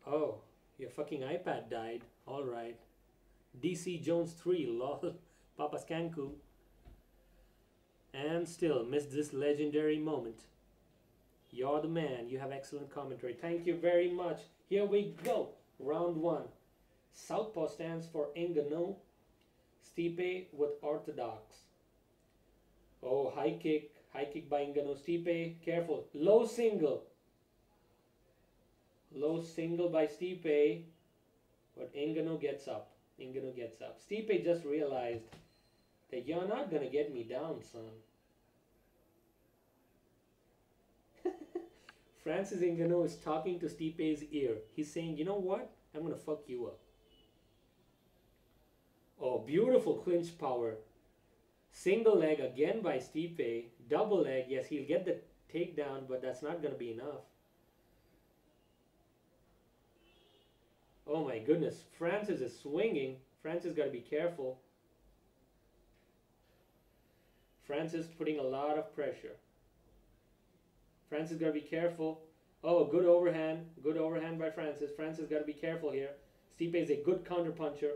Oh, your fucking iPad died. Alright. DC Jones 3, lol. Papa Skanku. And still missed this legendary moment. You're the man. You have excellent commentary. Thank you very much. Here we go. Round 1. Southpaw stands for Ngannou. Stipe with orthodox. Oh, high kick. High kick by Ngannou. Stipe, careful. Low single. Low single by Stipe. But Ngannou gets up. Ngannou gets up. Stipe just realized that you're not going to get me down, son. Francis Ngannou is talking to Stipe's ear. He's saying, you know what? I'm going to fuck you up. Oh, beautiful clinch power. Single leg again by Stipe. Double leg. Yes, he'll get the takedown, but that's not going to be enough. Oh my goodness. Francis is swinging. Francis got to be careful. Francis putting a lot of pressure. Francis got to be careful. Oh, good overhand. Good overhand by Francis. Francis got to be careful here. Stipe is a good counter puncher.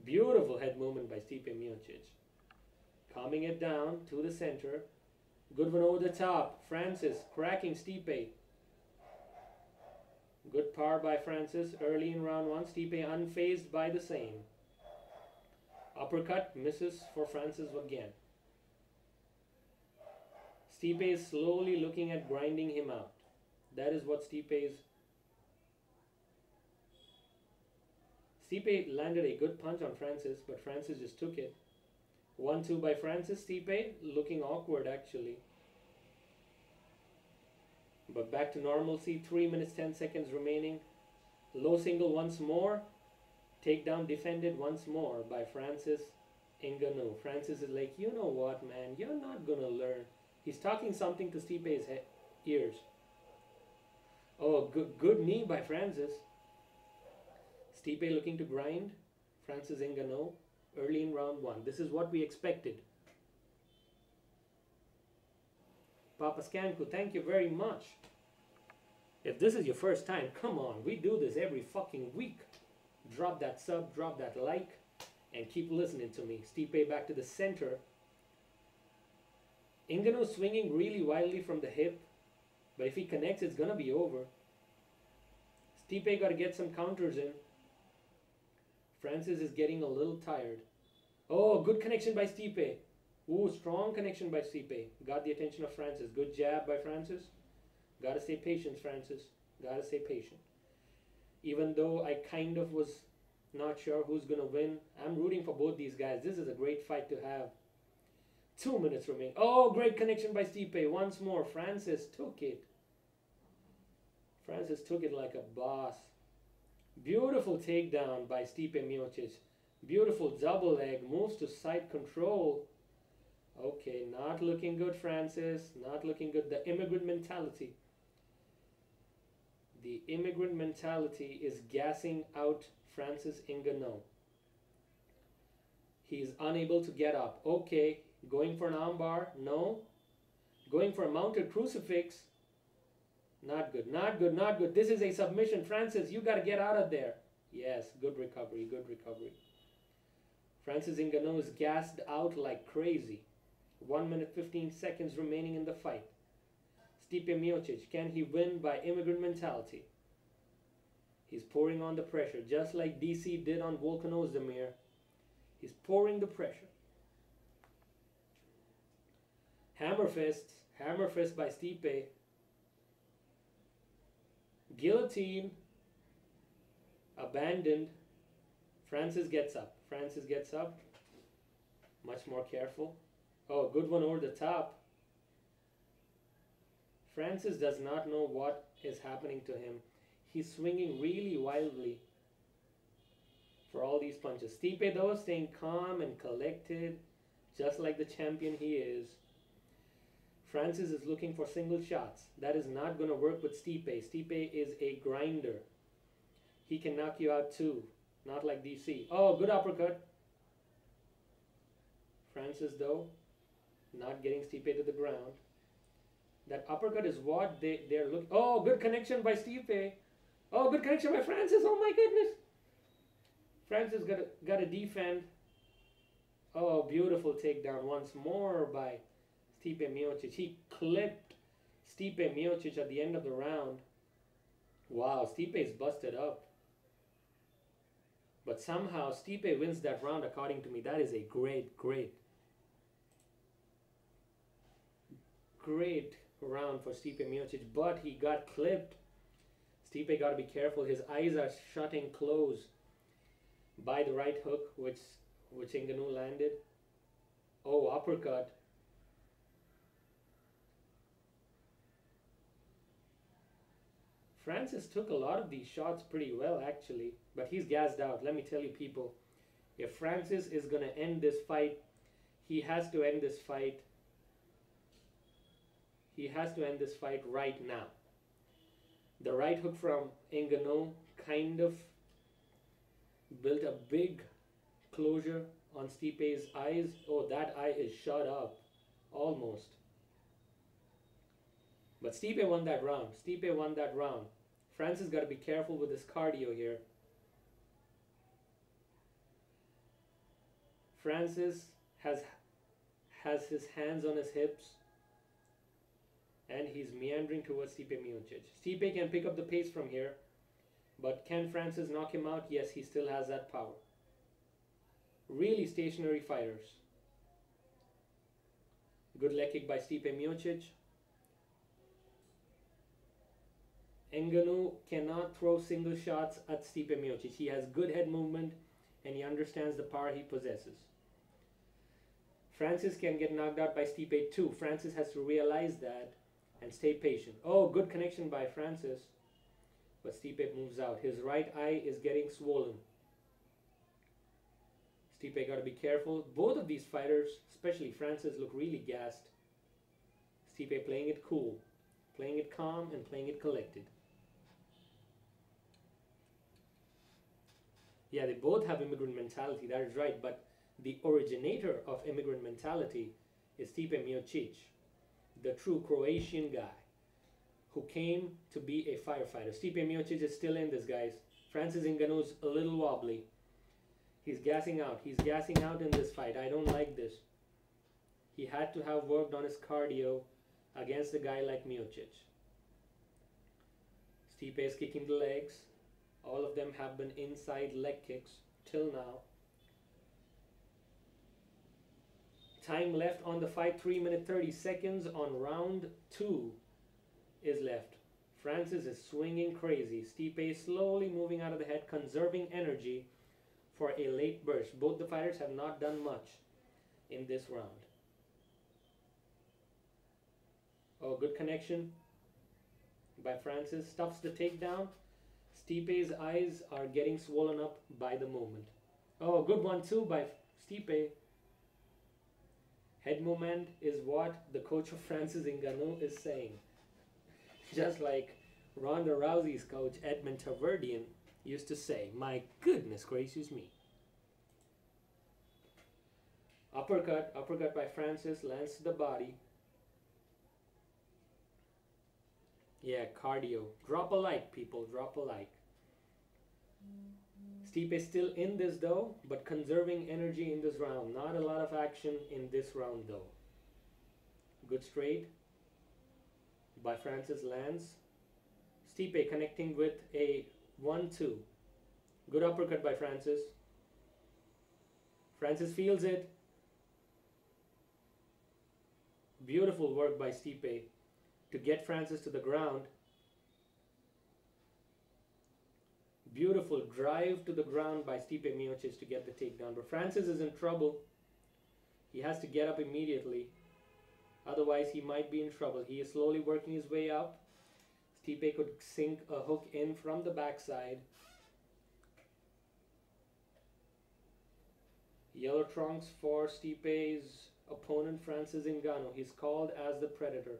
Beautiful head movement by Stipe Miocic. Calming it down to the center. Good one over the top. Francis cracking Stipe. Good power by Francis early in round 1. Stipe unfazed by the same. Uppercut misses for Francis again. Stipe is slowly looking at grinding him out. That is what Stipe landed a good punch on Francis, but Francis just took it. 1-2 by Francis. Stipe looking awkward actually. But back to normalcy. 3 minutes 10 seconds remaining. Low single once more. Takedown defended once more by Francis Ngannou. Francis is like, you know what, man? You're not going to learn. He's talking something to Stipe's ears. Oh, good knee by Francis. Stipe looking to grind. Francis Ngannou early in round 1. This is what we expected. Papa Skanku, thank you very much. If this is your first time, come on. We do this every fucking week. Drop that sub, drop that like, and keep listening to me. Stipe back to the center. Ngannou swinging really wildly from the hip. But if he connects, it's going to be over. Stipe got to get some counters in. Francis is getting a little tired. Oh, good connection by Stipe. Ooh, strong connection by Stipe. Got the attention of Francis. Good jab by Francis. Gotta stay patient, Francis. Gotta stay patient. Even though I kind of was not sure who's gonna win, I'm rooting for both these guys. This is a great fight to have. 2 minutes remaining. Oh, great connection by Stipe. Once more, Francis took it. Francis took it like a boss. Beautiful takedown by Stipe Miocic. Beautiful double leg. Moves to side control. Okay, not looking good, Francis. Not looking good. The immigrant mentality. The immigrant mentality is gassing out Francis Ngannou. He's unable to get up. Okay, going for an armbar. No. Going for a mounted crucifix. Not good, not good, not good. This is a submission. Francis, you got to get out of there. Yes, good recovery, good recovery. Francis Ngannou is gassed out like crazy. 1 minute 15 seconds remaining in the fight. Stipe Miocic, can he win by immigrant mentality? He's pouring on the pressure, just like DC did on Volkan Oezdemir. He's pouring the pressure. Hammer fist by Stipe. Guillotine. Abandoned. Francis gets up. Francis gets up. Much more careful. Oh, good one over the top. Francis does not know what is happening to him. He's swinging really wildly for all these punches. Stipe, though, staying calm and collected, just like the champion he is. Francis is looking for single shots. That is not going to work with Stipe. Stipe is a grinder. He can knock you out too. Not like DC. Oh, good uppercut. Francis, though, not getting Stipe to the ground. That uppercut is what they're looking. Oh, good connection by Stipe. Oh, good connection by Francis. Oh my goodness. Francis got to defend. Oh, beautiful takedown once more by Stipe Miocic. He clipped Stipe Miocic at the end of the round. Wow, Stipe is busted up. But somehow Stipe wins that round according to me. That is a great round for Stipe Miocic. But he got clipped. Stipe got to be careful. His eyes are shutting close by the right hook, which Ngannou landed. Oh, uppercut. Francis took a lot of these shots pretty well, actually, but he's gassed out. Let me tell you, people, if Francis is going to end this fight, he has to end this fight. He has to end this fight right now. The right hook from Ngannou kind of built a big closure on Stipe's eyes. Oh, that eye is shut up. Almost. But Stipe won that round. Stipe won that round. Francis got to be careful with his cardio here. Francis has his hands on his hips. And he's meandering towards Stipe Miocic. Stipe can pick up the pace from here. But can Francis knock him out? Yes, he still has that power. Really stationary fighters. Good leg kick by Stipe Miocic. Ngannou cannot throw single shots at Stipe Miocic. He has good head movement and he understands the power he possesses. Francis can get knocked out by Stipe too. Francis has to realize that and stay patient. Oh, good connection by Francis. But Stipe moves out. His right eye is getting swollen. Stipe got to be careful. Both of these fighters, especially Francis, look really gassed. Stipe playing it cool, playing it calm, and playing it collected. Yeah, they both have immigrant mentality, that is right, but the originator of immigrant mentality is Stipe Miocic, the true Croatian guy who came to be a firefighter. Stipe Miocic is still in this, guys. Francis Ngannou's a little wobbly. He's gassing out. He's gassing out in this fight. I don't like this. He had to have worked on his cardio against a guy like Miocic. Stipe is kicking the legs. All of them have been inside leg kicks till now. Time left on the fight, 3 minutes 30 seconds on round 2 is left. Francis is swinging crazy. Stipe is slowly moving out of the head, conserving energy for a late burst. Both the fighters have not done much in this round. Oh, good connection by Francis. Stuffs the takedown. Stipe's eyes are getting swollen up by the moment. Oh, good one too by Stipe. Head movement is what the coach of Francis Ngannou is saying. Just like Ronda Rousey's coach Edmond Taverdian used to say. My goodness gracious me. Uppercut by Francis, lands to the body. Yeah, cardio. Drop a like, people, drop a like. Stipe is still in this though, but conserving energy in this round. Not a lot of action in this round though. Good straight by Francis lands. Stipe connecting with a 1-2. Good uppercut by Francis. Francis feels it. Beautiful work by Stipe to get Francis to the ground. Beautiful drive to the ground by Stipe Miocic to get the takedown. But Francis is in trouble. He has to get up immediately. Otherwise, he might be in trouble. He is slowly working his way up. Stipe could sink a hook in from the backside. Yellow trunks for Stipe's opponent, Francis Ngannou. He's called as the Predator.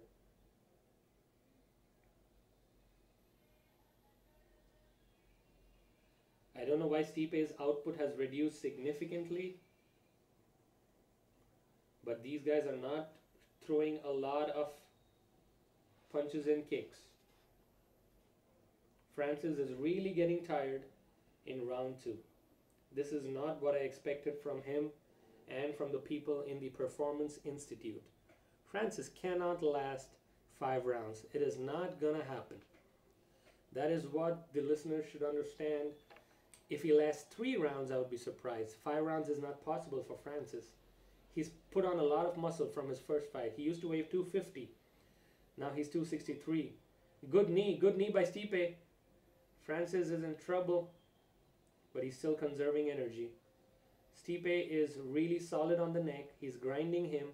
I don't know why Stipe's output has reduced significantly, but these guys are not throwing a lot of punches and kicks. Francis is really getting tired in round 2. This is not what I expected from him and from the people in the Performance Institute. Francis cannot last 5 rounds. It is not gonna happen. That is what the listeners should understand. If he lasts 3 rounds, I would be surprised. 5 rounds is not possible for Francis. He's put on a lot of muscle from his first fight. He used to weigh 250. Now he's 263. Good knee by Stipe. Francis is in trouble, but he's still conserving energy. Stipe is really solid on the neck. He's grinding him.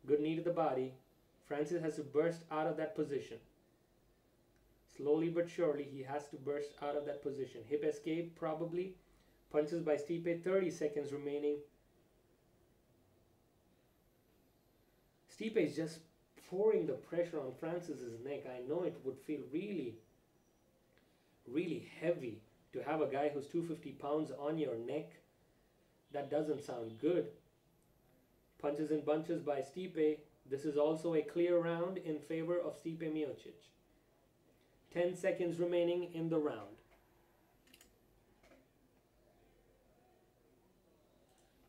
Good knee to the body. Francis has to burst out of that position. Slowly but surely, he has to burst out of that position. Hip escape, probably. Punches by Stipe, 30 seconds remaining. Stipe is just pouring the pressure on Francis's neck. I know it would feel really, really heavy to have a guy who's 250 pounds on your neck. That doesn't sound good. Punches and bunches by Stipe. This is also a clear round in favor of Stipe Miocic. 10 seconds remaining in the round.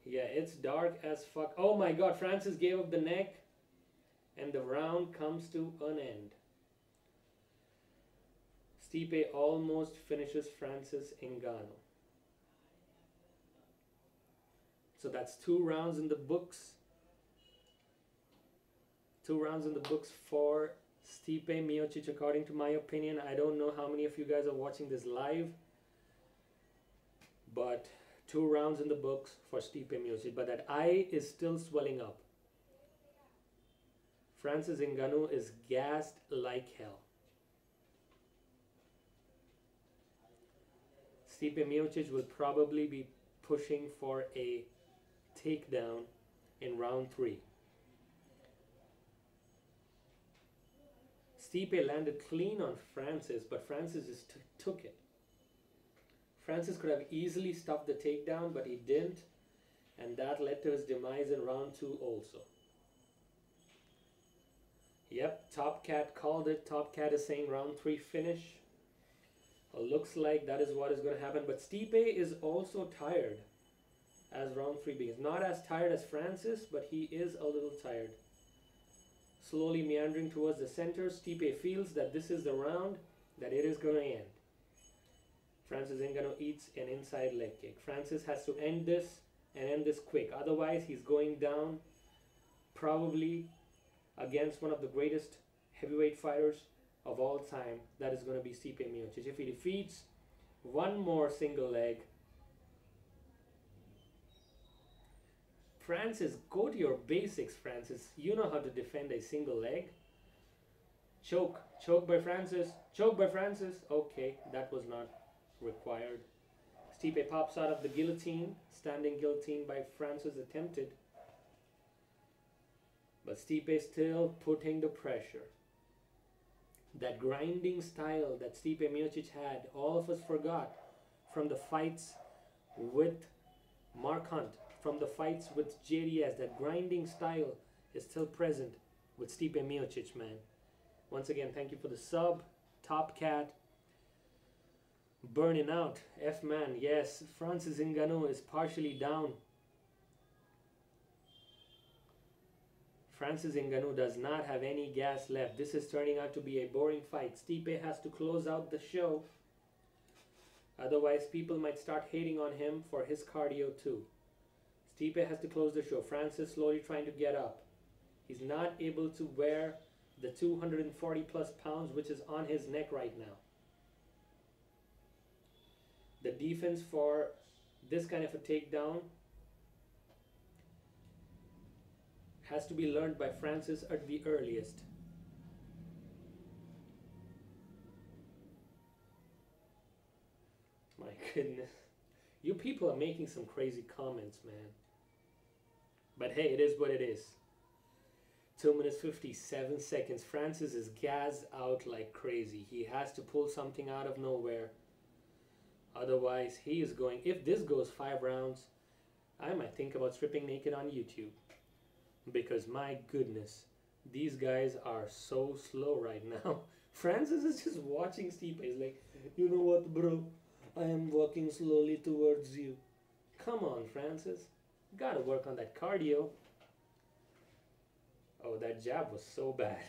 Yeah, it's dark as fuck. Oh my god, Francis gave up the neck. And the round comes to an end. Stipe almost finishes Francis Ngannou. So that's 2 rounds in the books. 2 rounds in the books for Stipe Miocic, according to my opinion. I don't know how many of you guys are watching this live, but 2 rounds in the books for Stipe Miocic. But that eye is still swelling up. Francis Ngannou is gassed like hell. Stipe Miocic will probably be pushing for a takedown in round 3. Stipe landed clean on Francis, but Francis just took it. Francis could have easily stopped the takedown, but he didn't, and that led to his demise in round 2 also. Yep, Top Cat called it. Top Cat is saying round 3 finish. Looks like that is what is going to happen. But Stipe is also tired as round 3 begins. Not as tired as Francis, but he is a little tired. Slowly meandering towards the center, Stipe feels that this is the round, that it is going to end. Francis Ngannou eats an inside leg kick. Francis has to end this and end this quick. Otherwise, he's going down probably against one of the greatest heavyweight fighters of all time. That is going to be Stipe Miocic. If he defeats one more single leg, Francis, go to your basics, Francis. You know how to defend a single leg. Choke by Francis. Choke by Francis. Okay, that was not required. Stipe pops out of the guillotine. Standing guillotine by Francis attempted. But Stipe still putting the pressure. That grinding style that Stipe Miocic had, all of us forgot from the fights with Mark Hunt, from the fights with JDS. That grinding style is still present with Stipe Miocic, man. Once again, thank you for the sub. Top Cat. Burning out. F-man, yes. Francis Ngannou is partially down. Francis Ngannou does not have any gas left. This is turning out to be a boring fight. Stipe has to close out the show. Otherwise, people might start hating on him for his cardio too. Stipe has to close the show. Francis slowly trying to get up. He's not able to wear the 240 plus pounds which is on his neck right now. The defense for this kind of a takedown has to be learned by Francis at the earliest. My goodness. You people are making some crazy comments, man. But hey, it is what it is. 2 minutes 57 seconds. Francis is gassed out like crazy. He has to pull something out of nowhere. Otherwise, he is going... If this goes 5 rounds, I might think about stripping naked on YouTube. Because my goodness, these guys are so slow right now. Francis is just watching Stipe. He's like, you know what, bro? I am walking slowly towards you. Come on, Francis. Gotta work on that cardio. Oh, that jab was so bad.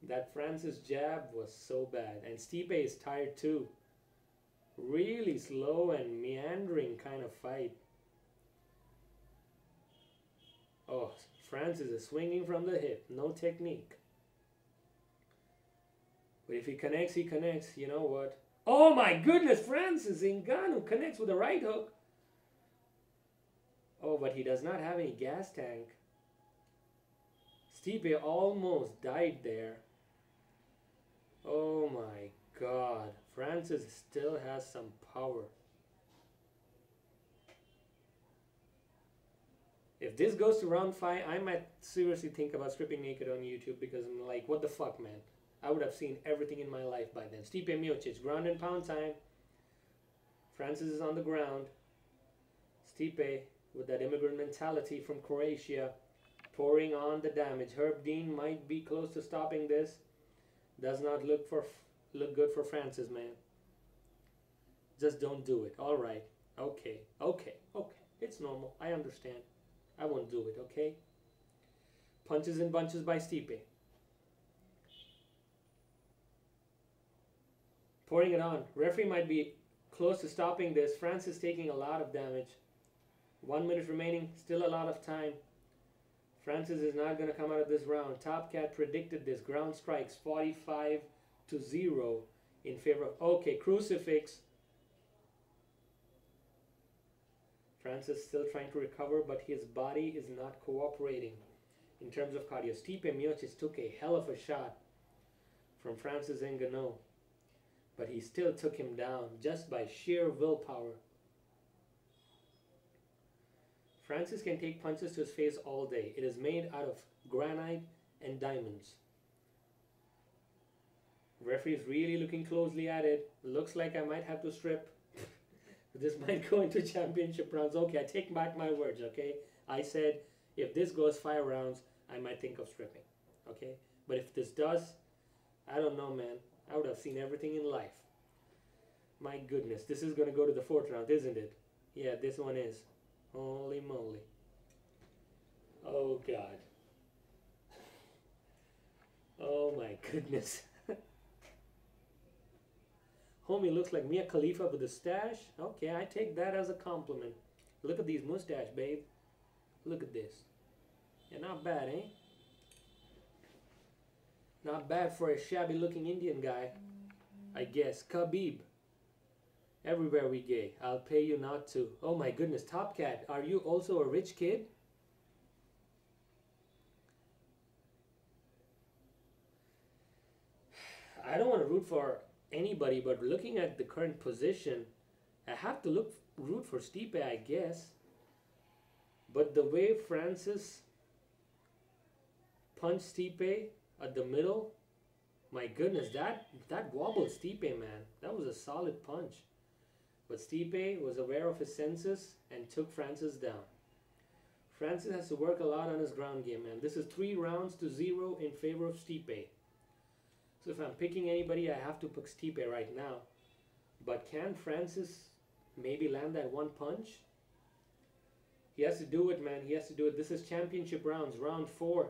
That Francis jab was so bad. And Stipe is tired too. Really slow and meandering kind of fight. Oh, Francis is swinging from the hip. No technique. But if he connects, he connects. You know what? Oh my goodness, Francis Ngannou connects with a right hook. Oh, but he does not have any gas tank. Stipe almost died there. Oh my God. Francis still has some power. If this goes to round 5, I might seriously think about stripping naked on YouTube because I'm like, what the fuck, man? I would have seen everything in my life by then. Stipe Miocic, ground and pound time. Francis is on the ground. Stipe, with that immigrant mentality from Croatia, pouring on the damage. Herb Dean might be close to stopping this. Does not look good for Francis, man. Just don't do it. All right. Okay. It's normal. I understand. I won't do it, okay? Punches and bunches by Stipe. Pouring it on. Referee might be close to stopping this. Francis taking a lot of damage. 1 minute remaining. Still a lot of time. Francis is not going to come out of this round. Top Cat predicted this. Ground strikes 45-0 in favor of... Okay, crucifix. Francis still trying to recover, but his body is not cooperating in terms of cardio. Stipe Miocic took a hell of a shot from Francis Ngannou, but he still took him down just by sheer willpower. Francis can take punches to his face all day. It is made out of granite and diamonds. Referee is really looking closely at it. Looks like I might have to strip. This might go into championship rounds. Okay, I take back my words, okay? I said if this goes 5 rounds, I might think of stripping, okay? But if this does, I don't know, man. I would have seen everything in life. My goodness, this is going to go to the 4th round, isn't it? Yeah, this one is. Holy moly. Oh, God. Oh, my goodness. Homie looks like Mia Khalifa with a stash. Okay, I take that as a compliment. Look at these mustache, babe. Look at this. Yeah, not bad, eh? Not bad for a shabby looking Indian guy, I guess. Khabib. Everywhere we go. I'll pay you not to. Oh my goodness, Top Cat, are you also a rich kid? I don't want to root for anybody, but looking at the current position, I have to root for Stipe, I guess. But the way Francis punched Stipe at the middle, my goodness, that wobbled Stipe, man. That was a solid punch. But Stipe was aware of his senses and took Francis down. Francis has to work a lot on his ground game, man. This is 3 rounds to 0 in favor of Stipe. So if I'm picking anybody, I have to pick Stipe right now. But can Francis maybe land that one punch? He has to do it, man. He has to do it. This is championship rounds, round 4.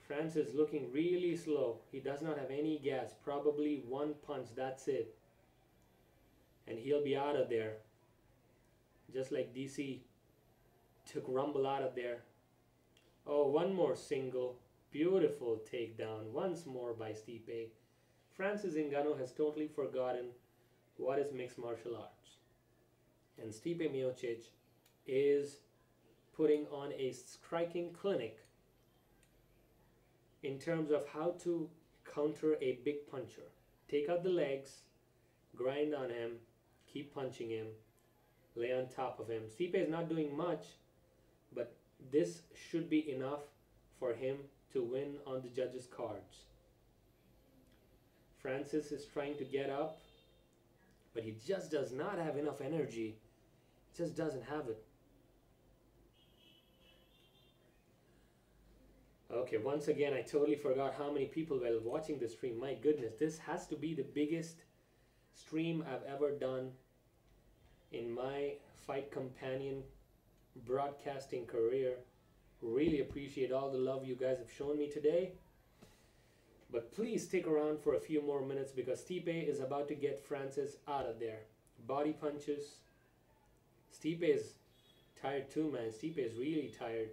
Francis looking really slow. He does not have any gas. Probably one punch, that's it. And he'll be out of there. Just like DC took Rumble out of there. Oh, one more single. Beautiful takedown. Once more by Stipe. Francis Ngannou has totally forgotten what is mixed martial arts. And Stipe Miocic is putting on a striking clinic in terms of how to counter a big puncher. Take out the legs, grind on him, keep punching him, lay on top of him. Stipe is not doing much, but this should be enough for him to win on the judges' cards. Francis is trying to get up, but he just does not have enough energy. Just doesn't have it. Okay, once again, I totally forgot how many people were watching the stream. My goodness, this has to be the biggest stream I've ever done in my Fight Companion broadcasting career. Really appreciate all the love you guys have shown me today. But please stick around for a few more minutes because Stipe is about to get Francis out of there. Body punches. Stipe is tired too, man. Stipe is really tired.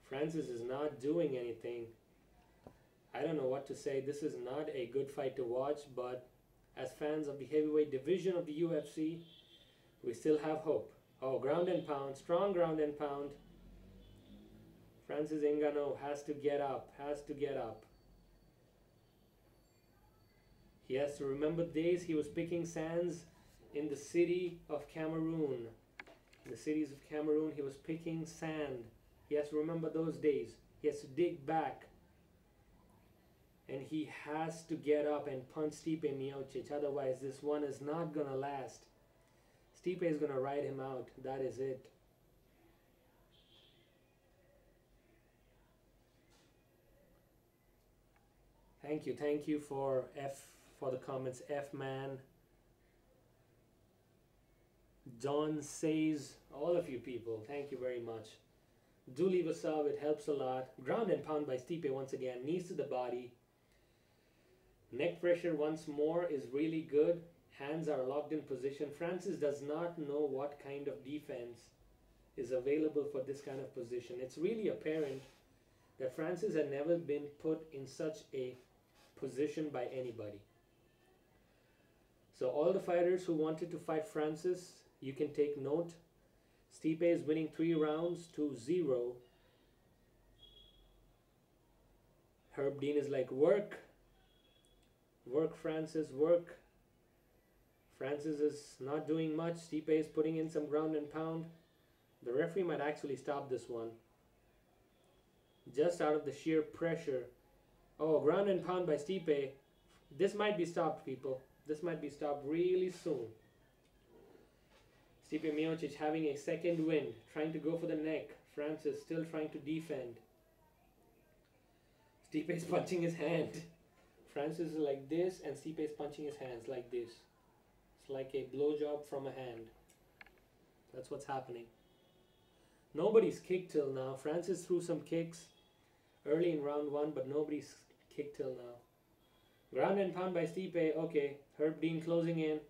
Francis is not doing anything. I don't know what to say. This is not a good fight to watch, but as fans of the heavyweight division of the UFC, we still have hope. Oh, ground and pound. Strong ground and pound. Francis Ngannou has to get up. Has to get up. He has to remember the days he was picking sands in the city of Cameroon. In the cities of Cameroon, he was picking sand. He has to remember those days. He has to dig back. And he has to get up and punch Stipe Miocic. Otherwise, this one is not going to last. Stipe is going to ride him out. That is it. Thank you for the comments. F man. John says, all of you people, thank you very much. Do leave a sub, it helps a lot. Ground and pound by Stipe once again. Knees to the body. Neck pressure once more is really good. Hands are locked in position. Francis does not know what kind of defense is available for this kind of position. It's really apparent that Francis had never been put in such a position by anybody. So all the fighters who wanted to fight Francis, you can take note. Stipe is winning 3 rounds to 0. Herb Dean is like, work. Work, Francis, work. Francis is not doing much. Stipe is putting in some ground and pound. The referee might actually stop this one. Just out of the sheer pressure. Oh, ground and pound by Stipe. This might be stopped, people. This might be stopped really soon. Stipe Miocic having a second wind, trying to go for the neck. Francis still trying to defend. Stipe is punching his hand. Francis is like this, and Stipe is punching his hands like this. It's like a blowjob from a hand. That's what's happening. Nobody's kicked till now. Francis threw some kicks early in round 1, but nobody's kicked till now. Ground and pound by Stipe. Okay, Herb Dean closing in.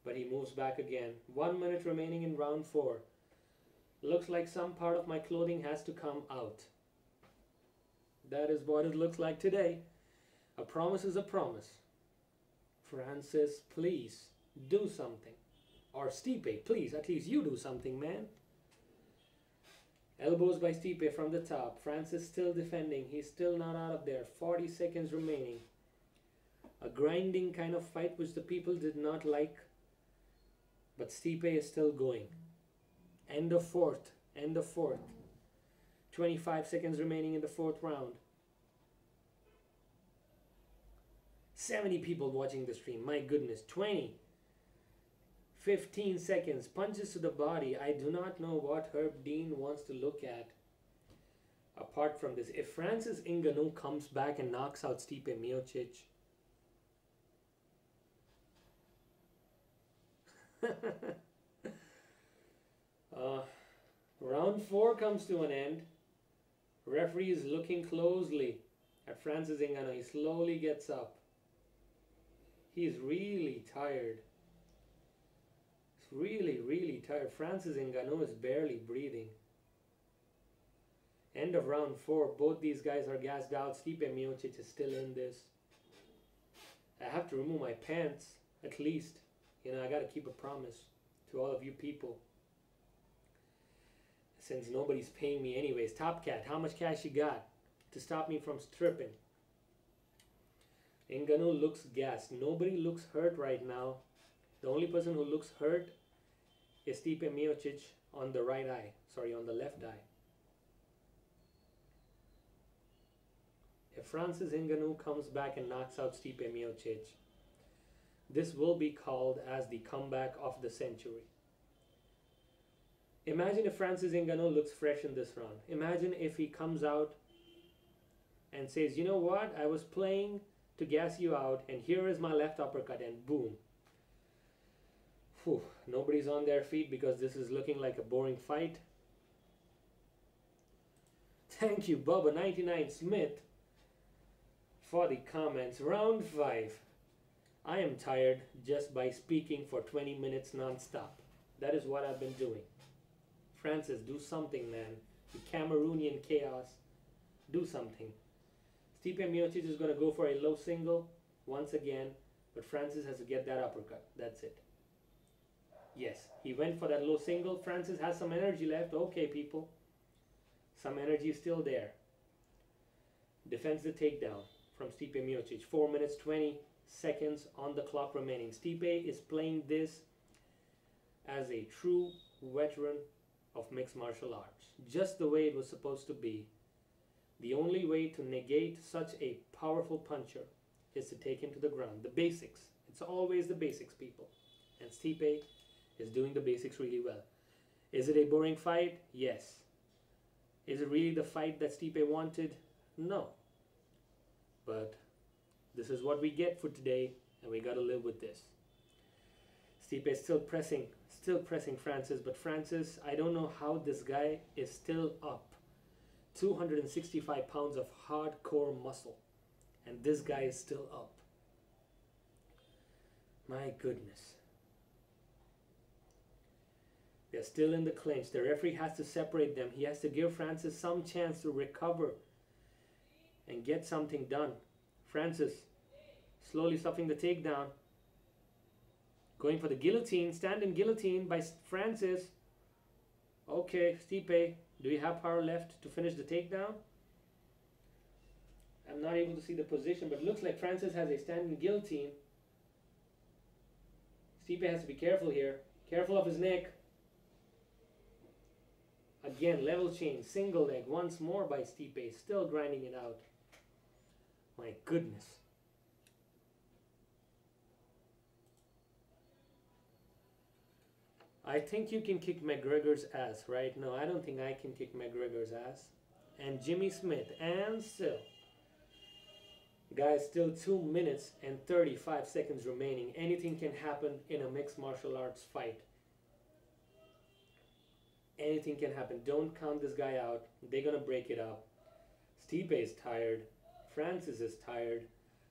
But he moves back again. 1 minute remaining in round 4. Looks like some part of my clothing has to come out. That is what it looks like today. A promise is a promise. Francis, please do something. Or Stipe, please, at least you do something, man. Elbows by Stipe from the top. Francis still defending. He's still not out of there. 40 seconds remaining. A grinding kind of fight which the people did not like. But Stipe is still going. End of 4th. End of 4th. 25 seconds remaining in the 4th round. 70 people watching the stream. My goodness. 20. 15 seconds. Punches to the body. I do not know what Herb Dean wants to look at. Apart from this. If Francis Ngannou comes back and knocks out Stipe Miocic. Round 4 comes to an end. Referee is looking closely at Francis Ngannou. He slowly gets up. He's really tired. He's really tired. Francis Ngannou is barely breathing. End of round 4. Both these guys are gassed out. Stipe Miocic is still in this. I have to remove my pants. At least, you know, I got to keep a promise to all of you people. Since nobody's paying me anyways. Top Cat, how much cash you got to stop me from stripping? Ngannou looks gassed. Nobody looks hurt right now. The only person who looks hurt is Stipe Miocic on the right eye. Sorry, on the left eye. If Francis Ngannou comes back and knocks out Stipe Miocic, this will be called as the comeback of the century. Imagine if Francis Ngannou looks fresh in this round. Imagine if he comes out and says, you know what, I was playing to gas you out, and here is my left uppercut, and boom. Whew, nobody's on their feet because this is looking like a boring fight. Thank you, Bubba99 Smith, for the comments. Round 5. I am tired just by speaking for 20 minutes non-stop. That is what I've been doing. Francis, do something, man. The Cameroonian chaos. Do something. Stipe Miocic is going to go for a low single once again, but Francis has to get that uppercut. That's it. Yes, he went for that low single. Francis has some energy left. Okay, people. Some energy is still there. Defends the takedown from Stipe Miocic. 4 minutes, 20 seconds on the clock remaining. Stipe is playing this as a true veteran of mixed martial arts. Just the way it was supposed to be. The only way to negate such a powerful puncher is to take him to the ground. The basics. It's always the basics, people. And Stipe is doing the basics really well. Is it a boring fight? Yes. Is it really the fight that Stipe wanted? No. But this is what we get for today, and we gotta live with this. Stipe is still pressing Francis, but Francis, I don't know how this guy is still up. 265 pounds of hardcore muscle, and this guy is still up. My goodness. They're still in the clinch. The referee has to separate them. He has to give Francis some chance to recover and get something done. Francis slowly stuffing the takedown. Going for the guillotine. Stand-in guillotine by Francis. Okay, Stipe, do you have power left to finish the takedown? I'm not able to see the position, but it looks like Francis has a stand-in guillotine. Stipe has to be careful here. Careful of his neck. Again, level change, single leg, once more by Stipe, still grinding it out. My goodness. I think you can kick McGregor's ass, right? No, I don't think I can kick McGregor's ass. And Jimmy Smith, and still. Guys, still 2 minutes and 35 seconds remaining. Anything can happen in a mixed martial arts fight. Anything can happen. Don't count this guy out. They're going to break it up. Stipe is tired. Francis is tired.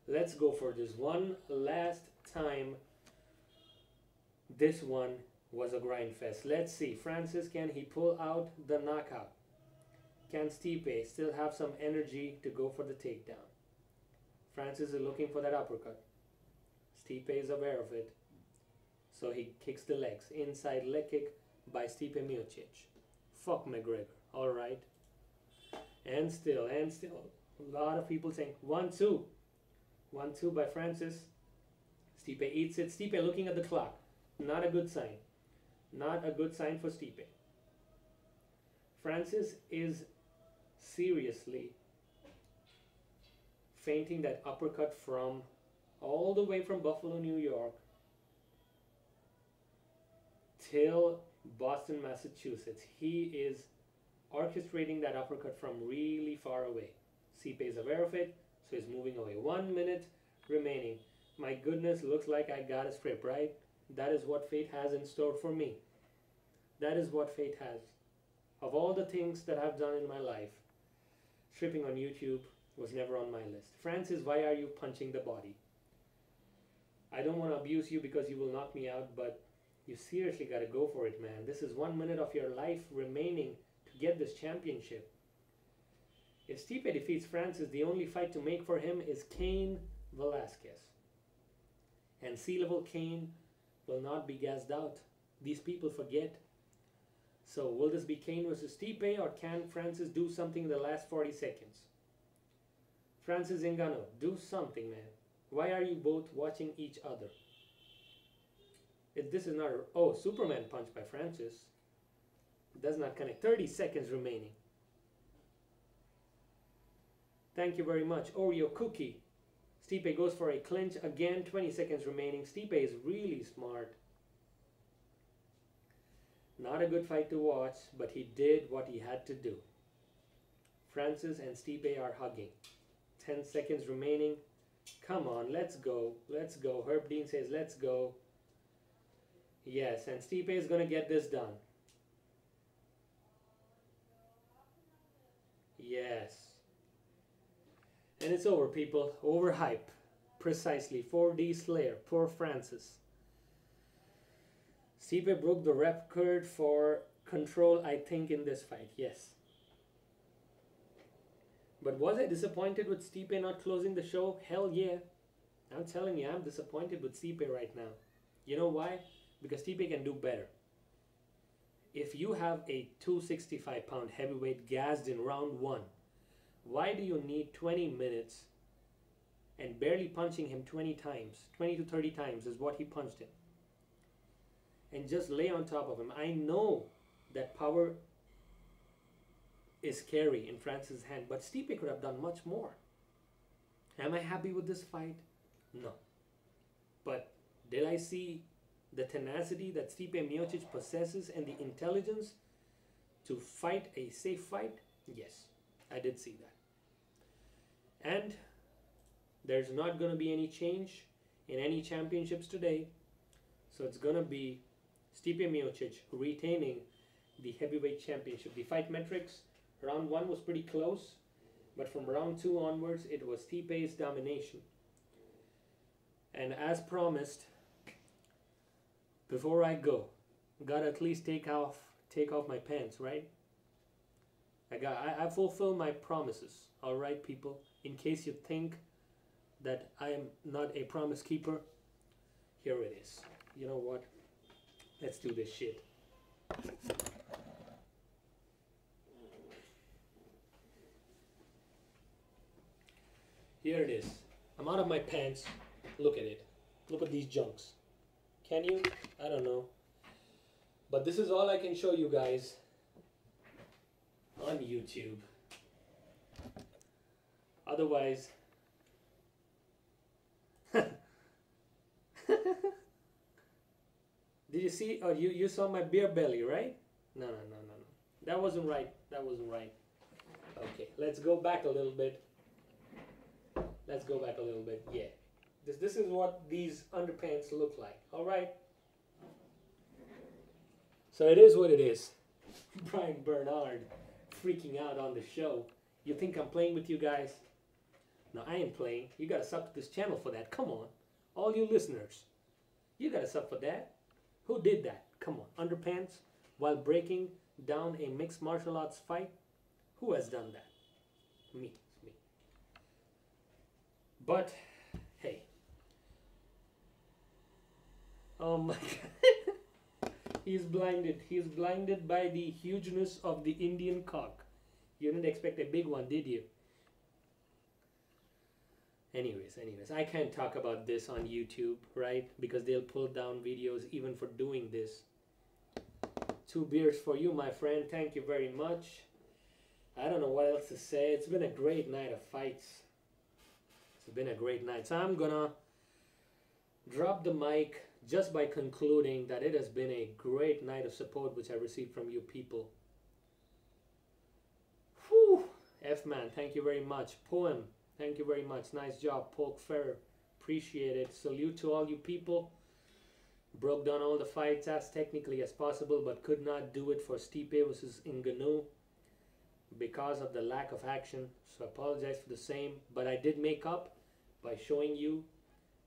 Let's go for this one last time. This one was a grind fest. Let's see. Francis, can he pull out the knockout? Can Stipe still have some energy to go for the takedown? Francis is looking for that uppercut. Stipe is aware of it. So he kicks the legs. Inside leg kick by Stipe Miocic. Fuck McGregor. Alright. And still. A lot of people saying 1-2. 1-2 by Francis. Stipe eats it. Stipe looking at the clock. Not a good sign. Not a good sign for Stipe. Francis is seriously feinting that uppercut from all the way from Buffalo, New York till Boston, Massachusetts. He is orchestrating that uppercut from really far away. Stipe is aware of it, so he's moving away. 1 minute remaining. My goodness, looks like I got a strip, right? That is what fate has in store for me. That is what fate has. Of all the things that I've done in my life, stripping on YouTube was never on my list. Francis, why are you punching the body? I don't want to abuse you because you will knock me out, but you seriously got to go for it, man. This is 1 minute of your life remaining to get this championship. If Stipe defeats Francis, the only fight to make for him is Cain Velasquez. And C-level Kane will not be gassed out. These people forget. So will this be Kane versus Stipe, or can Francis do something in the last 40 seconds? Francis Ngannou, do something, man. Why are you both watching each other? This is not a... Oh, Superman punch by Francis. Does not connect. 30 seconds remaining. Thank you very much. Oreo Cookie. Stipe goes for a clinch again. 20 seconds remaining. Stipe is really smart. Not a good fight to watch, but he did what he had to do. Francis and Stipe are hugging. 10 seconds remaining. Come on, let's go. Let's go. Herb Dean says, let's go. Yes, and Stipe is going to get this done. Yes. And it's over, people. Overhype. Precisely. 4D Slayer. Poor Francis. Stipe broke the record for control, I think, in this fight. Yes. But was I disappointed with Stipe not closing the show? Hell yeah. I'm telling you, I'm disappointed with Stipe right now. You know why? Because Stipe can do better. If you have a 265-pound heavyweight gassed in round 1, why do you need 20 minutes and barely punching him 20 times? 20 to 30 times is what he punched him. And just lay on top of him. I know that power is scary in Francis' hand, but Stipe could have done much more. Am I happy with this fight? No. But did I see the tenacity that Stipe Miocic possesses and the intelligence to fight a safe fight? Yes, I did see that. And there's not going to be any change in any championships today. So it's going to be Stipe Miocic retaining the heavyweight championship. The fight metrics, round 1 was pretty close, but from round 2 onwards, it was Stipe's domination. And as promised, before I go, gotta at least take off my pants, right? I fulfill my promises, all right, people. In case you think that I am not a promise keeper, here it is. You know what? Let's do this shit. Here it is. I'm out of my pants. Look at it. Look at these junks. Can you? I don't know. But this is all I can show you guys on YouTube. Otherwise, did you see? Oh, you saw my beer belly, right? No. That wasn't right. That wasn't right. Okay, let's go back a little bit. Let's go back a little bit. Yeah. This is what these underpants look like. All right. So it is what it is. Brian Bernard freaking out on the show. You think I'm playing with you guys? No, I ain't playing. You gotta sub to this channel for that. Come on. All you listeners. You gotta sub for that. Who did that? Come on. Underpants while breaking down a mixed martial arts fight? Who has done that? Me. It's me. But, hey. Oh my God. He's blinded. He's blinded by the hugeness of the Indian cock. You didn't expect a big one, did you? Anyways, I can't talk about this on YouTube, right? Because they'll pull down videos even for doing this. 2 beers for you, my friend. Thank you very much. I don't know what else to say. It's been a great night of fights. It's been a great night. So I'm gonna drop the mic just by concluding that it has been a great night of support which I received from you people. Whew. F-Man, thank you very much. Poem, thank you very much. Nice job. Polk Fair, appreciate it. Salute to all you people. Broke down all the fights as technically as possible, but could not do it for Stipe versus Ngannou because of the lack of action. So I apologize for the same, but I did make up by showing you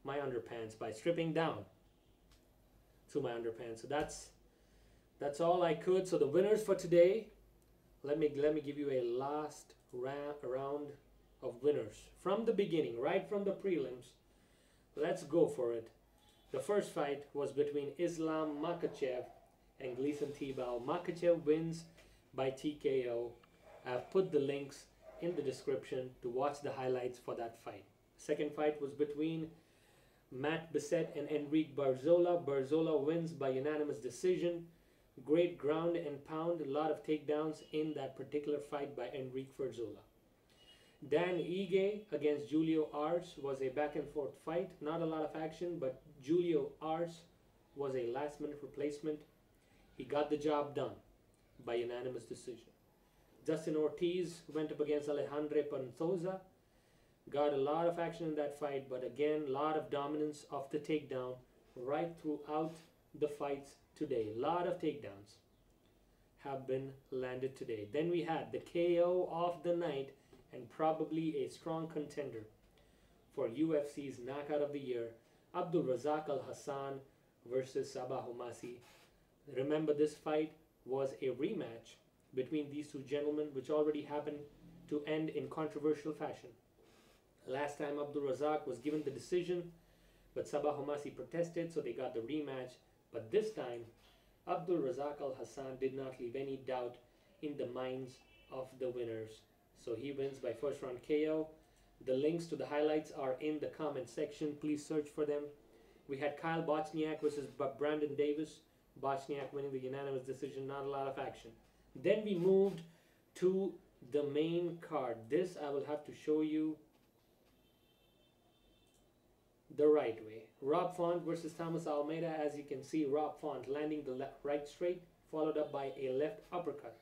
my underpants, by stripping down to my underpants. So that's all I could. So the winners for today, let me give you a last round of winners from the beginning, right from the prelims. Let's go for it. The first fight was between Islam Makhachev and Gleison Tibau. Makhachev wins by TKO. I've put the links in the description to watch the highlights for that fight. Second fight was between Matt Bissett and Enrique Barzola. Barzola wins by unanimous decision. Great ground and pound, a lot of takedowns in that particular fight by Enrique Barzola. Dan Ige against Julio Ars was a back and forth fight. Not a lot of action, but Julio Ars was a last minute replacement. He got the job done by unanimous decision. Justin Ortiz went up against Alejandro Pantoja. Got a lot of action in that fight, but again, a lot of dominance of the takedown right throughout the fights today. A lot of takedowns have been landed today. Then we had the KO of the night and probably a strong contender for UFC's knockout of the year, Abdul Razak Al Hassan versus Sabah Homasi. Remember, this fight was a rematch between these two gentlemen, which already happened to end in controversial fashion. Last time Abdul Razak was given the decision, but Sabah Homasi protested, so they got the rematch. But this time, Abdul Razak Al Hassan did not leave any doubt in the minds of the winners. So he wins by first round KO. The links to the highlights are in the comment section. Please search for them. We had Kyle Bochniak versus Brandon Davis. Bochniak winning the unanimous decision, not a lot of action. Then we moved to the main card. This I will have to show you the right way. Rob Font versus Thomas Almeida. As you can see, Rob Font landing the right straight, followed up by a left uppercut.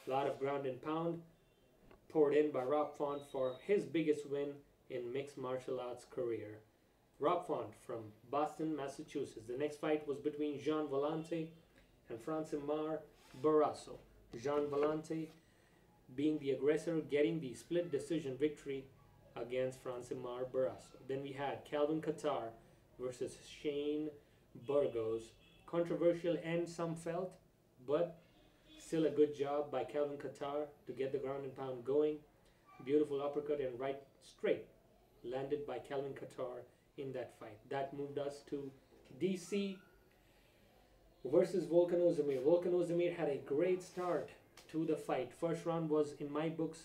A lot of ground and pound poured in by Rob Font for his biggest win in mixed martial arts career. Rob Font from Boston, Massachusetts. The next fight was between Gian Villante and francimar Barroso. Gian Villante being the aggressor, getting the split decision victory against francimar Barroso. Then we had Calvin Kattar versus Shane Burgos. Controversial and some felt, but still a good job by Calvin Kattar to get the ground and pound going. Beautiful uppercut and right straight landed by Calvin Kattar in that fight. That moved us to DC versus Volkan Oezdemir. Volkan Oezdemir had a great start to the fight. First round was, in my books,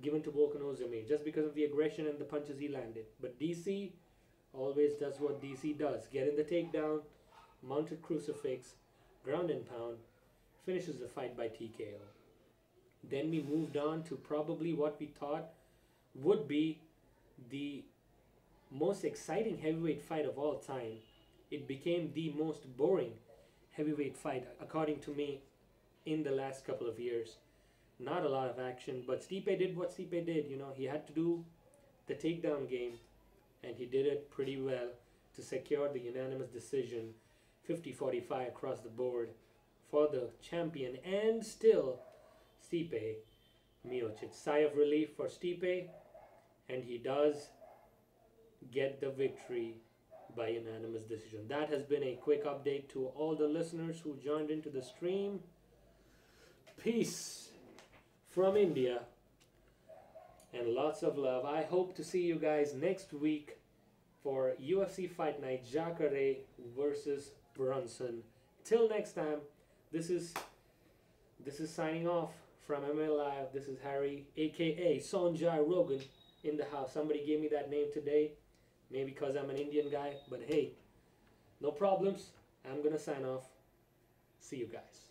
given to Volkan Oezdemir just because of the aggression and the punches he landed. But DC always does what DC does. Get in the takedown, mounted crucifix, ground and pound, finishes the fight by TKO. Then we moved on to probably what we thought would be the most exciting heavyweight fight of all time. It became the most boring heavyweight fight, according to me, in the last couple of years. Not a lot of action, but Stipe did what Stipe did. You know, he had to do the takedown game, and he did it pretty well to secure the unanimous decision, 50-45 across the board for the champion, and still Stipe Miocic. Sigh of relief for Stipe, and he does get the victory by unanimous decision. That has been a quick update to all the listeners who joined into the stream. Peace from India and lots of love. I hope to see you guys next week for UFC Fight Night, Jacare versus Brunson. Till next time, this is signing off from MMA Live. This is Harry, aka Sanjay Rogan, in the house. Somebody gave me that name today, maybe because I'm an Indian guy, but hey, no problems. I'm gonna sign off. See you guys.